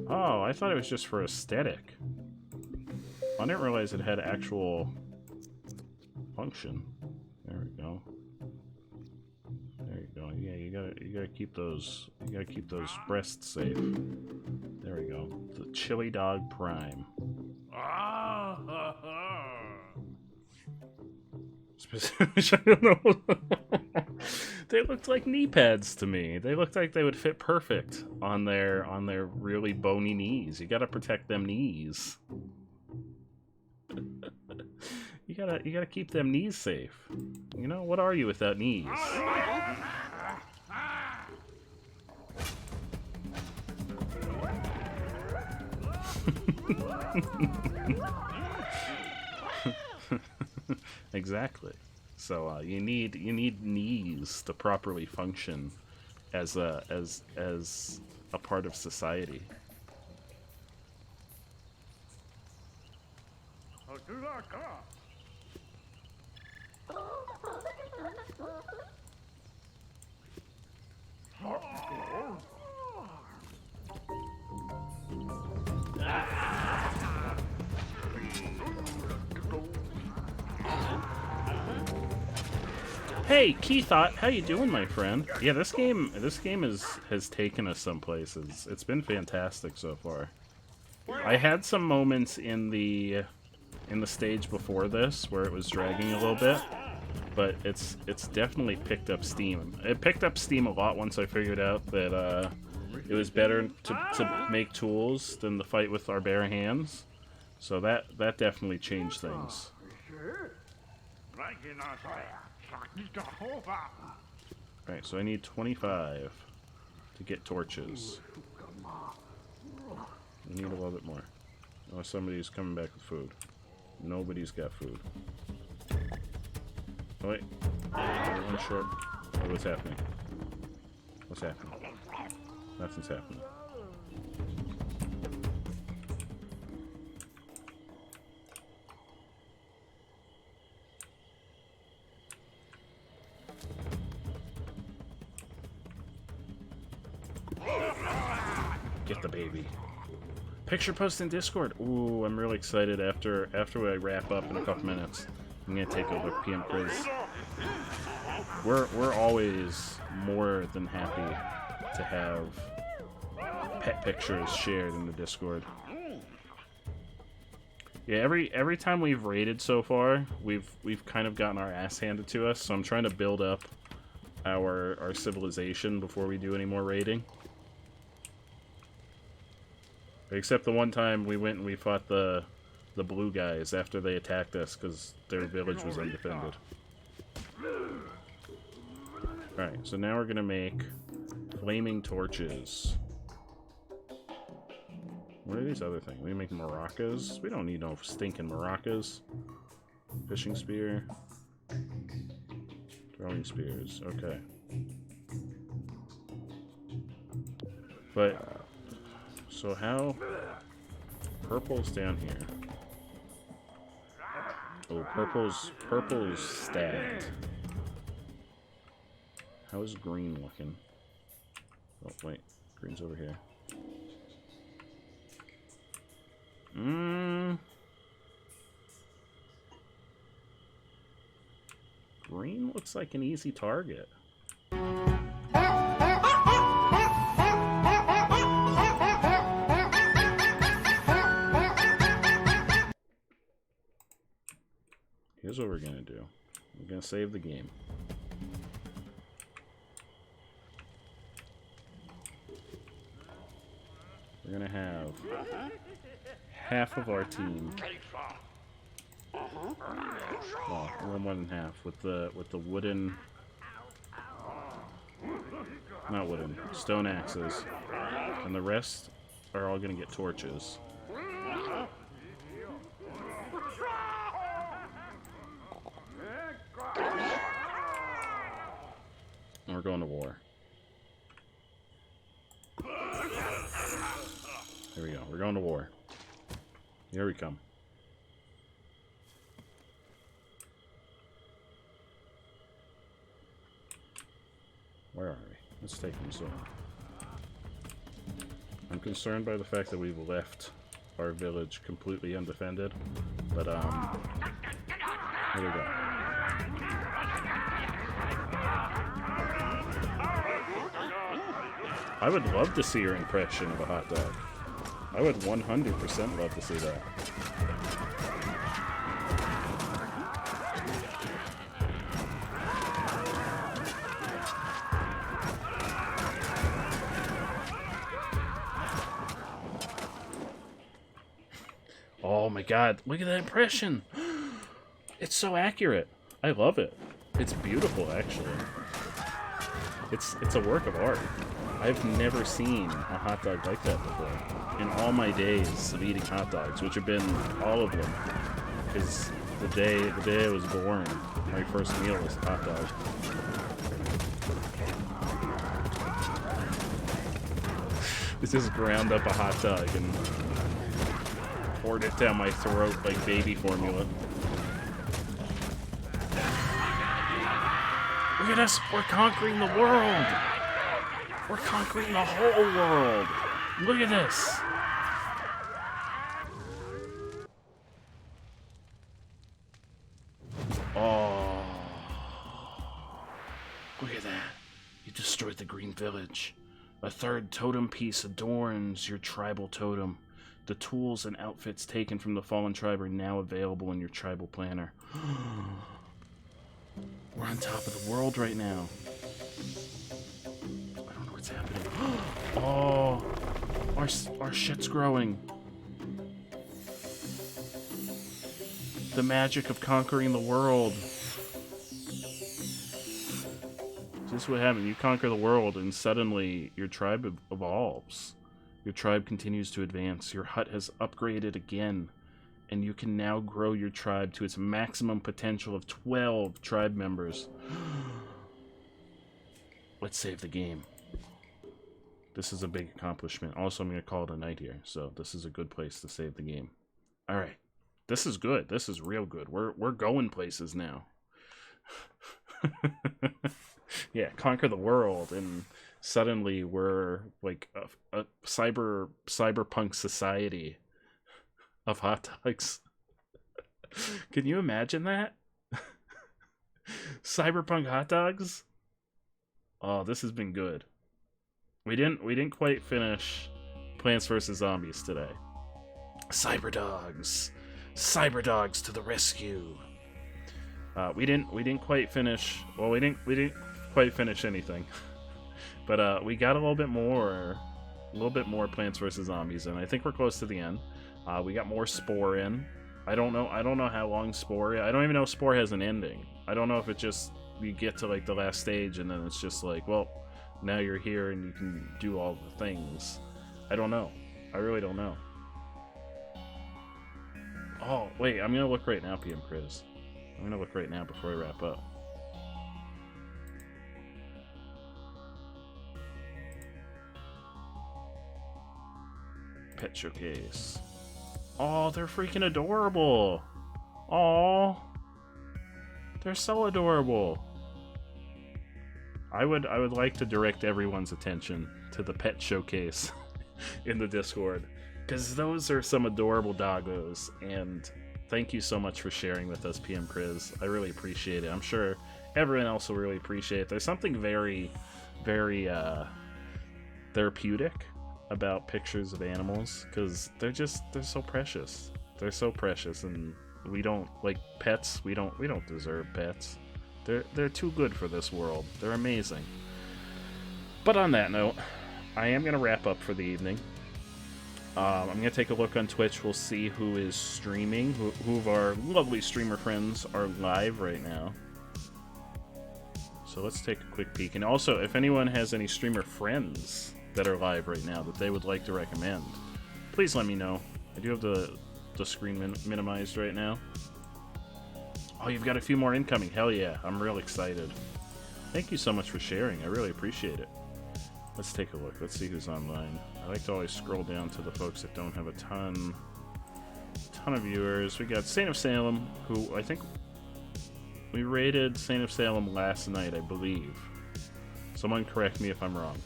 Oh, I thought it was just for aesthetic. I didn't realize it had actual function. There we go. There you go. Yeah, you gotta keep those. You gotta keep those breasts safe. There we go. The Chili Dog Prime. I don't know. They looked like knee pads to me. They looked like they would fit perfect on their really bony knees. You gotta protect them knees. You gotta keep them knees safe. You know, what are you without knees? Exactly. So you need knees to properly function as a part of society. Hey, Keithot, how you doing, my friend? Yeah, this game has taken us some places. It's been fantastic so far. I had some moments in the stage before this where it was dragging a little bit, but it's definitely picked up steam. It picked up steam a lot once I figured out that it was better to make tools than to fight with our bare hands. So that definitely changed things. Alright, so I need 25 to get torches. We need a little bit more. Oh, somebody's coming back with food. Nobody's got food. Oh, wait. One short. Oh, what's happening? What's happening? Nothing's happening. the baby. Picture post in Discord. Ooh, I'm really excited after I wrap up in a couple minutes. I'm gonna take a look PM quiz. We're always more than happy to have pet pictures shared in the Discord. Yeah, every time we've raided so far, we've kind of gotten our ass handed to us, so I'm trying to build up our civilization before we do any more raiding. Except the one time we went and we fought the blue guys after they attacked us because their village was undefended. Alright, so now we're gonna make flaming torches. What are these other things? We make maracas. We don't need no stinking maracas. Fishing spear. Throwing spears. Okay. But, so how... Purple's down here. Oh, purple's stacked. How is green looking? Oh, wait. Green's over here. Green looks like an easy target. Here's what we're gonna do. We're gonna save the game. We're gonna have half of our team. Well, a little more than half with the wooden, not wooden, stone axes, and the rest are all gonna get torches. And we're going to war. Here we go. We're going to war. Here we come. Where are we? Let's take them soon. I'm concerned by the fact that we've left our village completely undefended, but here we go. I would love to see your impression of a hot dog. I would 100% love to see that. Oh my god, look at that impression! It's so accurate. I love it. It's beautiful, actually. It's a work of art. I've never seen a hot dog like that before. In all my days of eating hot dogs, which have been all of them, because the day I was born, my first meal was a hot dog. This just ground up a hot dog and poured it down my throat like baby formula. Look at us, we're conquering the world! We're conquering the whole world! Look at this! Oh. Look at that. You destroyed the green village. A third totem piece adorns your tribal totem. The tools and outfits taken from the fallen tribe are now available in your tribal planner. We're on top of the world right now. I don't know what's happening. Oh, our shit's growing. The magic of conquering the world. This is what happened. You conquer the world and suddenly your tribe evolves. Your tribe continues to advance. Your hut has upgraded again. And you can now grow your tribe to its maximum potential of 12 tribe members. Let's save the game. This is a big accomplishment. Also, I'm going to call it a night here. So this is a good place to save the game. Alright. This is good. This is real good. We're going places now. Yeah, conquer the world and suddenly we're like a cyberpunk society of hot dogs. Can you imagine that? Cyberpunk hot dogs? Oh, this has been good. We didn't quite finish Plants vs. Zombies today. Cyberdogs to the rescue. We didn't quite finish. Well, we didn't quite finish anything. But we got a little bit more Plants vs. Zombies, and I think we're close to the end. We got more Spore in. I don't know how long Spore. I don't even know if Spore has an ending. I don't know if it just you get to like the last stage and then it's just like, well, now you're here and you can do all the things. I don't know. I really don't know. Oh wait, I'm gonna look right now, PM Chris. I'm gonna look right now before I wrap up. Pet showcase. Oh, they're freaking adorable. Oh, they're so adorable. I would like to direct everyone's attention to the pet showcase in the Discord, because those are some adorable doggos, and thank you so much for sharing with us, PM Chris. I really appreciate it. I'm sure everyone else will really appreciate it. There's something very, very therapeutic about pictures of animals, because they're so precious. They're so precious, and we don't like pets. We don't deserve pets. They're too good for this world. They're amazing. But on that note, I am gonna wrap up for the evening. I'm gonna take a look on Twitch. We'll see who is streaming, who of our lovely streamer friends are live right now. So let's take a quick peek. And also, if anyone has any streamer friends that are live right now that they would like to recommend, please let me know. I do have the screen minimized right now. Oh, you've got a few more incoming. Hell yeah, I'm real excited. Thank you so much for sharing. I really appreciate it. Let's take a look. Let's see who's online. I like to always scroll down to the folks that don't have a ton of viewers. We got Saint of Salem, who I think we rated Saint of Salem last night, I believe. Someone correct me if I'm wrong.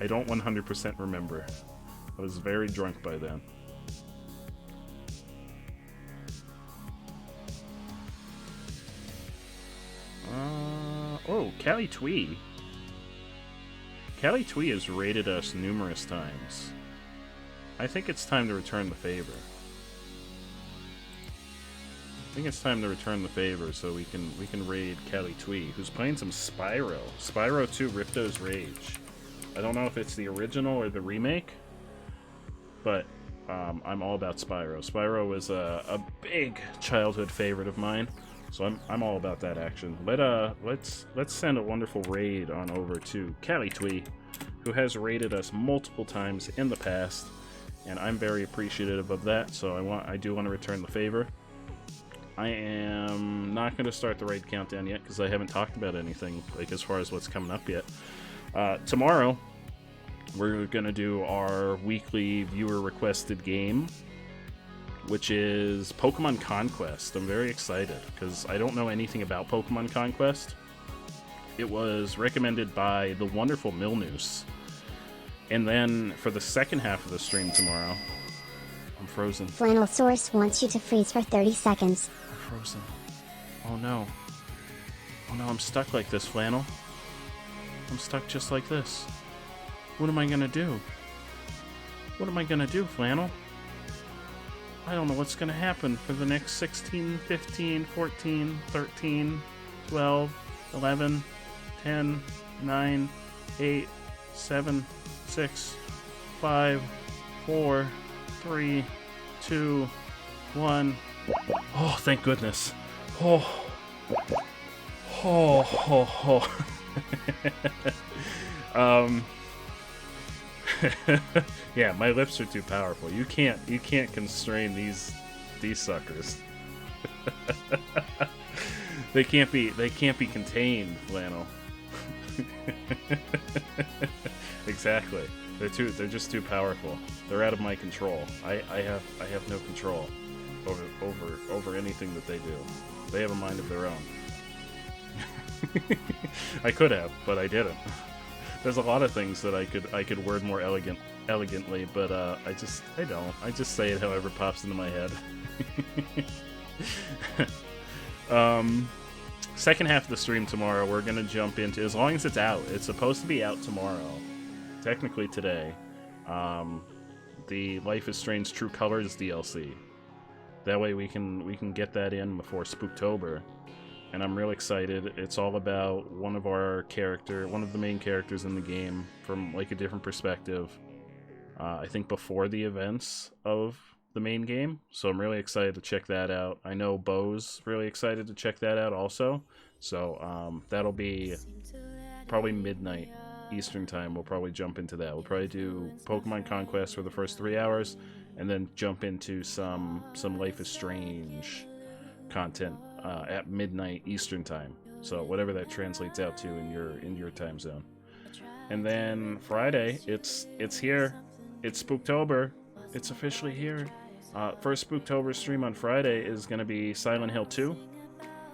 I don't 100% remember. I was very drunk by then. Oh, Callie Twee. Callie Twee has rated us numerous times. I think it's time to return the favor. I think it's time to return the favor so we can raid Callie Twee, who's playing some Spyro. Spyro 2 Ripto's Rage. I don't know if it's the original or the remake, but I'm all about Spyro. Spyro was a big childhood favorite of mine, so I'm all about that action. Let's send a wonderful raid on over to Callie Twee, who has raided us multiple times in the past, and I'm very appreciative of that. So I do want to return the favor. I am not going to start the raid countdown yet because I haven't talked about anything like as far as what's coming up yet. Tomorrow we're going to do our weekly viewer requested game, which is Pokemon Conquest. I'm very excited because I don't know anything about Pokemon Conquest. It was recommended by the wonderful Milnoose. And then for the second half of the stream tomorrow, I'm frozen. Flannel Source wants you to freeze for 30 seconds. I'm frozen. Oh no. Oh no, I'm stuck like this, Flannel. I'm stuck just like this. What am I gonna do? What am I gonna do, Flannel? I don't know what's gonna happen for the next 16, 15, 14, 13, 12, 11, 10, 9, 8, 7, 6, 5, 4, 3, 2, 1. Oh, thank goodness. Oh. Yeah, my lips are too powerful. You can't constrain these suckers. They can't be contained, Flannel. Exactly. They're just too powerful. They're out of my control. I have no control over anything that they do. They have a mind of their own. I could have, but I didn't. There's a lot of things that I could word more elegantly, but I don't. I just say it however pops into my head. Second half of the stream tomorrow, we're gonna jump into, as long as it's out. It's supposed to be out tomorrow, technically today. The Life is Strange True Colors DLC. That way we can get that in before Spooktober. And I'm real excited. It's all about one of the main characters in the game from like a different perspective. I think before the events of the main game. So I'm really excited to check that out. I know Bo's really excited to check that out also. So that'll be probably midnight Eastern time. We'll probably jump into that. We'll probably do Pokemon Conquest for the first 3 hours, and then jump into some Life is Strange content at midnight Eastern time. So whatever that translates out to in your time zone. And then Friday, it's here. It's Spooktober. It's officially here. First Spooktober stream on Friday is going to be Silent Hill 2.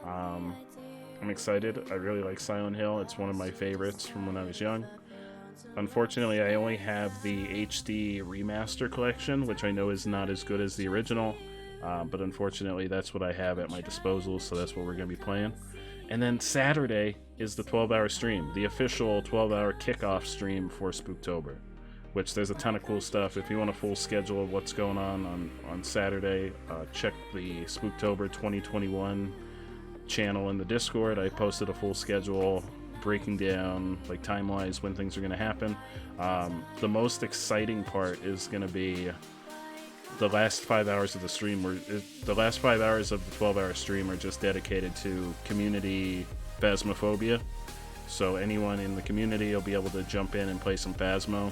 I'm excited. I really like Silent Hill. It's one of my favorites from when I was young. Unfortunately, I only have the HD remaster collection, which I know is not as good as the original. But unfortunately, that's what I have at my disposal, so that's what we're going to be playing. And then Saturday is the 12-hour stream, the official 12-hour kickoff stream for Spooktober, which there's a ton of cool stuff. If you want a full schedule of what's going on Saturday, check the Spooktober 2021 channel in the Discord. I posted a full schedule breaking down, like, time-wise when things are going to happen. The most exciting part is going to be the last 5 hours of the stream. The last 5 hours of the 12-hour stream are just dedicated to community Phasmophobia. So anyone in the community will be able to jump in and play some Phasmo.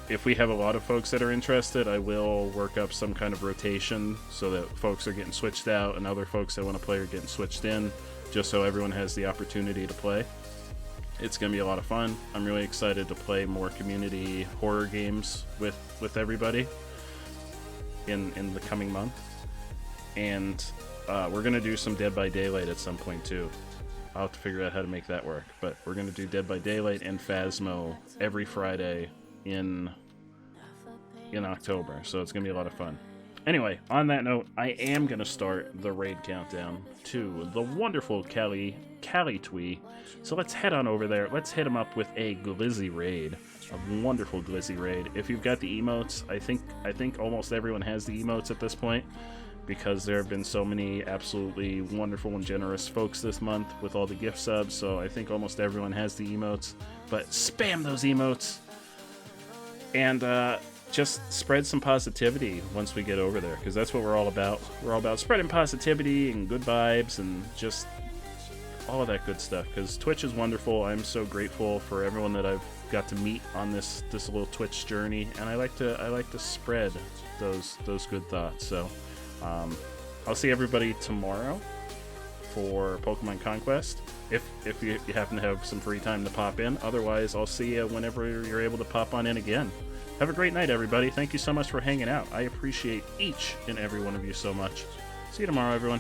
If we have a lot of folks that are interested, I will work up some kind of rotation so that folks are getting switched out and other folks that want to play are getting switched in, just so everyone has the opportunity to play. It's going to be a lot of fun. I'm really excited to play more community horror games with everybody in the coming month. And we're going to do some Dead by Daylight at some point too. I'll have to figure out how to make that work. But we're going to do Dead by Daylight and Phasmo every Friday in October. So it's going to be a lot of fun. Anyway, on that note, I am going to start the raid countdown to the wonderful Cali Twee. So let's head on over there. Let's hit him up with a Glizzy raid. A wonderful Glizzy raid. If you've got the emotes, I think almost everyone has the emotes at this point, because there have been so many absolutely wonderful and generous folks this month with all the gift subs, so I think almost everyone has the emotes. But spam those emotes! And just spread some positivity once we get over there, because that's what we're all about. We're all about spreading positivity and good vibes and just all of that good stuff, because Twitch is wonderful. I'm so grateful for everyone that I've got to meet on this little Twitch journey, and I like to spread those good thoughts. So I'll see everybody tomorrow for Pokemon Conquest, if you happen to have some free time to pop in. Otherwise, I'll see you whenever you're able to pop on in again. Have a great night, everybody. Thank you so much for hanging out. I appreciate each and every one of you so much. See you tomorrow, everyone.